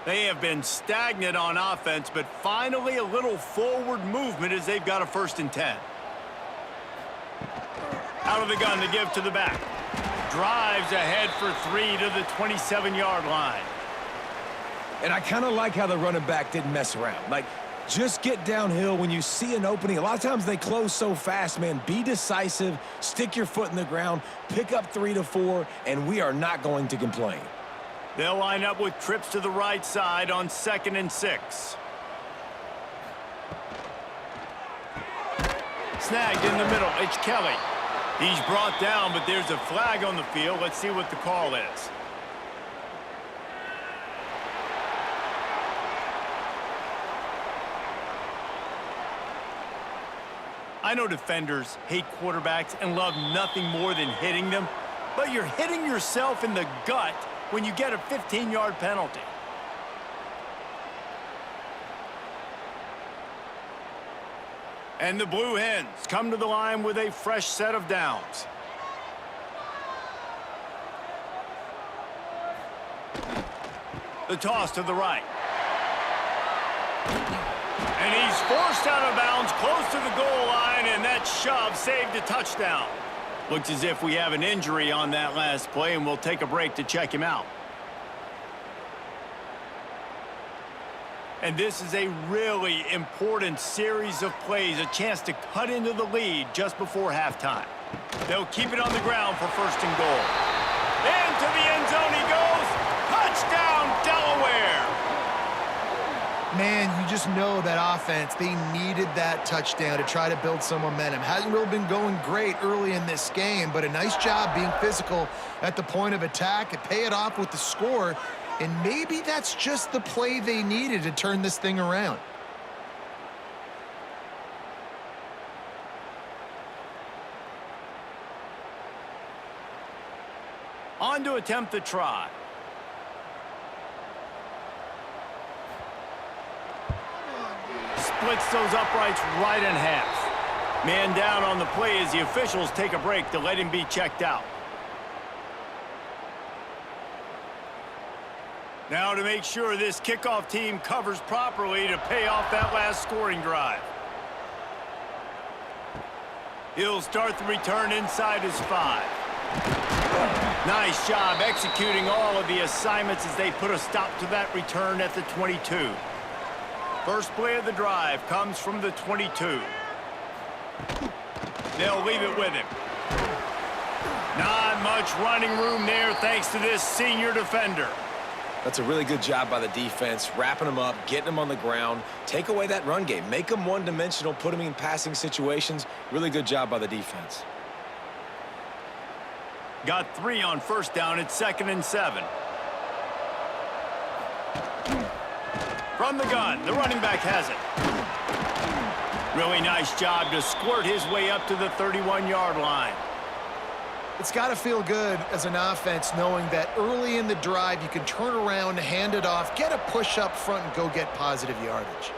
They have been stagnant on offense, but finally a little forward movement as they've got a 1st and 10. Out of the gun to give to the back. Drives ahead for 3 to the 27-yard line. And I kind of like how the running back didn't mess around. Like, just get downhill when you see an opening. A lot of times they close so fast, man. Be decisive, stick your foot in the ground, pick up 3 to 4, and we are not going to complain. They'll line up with trips to the right side on 2nd and 6. Snagged in the middle. It's Kelly. He's brought down, but there's a flag on the field. Let's see what the call is. I know defenders hate quarterbacks and love nothing more than hitting them, but you're hitting yourself in the gut when you get a 15-yard penalty. And the Blue Hens come to the line with a fresh set of downs. The toss to the right. And he's forced out of bounds close to the goal line, and that shove saved a touchdown. Looks as if we have an injury on that last play, and we'll take a break to check him out. And this is a really important series of plays, a chance to cut into the lead just before halftime. They'll keep it on the ground for 1st and goal. Into the end zone he goes. Touchdown, Delaware! Man, you just know that offense, they needed that touchdown to try to build some momentum. Hasn't really been going great early in this game, but a nice job being physical at the point of attack and pay it off with the score. And maybe that's just the play they needed to turn this thing around. On to attempt the try. Splits those uprights right in half. Man down on the play as the officials take a break to let him be checked out. Now to make sure this kickoff team covers properly to pay off that last scoring drive. He'll start the return inside his 5. Nice job executing all of the assignments as they put a stop to that return at the 22. First play of the drive comes from the 22. They'll leave it with him. Not much running room there thanks to this senior defender. That's a really good job by the defense, wrapping them up, getting them on the ground. Take away that run game. Make them one-dimensional, put them in passing situations. Really good job by the defense. Got 3 on 1st down at 2nd and 7. From the gun, the running back has it. Really nice job to squirt his way up to the 31-yard line. It's got to feel good as an offense knowing that early in the drive you can turn around, hand it off, get a push up front, and go get positive yardage.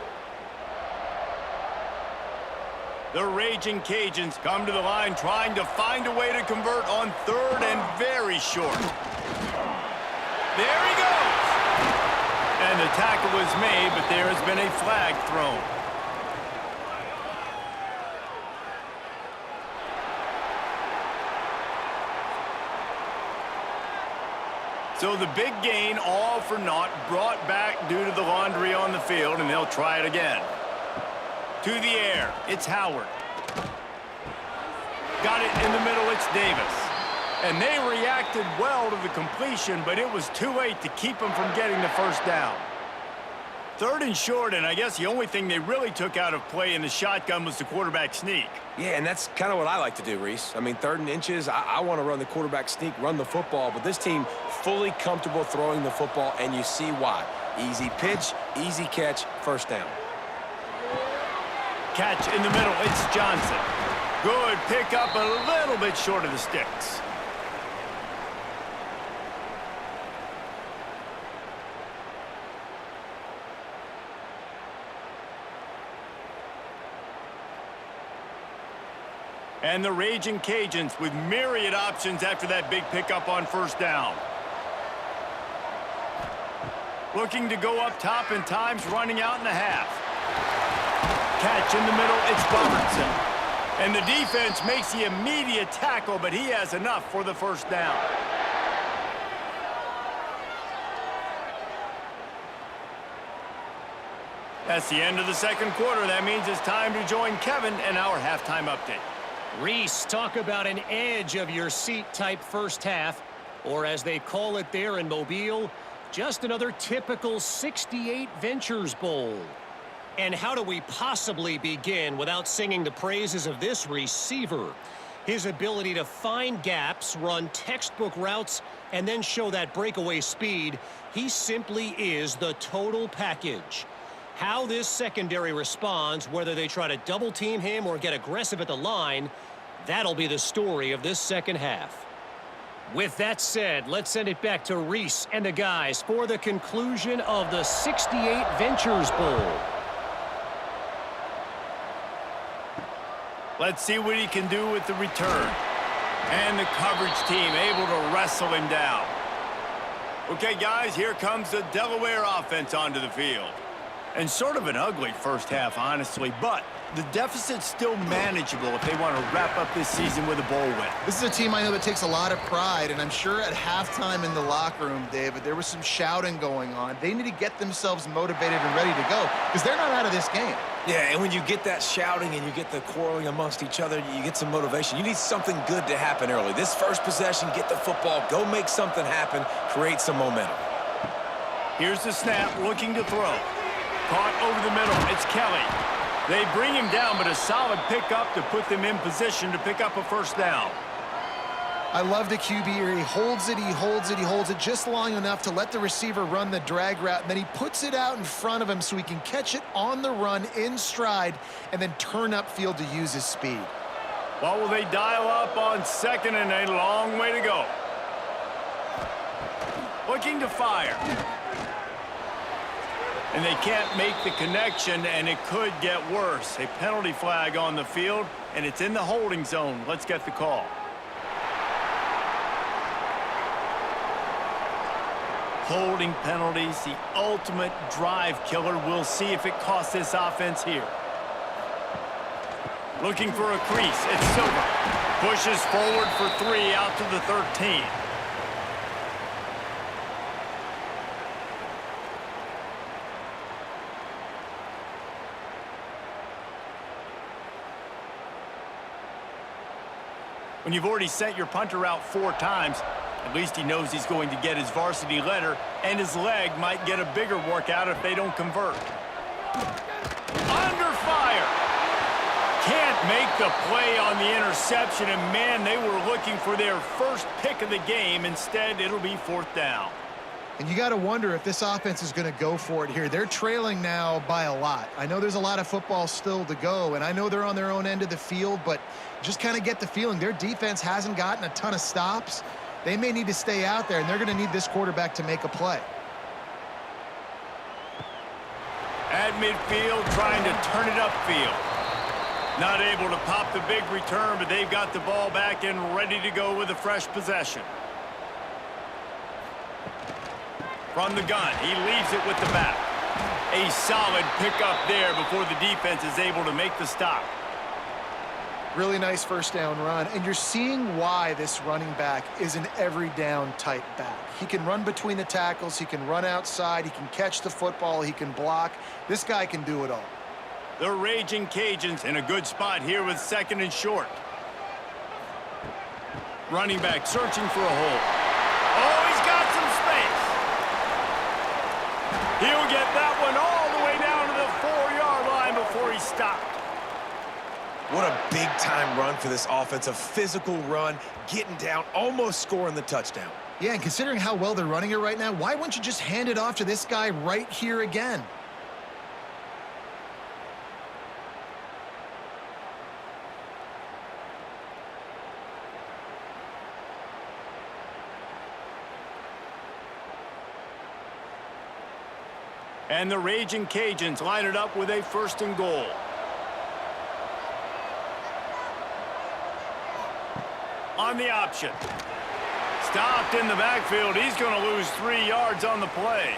The Raging Cajuns come to the line trying to find a way to convert on 3rd and very short. There he goes! And the tackle was made, but there has been a flag thrown. So the big gain, all for naught, brought back due to the laundry on the field, and they'll try it again. To the air, it's Howard. Got it in the middle, it's Davis. And they reacted well to the completion, but it was too late to keep them from getting the 1st down. 3rd and short, and I guess the only thing they really took out of play in the shotgun was the quarterback sneak. Yeah, and that's kind of what I like to do, Reese. I mean, 3rd and inches, I want to run the quarterback sneak, run the football, but this team fully comfortable throwing the football, and you see why. Easy pitch, easy catch, 1st down. Catch in the middle, it's Johnson. Good pickup, a little bit short of the sticks. And the Raging Cajuns with myriad options after that big pickup on 1st down. Looking to go up top and times running out in the half. Catch in the middle, it's Robertson. And the defense makes the immediate tackle, but he has enough for the first down. That's the end of the second quarter. That means it's time to join Kevin in our halftime update. Reese, talk about an edge of your seat type first half, or as they call it there in Mobile, just another typical 68 Ventures Bowl. And how do we possibly begin without singing the praises of this receiver? His ability to find gaps, run textbook routes, and then show that breakaway speed. He simply is the total package. How this secondary responds, whether they try to double team him or get aggressive at the line, that'll be the story of this second half. With that said, let's send it back to Reese and the guys for the conclusion of the 68 Ventures Bowl. Let's see what he can do with the return. And the coverage team able to wrestle him down. Okay, guys, here comes the Delaware offense onto the field. And sort of an ugly first half, honestly, but the deficit's still manageable if they want to wrap up this season with a bowl win. This is a team I know that takes a lot of pride, and I'm sure at halftime in the locker room, David, there was some shouting going on. They need to get themselves motivated and ready to go because they're not out of this game. Yeah, and when you get that shouting and you get the quarreling amongst each other, you get some motivation. You need something good to happen early. This first possession, get the football, go make something happen, create some momentum. Here's the snap, looking to throw. Caught over the middle. It's Kelly. They bring him down, but a solid pickup to put them in position to pick up a first down. I love the QB here. He holds it, he holds it, he holds it just long enough to let the receiver run the drag route, and then he puts it out in front of him so he can catch it on the run in stride and then turn upfield to use his speed. Well, will they dial up on second and a long way to go? Looking to fire. And they can't make the connection, and it could get worse. A penalty flag on the field, and it's in the holding zone. Let's get the call. Holding penalties, the ultimate drive killer. We'll see if it costs this offense here. Looking for a crease. It's Silver. Pushes forward for 3 out to the 13. When you've already sent your punter out 4 times, at least he knows he's going to get his varsity letter, and his leg might get a bigger workout if they don't convert. Under fire. Can't make the play on the interception, and man, they were looking for their first pick of the game. Instead, it'll be 4th down. And you got to wonder if this offense is going to go for it here. They're trailing now by a lot. I know there's a lot of football still to go, and I know they're on their own end of the field, but just kind of get the feeling their defense hasn't gotten a ton of stops. They may need to stay out there, and they're going to need this quarterback to make a play. At midfield, trying to turn it upfield. Not able to pop the big return, but they've got the ball back and ready to go with a fresh possession. From the gun, he leaves it with the back. A solid pickup there before the defense is able to make the stop. Really nice first down run, and you're seeing why this running back is an every down type back. He can run between the tackles, he can run outside, he can catch the football, he can block. This guy can do it all. The Raging Cajuns in a good spot here with 2nd and short. Running back searching for a hole. Oh, he's got some space. He'll get that one all the way down to the 4-yard line before he stopped. What a big-time run for this offense. A physical run, getting down, almost scoring the touchdown. Yeah, and considering how well they're running it right now, why wouldn't you just hand it off to this guy right here again? And the Raging Cajuns line it up with a 1st and goal. On the option. Stopped in the backfield. He's going to lose 3 yards on the play.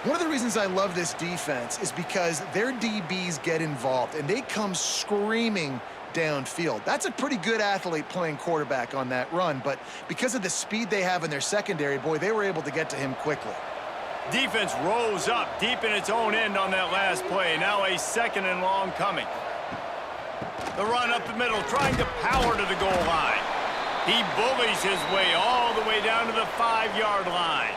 One of the reasons I love this defense is because their DBs get involved, and they come screaming downfield. That's a pretty good athlete playing quarterback on that run, but because of the speed they have in their secondary, boy, they were able to get to him quickly. Defense rose up deep in its own end on that last play. Now a 2nd and long coming. The run up the middle, trying to power to the goal line. He bullies his way all the way down to the 5-yard line.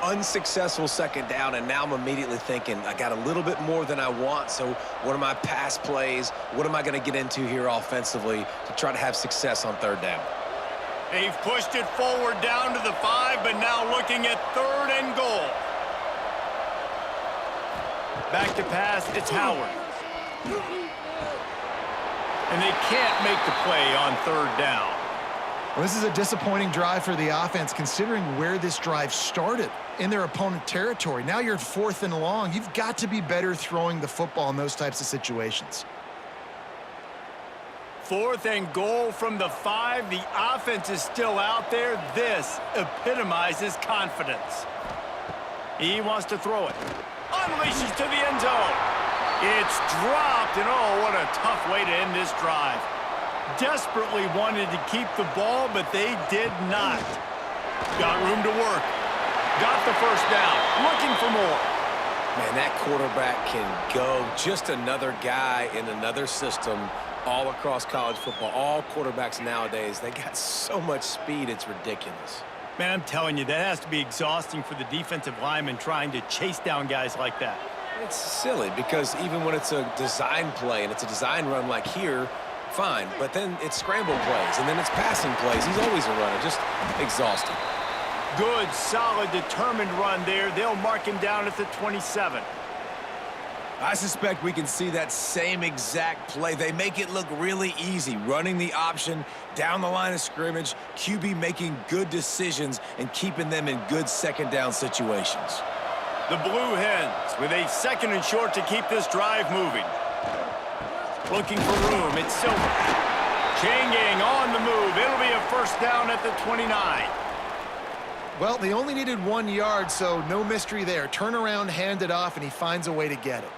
Unsuccessful 2nd down, and now I'm immediately thinking, I got a little bit more than I want, so what are my pass plays? What am I going to get into here offensively to try to have success on 3rd down? They've pushed it forward down to the 5, but now looking at 3rd and goal. Back to pass, it's Howard. And they can't make the play on 3rd down. Well, this is a disappointing drive for the offense, considering where this drive started in their opponent territory. Now you're at 4th and long. You've got to be better throwing the football in those types of situations. 4th and goal from the 5. The offense is still out there. This epitomizes confidence. He wants to throw it. Unleashes to the end zone. It's dropped, and oh, what a tough way to end this drive. Desperately wanted to keep the ball, but they did not. Got room to work. Got the 1st down. Looking for more. Man, that quarterback can go. Just another guy in another system all across college football. All quarterbacks nowadays, they got so much speed, it's ridiculous. Man, I'm telling you, that has to be exhausting for the defensive lineman trying to chase down guys like that. It's silly because even when it's a design play and it's a design run like here, fine, but then it's scramble plays and then it's passing plays. He's always a runner, just exhausting. Good, solid, determined run there. They'll mark him down at the 27. I suspect we can see that same exact play. They make it look really easy, running the option down the line of scrimmage, QB making good decisions and keeping them in good 2nd down situations. The Blue Hens with a 2nd and short to keep this drive moving. Looking for room, it's Silver. Chain gang on the move. It'll be a 1st down at the 29. Well, they only needed 1 yard, so no mystery there. Turn around, hand it off, and he finds a way to get it.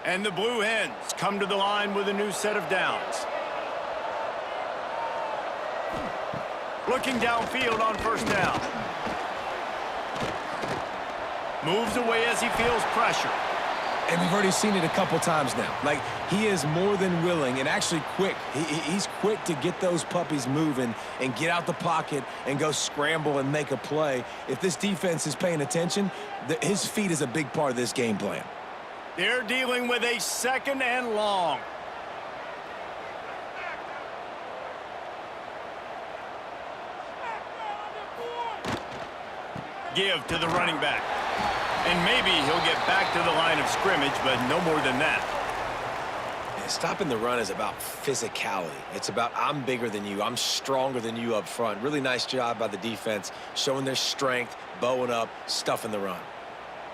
And the Blue Hens come to the line with a new set of downs. Looking downfield on 1st down. Moves away as he feels pressure. And we've already seen it a couple times now. Like, he is more than willing and actually quick. He's quick to get those puppies moving and get out the pocket and go scramble and make a play. If this defense is paying attention, his feet is a big part of this game plan. They're dealing with a 2nd and long. Give to the running back. And maybe he'll get back to the line of scrimmage, but no more than that. Yeah, stopping the run is about physicality. It's about I'm bigger than you. I'm stronger than you up front. Really nice job by the defense, showing their strength, bowing up, stuffing the run.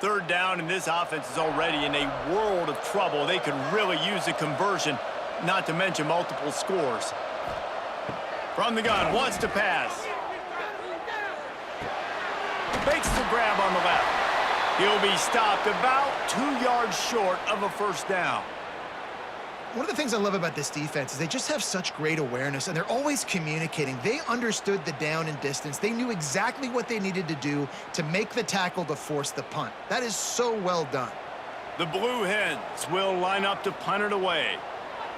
3rd down, and this offense is already in a world of trouble. They could really use a conversion, not to mention multiple scores. From the gun, wants to pass. Makes the grab on the left. He'll be stopped about 2 yards short of a 1st down. One of the things I love about this defense is they just have such great awareness, and they're always communicating. They understood the down and distance. They knew exactly what they needed to do to make the tackle to force the punt. That is so well done. The Blue Hens will line up to punt it away.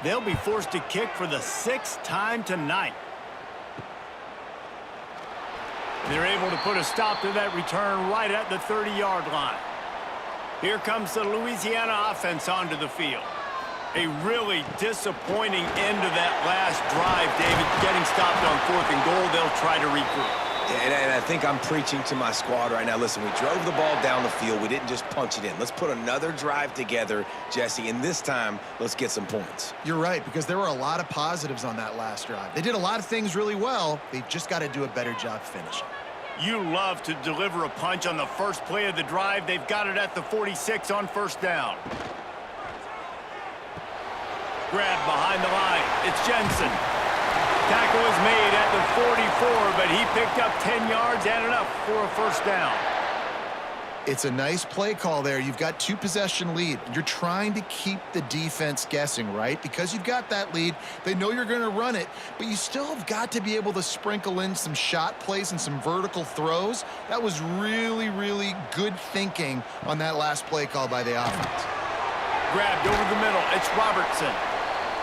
They'll be forced to kick for the 6th time tonight. They're able to put a stop to that return right at the 30-yard line. Here comes the Louisiana offense onto the field. A really disappointing end to that last drive, David. Getting stopped on 4th and goal, they'll try to regroup. And I think I'm preaching to my squad right now. Listen, we drove the ball down the field. We didn't just punch it in. Let's put another drive together, Jesse, and this time, let's get some points. You're right, because there were a lot of positives on that last drive. They did a lot of things really well. They've just got to do a better job finishing. You love to deliver a punch on the first play of the drive. They've got it at the 46 on 1st down. Grab behind the line. It's Jensen. Tackle is made at the 44, but he picked up 10 yards and enough for a 1st down. It's a nice play call there. You've got 2-possession lead. You're trying to keep the defense guessing, right? Because you've got that lead, they know you're going to run it, but you still have got to be able to sprinkle in some shot plays and some vertical throws. That was really, really good thinking on that last play call by the offense. Grabbed over the middle. It's Robertson.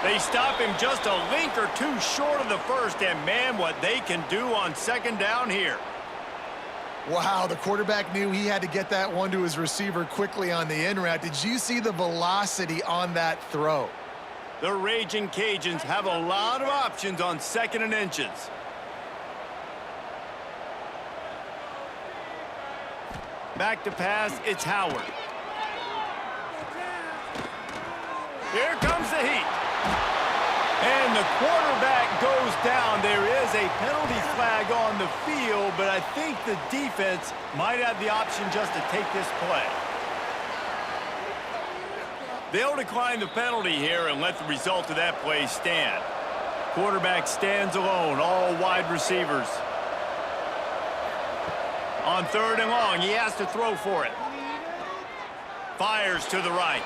They stop him just a link or two short of the first, and man, what they can do on second down here. Wow, the quarterback knew he had to get that one to his receiver quickly on the in route. Did you see the velocity on that throw? The Raging Cajuns have a lot of options on 2nd and inches. Back to pass, it's Howard. Here comes the heat. And the quarterback goes down. There is a penalty flag on the field, but I think the defense might have the option just to take this play. They'll decline the penalty here and let the result of that play stand. Quarterback stands alone, all wide receivers. On 3rd and long, he has to throw for it. Fires to the right.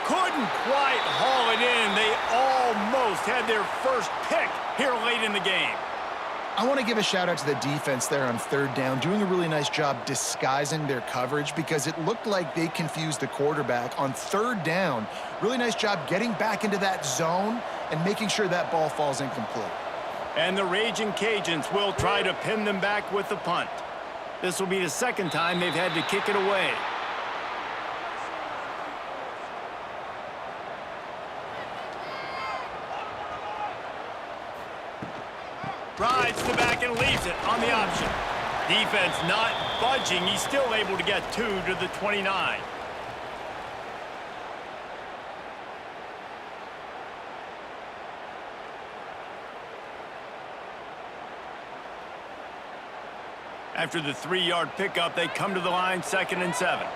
Couldn't quite haul it in. They almost had their first pick here late in the game. I want to give a shout out to the defense there on 3rd down, doing a really nice job disguising their coverage because it looked like they confused the quarterback on 3rd down. Really nice job getting back into that zone and making sure that ball falls incomplete. And the Raging Cajuns will try to pin them back with the punt. This will be the 2nd time they've had to kick it away. Rides to the back and leaves it on the option. Defense not budging. He's still able to get 2 to the 29. After the 3-yard pickup, they come to the line 2nd and 7.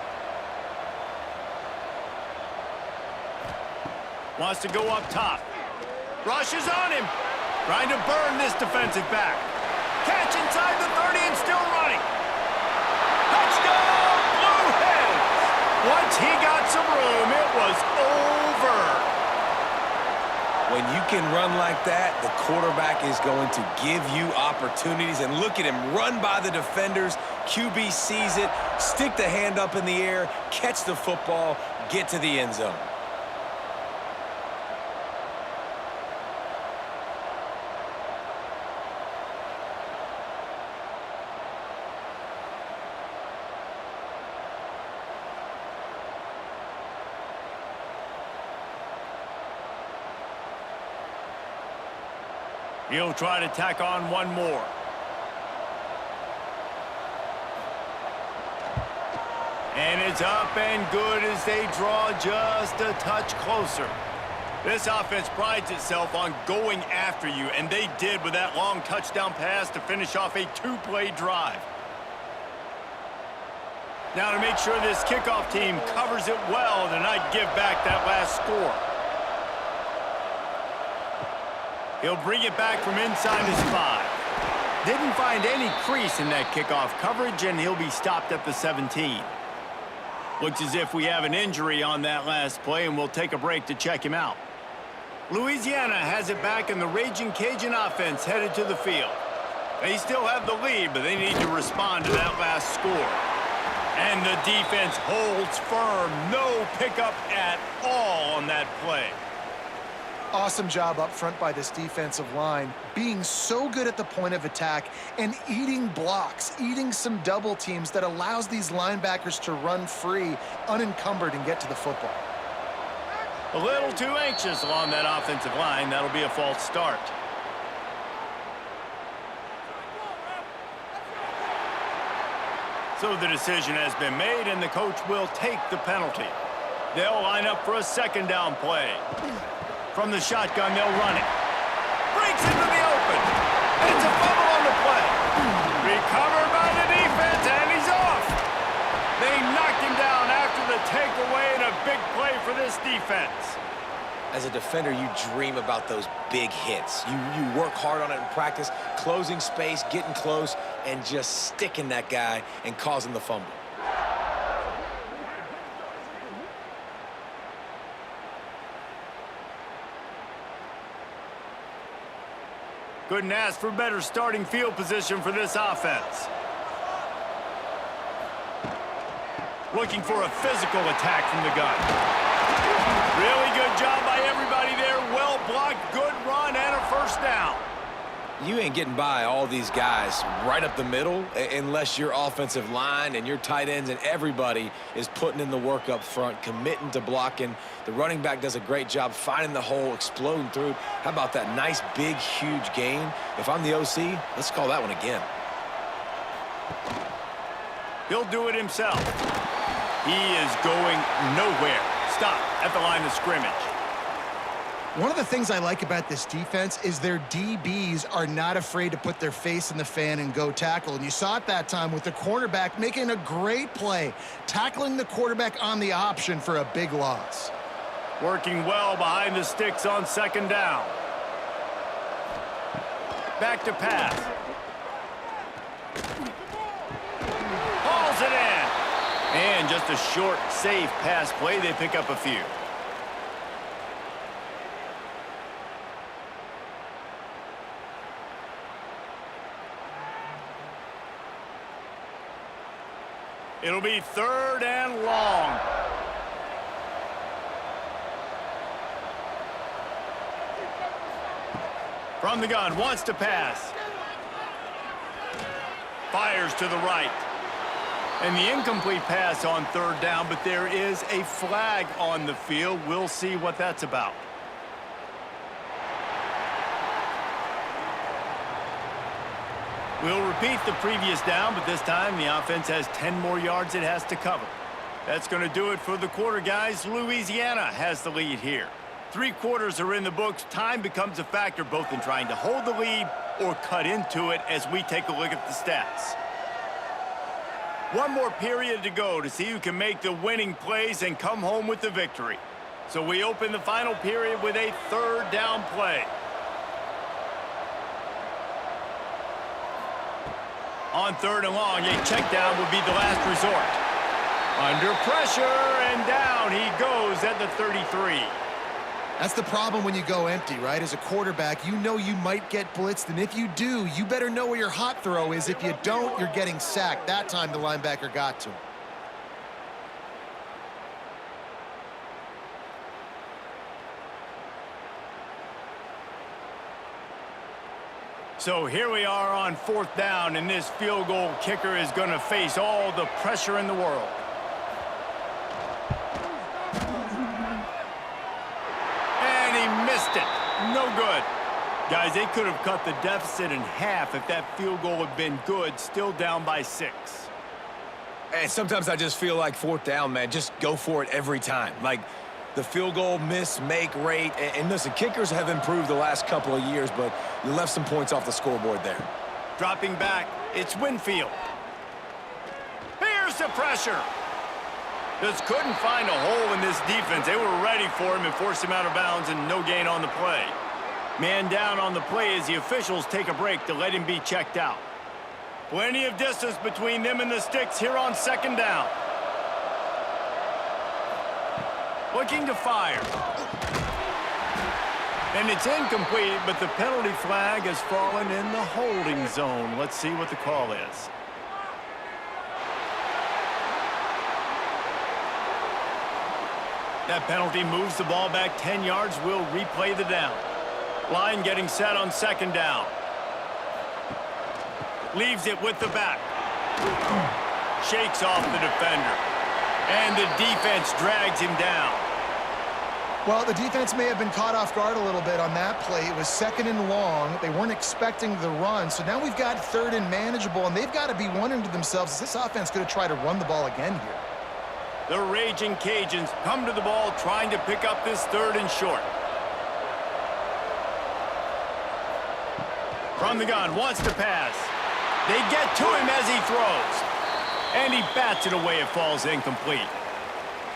Wants to go up top. Rushes on him. Trying to burn this defensive back. Catch inside the 30 and still running. Touchdown, Blue Hens! Once he got some room, it was over. When you can run like that, the quarterback is going to give you opportunities. And look at him run by the defenders. QB sees it, stick the hand up in the air, catch the football, get to the end zone. He'll try to tack on one more. And it's up and good as they draw just a touch closer. This offense prides itself on going after you, and they did with that long touchdown pass to finish off a 2-play drive. Now to make sure this kickoff team covers it well to not give back that last score. He'll bring it back from inside his 5. Didn't find any crease in that kickoff coverage, and he'll be stopped at the 17. Looks as if we have an injury on that last play, and we'll take a break to check him out. Louisiana has it back, and the Raging Cajun offense headed to the field. They still have the lead, but they need to respond to that last score. And the defense holds firm. No pickup at all on that play. Awesome job up front by this defensive line, being so good at the point of attack and eating blocks, eating some double teams that allows these linebackers to run free, unencumbered, and get to the football. A little too anxious along that offensive line. That'll be a false start. So the decision has been made, and the coach will take the penalty. They'll line up for a 2nd down play. From the shotgun, they'll run it. Breaks into the open. It's a fumble on the play. Recovered by the defense, and he's off. They knocked him down after the takeaway, and a big play for this defense. As a defender, you dream about those big hits. You work hard on it in practice, closing space, getting close, and just sticking that guy and causing the fumble. Couldn't ask for better starting field position for this offense. Looking for a physical attack from the gun. Really good job by everybody there. Well blocked, good run, and a first down. You ain't getting by all these guys right up the middle unless your offensive line and your tight ends and everybody is putting in the work up front, committing to blocking. The running back does a great job finding the hole, exploding through. How about that nice, big, huge gain? If I'm the OC, let's call that one again. He'll do it himself. He is going nowhere. Stop at the line of scrimmage. One of the things I like about this defense is their DBs are not afraid to put their face in the fan and go tackle. And you saw it that time with the cornerback making a great play, tackling the quarterback on the option for a big loss. Working well behind the sticks on second down. Back to pass. Hauls it in. And just a short, safe pass play. They pick up a few. It'll be third and long. From the gun, wants to pass. Fires to the right. And the incomplete pass on third down, but there is a flag on the field. We'll see what that's about. We'll repeat the previous down, but this time the offense has 10 more yards it has to cover. That's going to do it for the quarter, guys. Louisiana has the lead here. 3 quarters are in the books. Time becomes a factor both in trying to hold the lead or cut into it as we take a look at the stats. One more period to go to see who can make the winning plays and come home with the victory. So we open the final period with a third down play. On third and long, a check down would be the last resort. Under pressure, and down he goes at the 33. That's the problem when you go empty, right? As a quarterback, you know you might get blitzed, and if you do, you better know where your hot throw is. If you don't, you're getting sacked. That time the linebacker got to him. So here we are on fourth down, and this field goal kicker is going to face all the pressure in the world. And he missed it. No good. Guys, they could have cut the deficit in half if that field goal had been good, still down by 6. And sometimes I just feel like fourth down, man, just go for it every time. Like, the field goal miss-make rate. And listen, kickers have improved the last couple of years, but you left some points off the scoreboard there. Dropping back, it's Winfield. Here's the pressure. Just couldn't find a hole in this defense. They were ready for him and forced him out of bounds, and no gain on the play. Man down on the play as the officials take a break to let him be checked out. Plenty of distance between them and the sticks here on second down. Looking to fire. And it's incomplete, but the penalty flag has fallen in the holding zone. Let's see what the call is. That penalty moves the ball back 10 yards. We'll replay the down. Line getting set on second down. Leaves it with the back. Shakes off the defender. And the defense drags him down. Well, the defense may have been caught off guard a little bit on that play. It was second and long. They weren't expecting the run. So now we've got third and manageable, and they've got to be wondering to themselves, is this offense going to try to run the ball again here? The Raging Cajuns come to the ball trying to pick up this third and short. From the gun, wants to pass. They get to him as he throws. And he bats it away. It falls incomplete.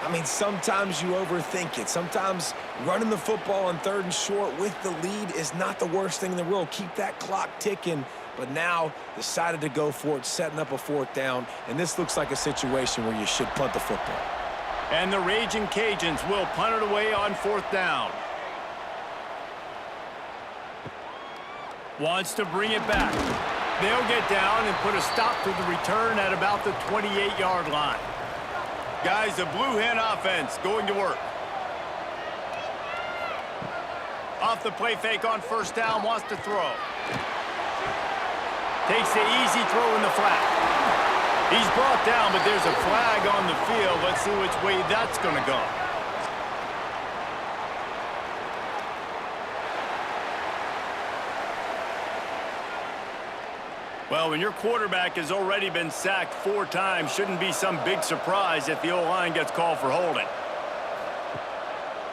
I mean, sometimes you overthink it. Sometimes running the football on third and short with the lead is not the worst thing in the world. Keep that clock ticking. But now decided to go for it, setting up a fourth down. And this looks like a situation where you should punt the football. And the Raging Cajuns will punt it away on fourth down. Wants to bring it back. They'll get down and put a stop to the return at about the 28-yard line. Guys, the Blue Hen offense going to work. Off the play fake on first down, wants to throw. Takes the easy throw in the flat. He's brought down, but there's a flag on the field. Let's see which way that's going to go. Well, when your quarterback has already been sacked 4 times, shouldn't be some big surprise if the O-line gets called for holding.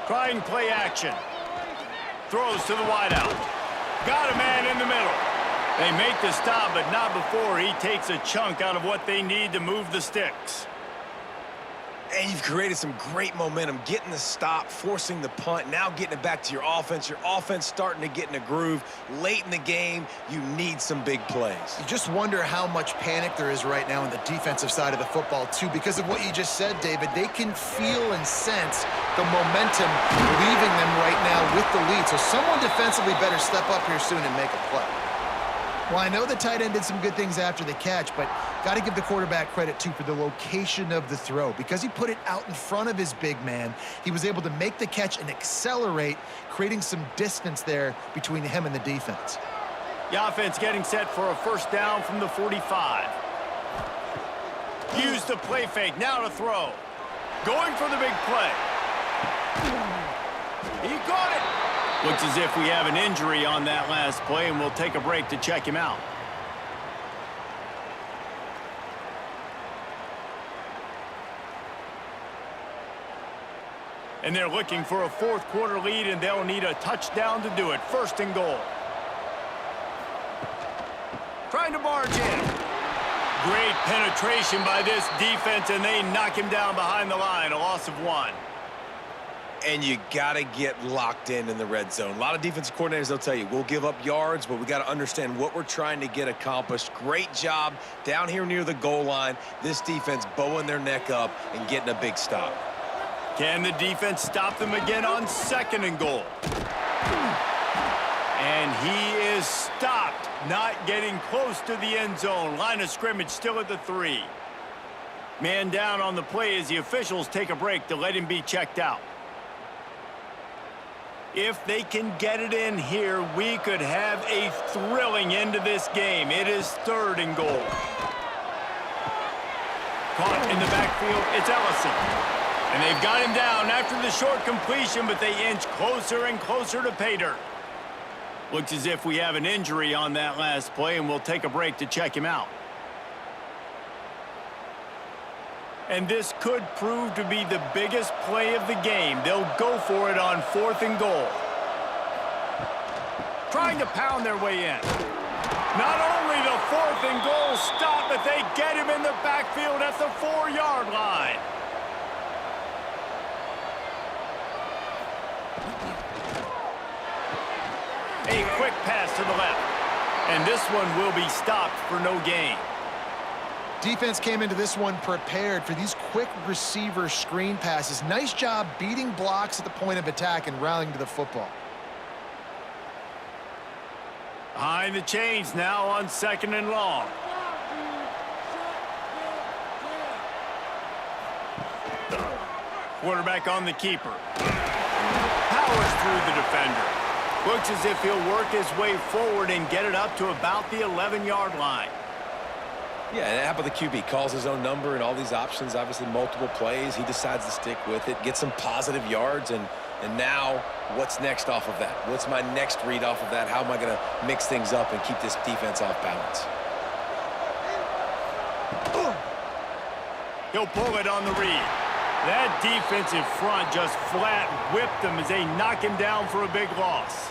Trying play action. Throws to the wideout. Got a man in the middle. They make the stop, but not before he takes a chunk out of what they need to move the sticks. And you've created some great momentum, getting the stop, forcing the punt, now getting it back to your offense. Your offense starting to get in a groove. Late in the game, you need some big plays. You just wonder how much panic there is right now on the defensive side of the football, too, because of what you just said, David. They can feel and sense the momentum leaving them right now with the lead. So someone defensively better step up here soon and make a play. Well, I know the tight end did some good things after the catch, but got to give the quarterback credit, too, for the location of the throw. Because he put it out in front of his big man, he was able to make the catch and accelerate, creating some distance there between him and the defense. The offense getting set for a first down from the 45. Use the play fake, now to throw. Going for the big play. He got it. Looks as if we have an injury on that last play, and we'll take a break to check him out. And they're looking for a fourth quarter lead, and they'll need a touchdown to do it. First and goal. Trying to barge in. Great penetration by this defense, and they knock him down behind the line. A loss of 1. And you got to get locked in the red zone. A lot of defensive coordinators, they'll tell you, we'll give up yards, but we got to understand what we're trying to get accomplished. Great job down here near the goal line. This defense bowing their neck up and getting a big stop. Can the defense stop them again on second and goal? And he is stopped, not getting close to the end zone. Line of scrimmage still at the 3. Man down on the play as the officials take a break to let him be checked out. If they can get it in here, we could have a thrilling end to this game. It is third and goal. Caught in the backfield, it's Ellison. And they've got him down after the short completion, but they inch closer and closer to pay dirt. Looks as if we have an injury on that last play, and we'll take a break to check him out. And this could prove to be the biggest play of the game. They'll go for it on fourth and goal. Trying to pound their way in. Not only the fourth and goal stop, but they get him in the backfield at the 4-yard line. A quick pass to the left. And this one will be stopped for no gain. Defense came into this one prepared for these quick receiver screen passes. Nice job beating blocks at the point of attack and rallying to the football. Behind the chains now on second and long. Quarterback on the keeper. Powers through the defender. Looks as if he'll work his way forward and get it up to about the 11-yard line. Yeah, and how about the QB? Calls his own number and all these options, obviously multiple plays. He decides to stick with it, get some positive yards, and now what's next off of that? What's my next read off of that? How am I going to mix things up and keep this defense off balance? He'll pull it on the read. That defensive front just flat whipped him as they knock him down for a big loss.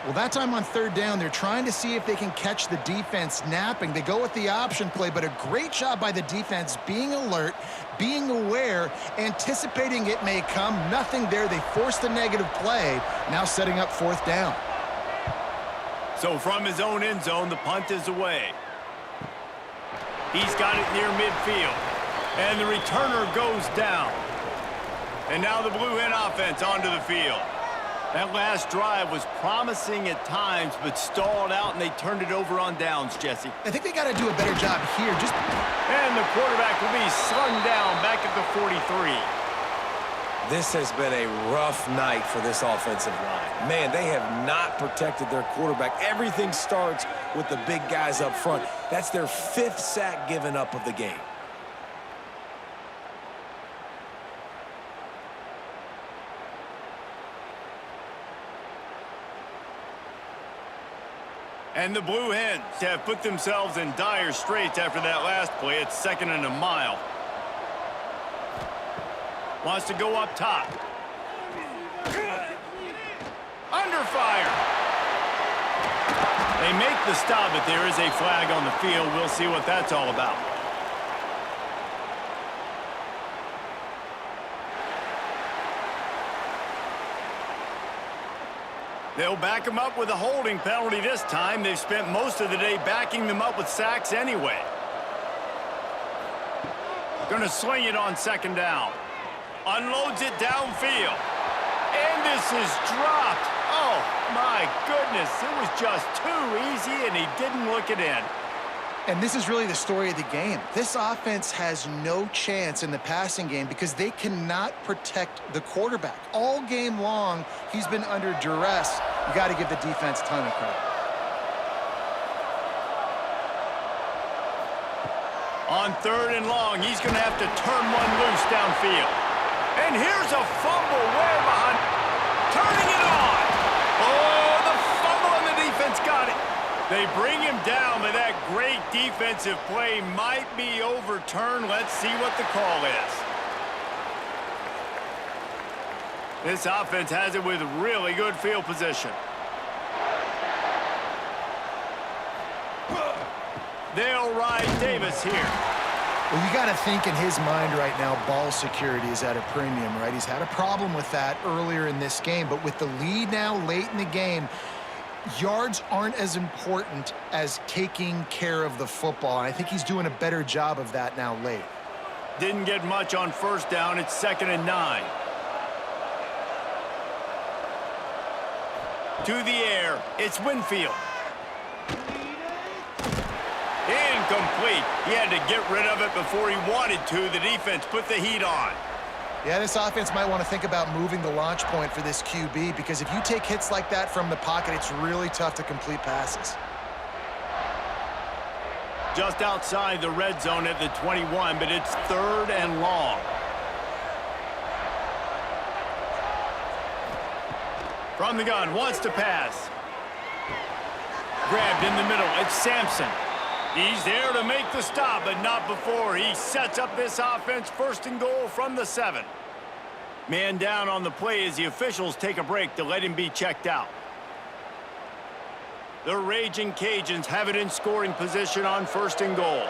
Well, that time on third down, they're trying to see if they can catch the defense napping. They go with the option play, but a great job by the defense being alert, being aware, anticipating it may come. Nothing there. They forced the negative play, now setting up fourth down. So from his own end zone, the punt is away. He's got it near midfield, and the returner goes down. And now the Blue Hen offense onto the field. That last drive was promising at times, but stalled out, and they turned it over on downs, Jesse. I think they got to do a better job here. And the quarterback will be slung down back at the 43. This has been a rough night for this offensive line. Man, they have not protected their quarterback. Everything starts with the big guys up front. That's their 5th sack given up of the game. And the Blue Hens have put themselves in dire straits after that last play. It's 2nd and a mile. Wants to go up top. Under fire. They make the stop, but there is a flag on the field. We'll see what that's all about. They'll back him up with a holding penalty this time. They've spent most of the day backing them up with sacks anyway. Gonna sling it on 2nd down. Unloads it downfield. And this is dropped. Oh, my goodness. It was just too easy, and he didn't look it in. And this is really the story of the game. This offense has no chance in the passing game because they cannot protect the quarterback. All game long, he's been under duress. You got to give the defense a ton of credit. On 3rd and long, he's going to have to turn one loose downfield. And here's a fumble way behind. Turning it on. Oh, the fumble, and the defense got it. They bring him down, but that great defensive play might be overturned. Let's see what the call is. This offense has it with really good field position. They'll ride Davis here. Well, you got to think in his mind right now, ball security is at a premium, right? He's had a problem with that earlier in this game, but with the lead now late in the game, yards aren't as important as taking care of the football. And I think he's doing a better job of that now late. Didn't get much on 1st down. It's 2nd and 9. To the air. It's Winfield. Incomplete. He had to get rid of it before he wanted to. The defense put the heat on. Yeah, this offense might want to think about moving the launch point for this QB because if you take hits like that from the pocket, it's really tough to complete passes. Just outside the red zone at the 21, but it's 3rd and long. From the gun, wants to pass. Grabbed in the middle, it's Sampson. He's there to make the stop, but not before. He sets up this offense 1st and goal from the 7. Man down on the play as the officials take a break to let him be checked out. The Raging Cajuns have it in scoring position on 1st and goal.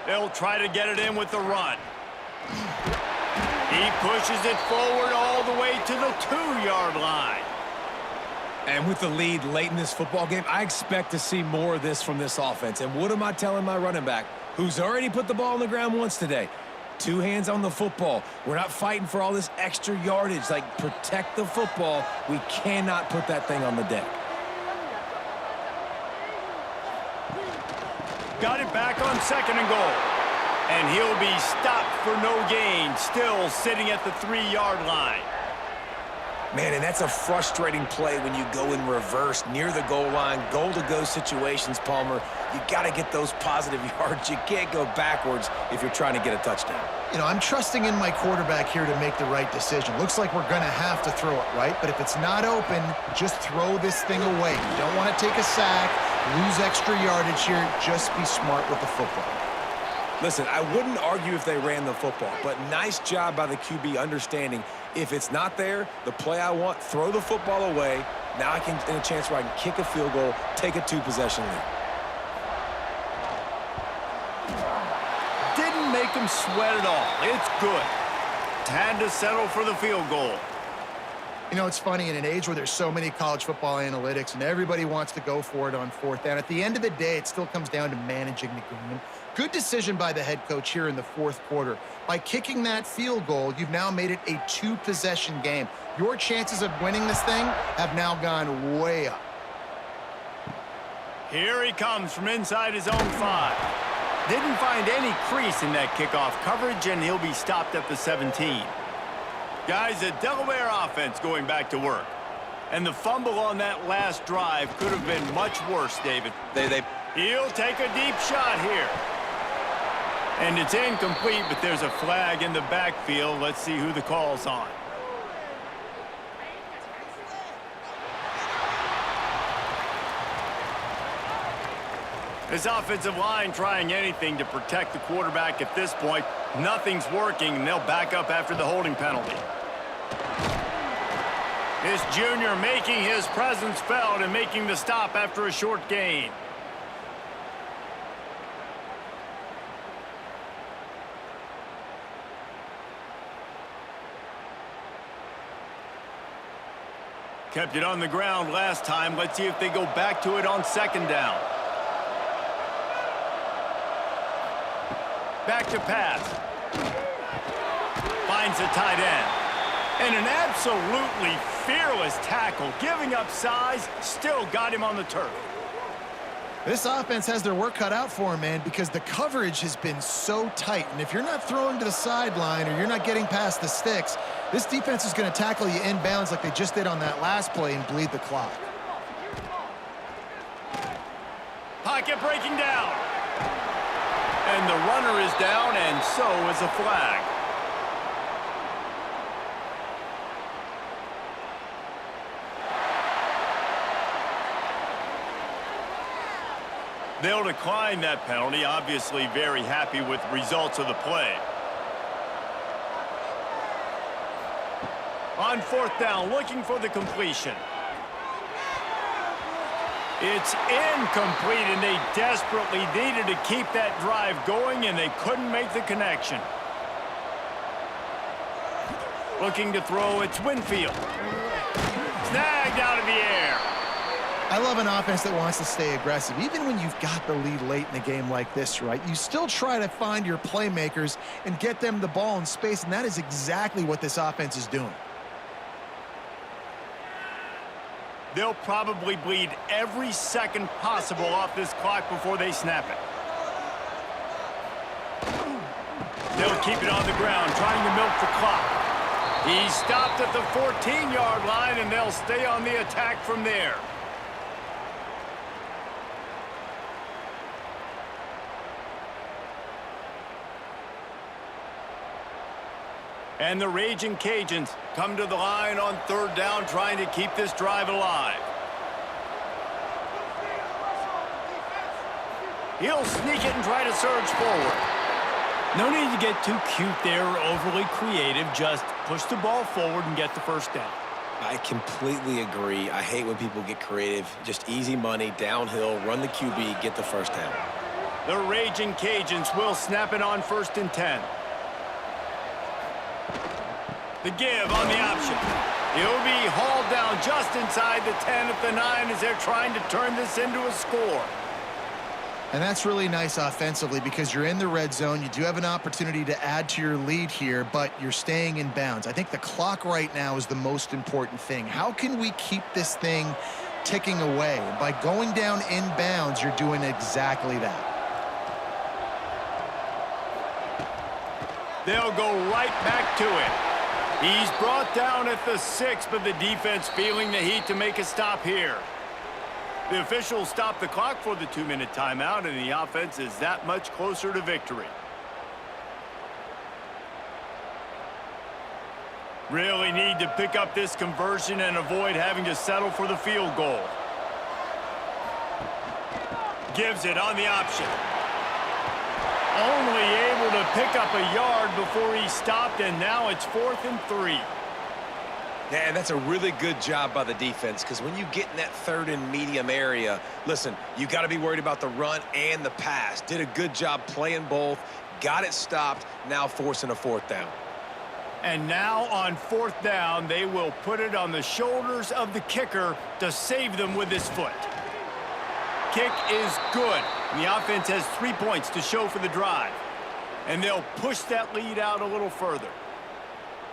They'll try to get it in with the run. He pushes it forward all the way to the 2-yard line. And with the lead late in this football game, I expect to see more of this from this offense. And what am I telling my running back, who's already put the ball on the ground once today? 2 hands on the football. We're not fighting for all this extra yardage. Like, protect the football. We cannot put that thing on the deck. Got it back on 2nd and goal. And he'll be stopped for no gain, still sitting at the 3-yard line. Man, and that's a frustrating play when you go in reverse near the goal line, goal-to-go situations, Palmer. You got to get those positive yards. You can't go backwards if you're trying to get a touchdown. You know, I'm trusting in my quarterback here to make the right decision. Looks like we're going to have to throw it, right? But if it's not open, just throw this thing away. You don't want to take a sack, lose extra yardage here. Just be smart with the football. Listen, I wouldn't argue if they ran the football, but nice job by the QB understanding if it's not there, the play I want, throw the football away. Now I can in a chance where I can kick a field goal, take a 2-possession lead. Didn't make him sweat at all. It's good. Had to settle for the field goal. You know, it's funny, in an age where there's so many college football analytics and everybody wants to go for it on fourth down, at the end of the day, it still comes down to managing the game. Good decision by the head coach here in the fourth quarter. By kicking that field goal, you've now made it a two-possession game. Your chances of winning this thing have now gone way up. Here he comes from inside his own 5. Didn't find any crease in that kickoff coverage, and he'll be stopped at the 17. Guys, the Delaware offense going back to work. And the fumble on that last drive could have been much worse, David. He'll take a deep shot here. And it's incomplete, but there's a flag in the backfield. Let's see who the call's on. This offensive line trying anything to protect the quarterback at this point. Nothing's working, and they'll back up after the holding penalty. This junior making his presence felt and making the stop after a short gain. Kept it on the ground last time. Let's see if they go back to it on second down. Back to pass. Finds the tight end. And an absolutely fearless tackle. Giving up size, still got him on the turf. This offense has their work cut out for them, man, because the coverage has been so tight. And if you're not throwing to the sideline or you're not getting past the sticks, this defense is going to tackle you inbounds like they just did on that last play and bleed the clock. Pocket breaking down. And the runner is down, and so is a flag. They'll decline that penalty, obviously very happy with the results of the play. On fourth down, looking for the completion. It's incomplete, and they desperately needed to keep that drive going, and they couldn't make the connection. Looking to throw, it's Winfield. Snagged out of the air. I love an offense that wants to stay aggressive. Even when you've got the lead late in a game like this, right, you still try to find your playmakers and get them the ball in space, and that is exactly what this offense is doing. They'll probably bleed every second possible off this clock before they snap it. They'll keep it on the ground, trying to milk the clock. He's stopped at the 14-yard line, and they'll stay on the attack from there. And the Raging Cajuns come to the line on third down, trying to keep this drive alive. He'll sneak it and try to surge forward. No need to get too cute there or overly creative. Just push the ball forward and get the first down. I completely agree. I hate when people get creative. Just easy money, downhill, run the QB, get the first down. The Raging Cajuns will snap it on 1st and 10. The give on the option. He'll be hauled down just inside the 10 at the 9 as they're trying to turn this into a score. And that's really nice offensively because you're in the red zone. You do have an opportunity to add to your lead here, but you're staying in bounds. I think the clock right now is the most important thing. How can we keep this thing ticking away? And by going down in bounds, you're doing exactly that. They'll go right back to it. He's brought down at the 6, but the defense feeling the heat to make a stop here. The officials stop the clock for the 2-minute timeout, and the offense is that much closer to victory. Really need to pick up this conversion and avoid having to settle for the field goal. Gives it on the option. Only able to pick up a yard before he stopped, and now it's 4th and 3. Yeah, and that's a really good job by the defense because when you get in that 3rd and medium area, listen, you got to be worried about the run and the pass. Did a good job playing both, got it stopped, now forcing a 4th down. And now on 4th down, they will put it on the shoulders of the kicker to save them with his foot. Kick is good. And the offense has 3 points to show for the drive. And they'll push that lead out a little further.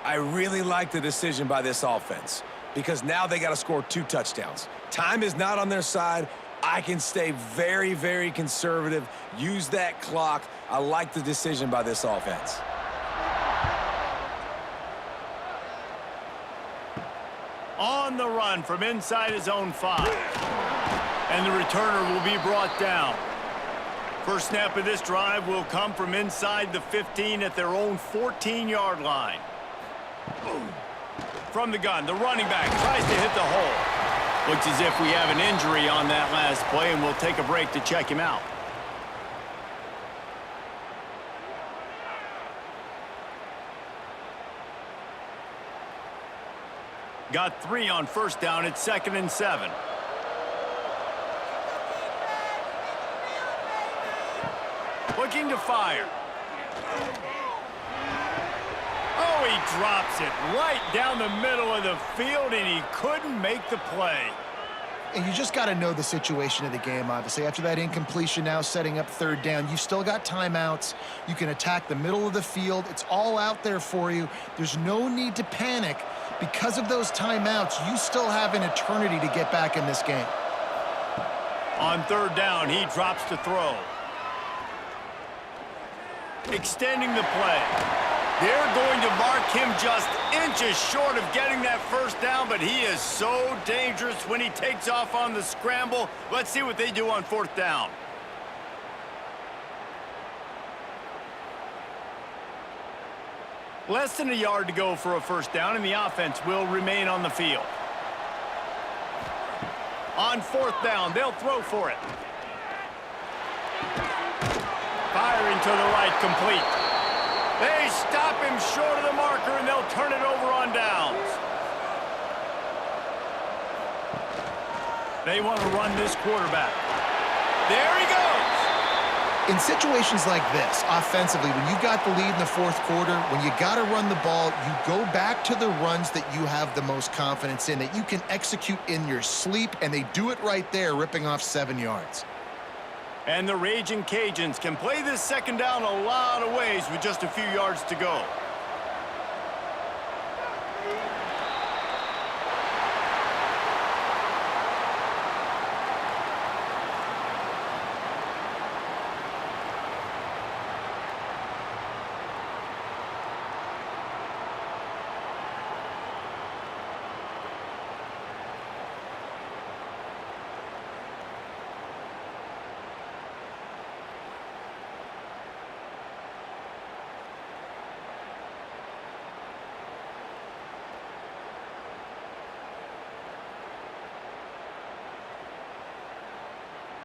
I really like the decision by this offense because now they got to score 2 touchdowns. Time is not on their side. I can stay very, very conservative, use that clock. I like the decision by this offense. On the run from inside his own 5. And the returner will be brought down. First snap of this drive will come from inside the 15 at their own 14-yard line. From the gun, the running back tries to hit the hole. Looks as if we have an injury on that last play, and we'll take a break to check him out. Got 3 on 1st down. It's 2nd and 7. Looking to fire. Oh, he drops it right down the middle of the field, and he couldn't make the play. And you just got to know the situation of the game, obviously. After that incompletion, now setting up 3rd down, you've still got timeouts. You can attack the middle of the field. It's all out there for you. There's no need to panic. Because of those timeouts, you still have an eternity to get back in this game. On 3rd down, he drops to throw. Extending the play. They're going to mark him just inches short of getting that 1st down, but he is so dangerous when he takes off on the scramble. Let's see what they do on 4th down. Less than a yard to go for a 1st down, and the offense will remain on the field. On 4th down, they'll throw for it. Firing to the right, complete. They stop him short of the marker, and they'll turn it over on downs. They want to run this quarterback. There he goes. In situations like this, offensively, when you've got the lead in the 4th quarter, when you got to run the ball, you go back to the runs that you have the most confidence in, that you can execute in your sleep, and they do it right there, ripping off 7 yards. And the Raging Cajuns can play this 2nd down a lot of ways with just a few yards to go.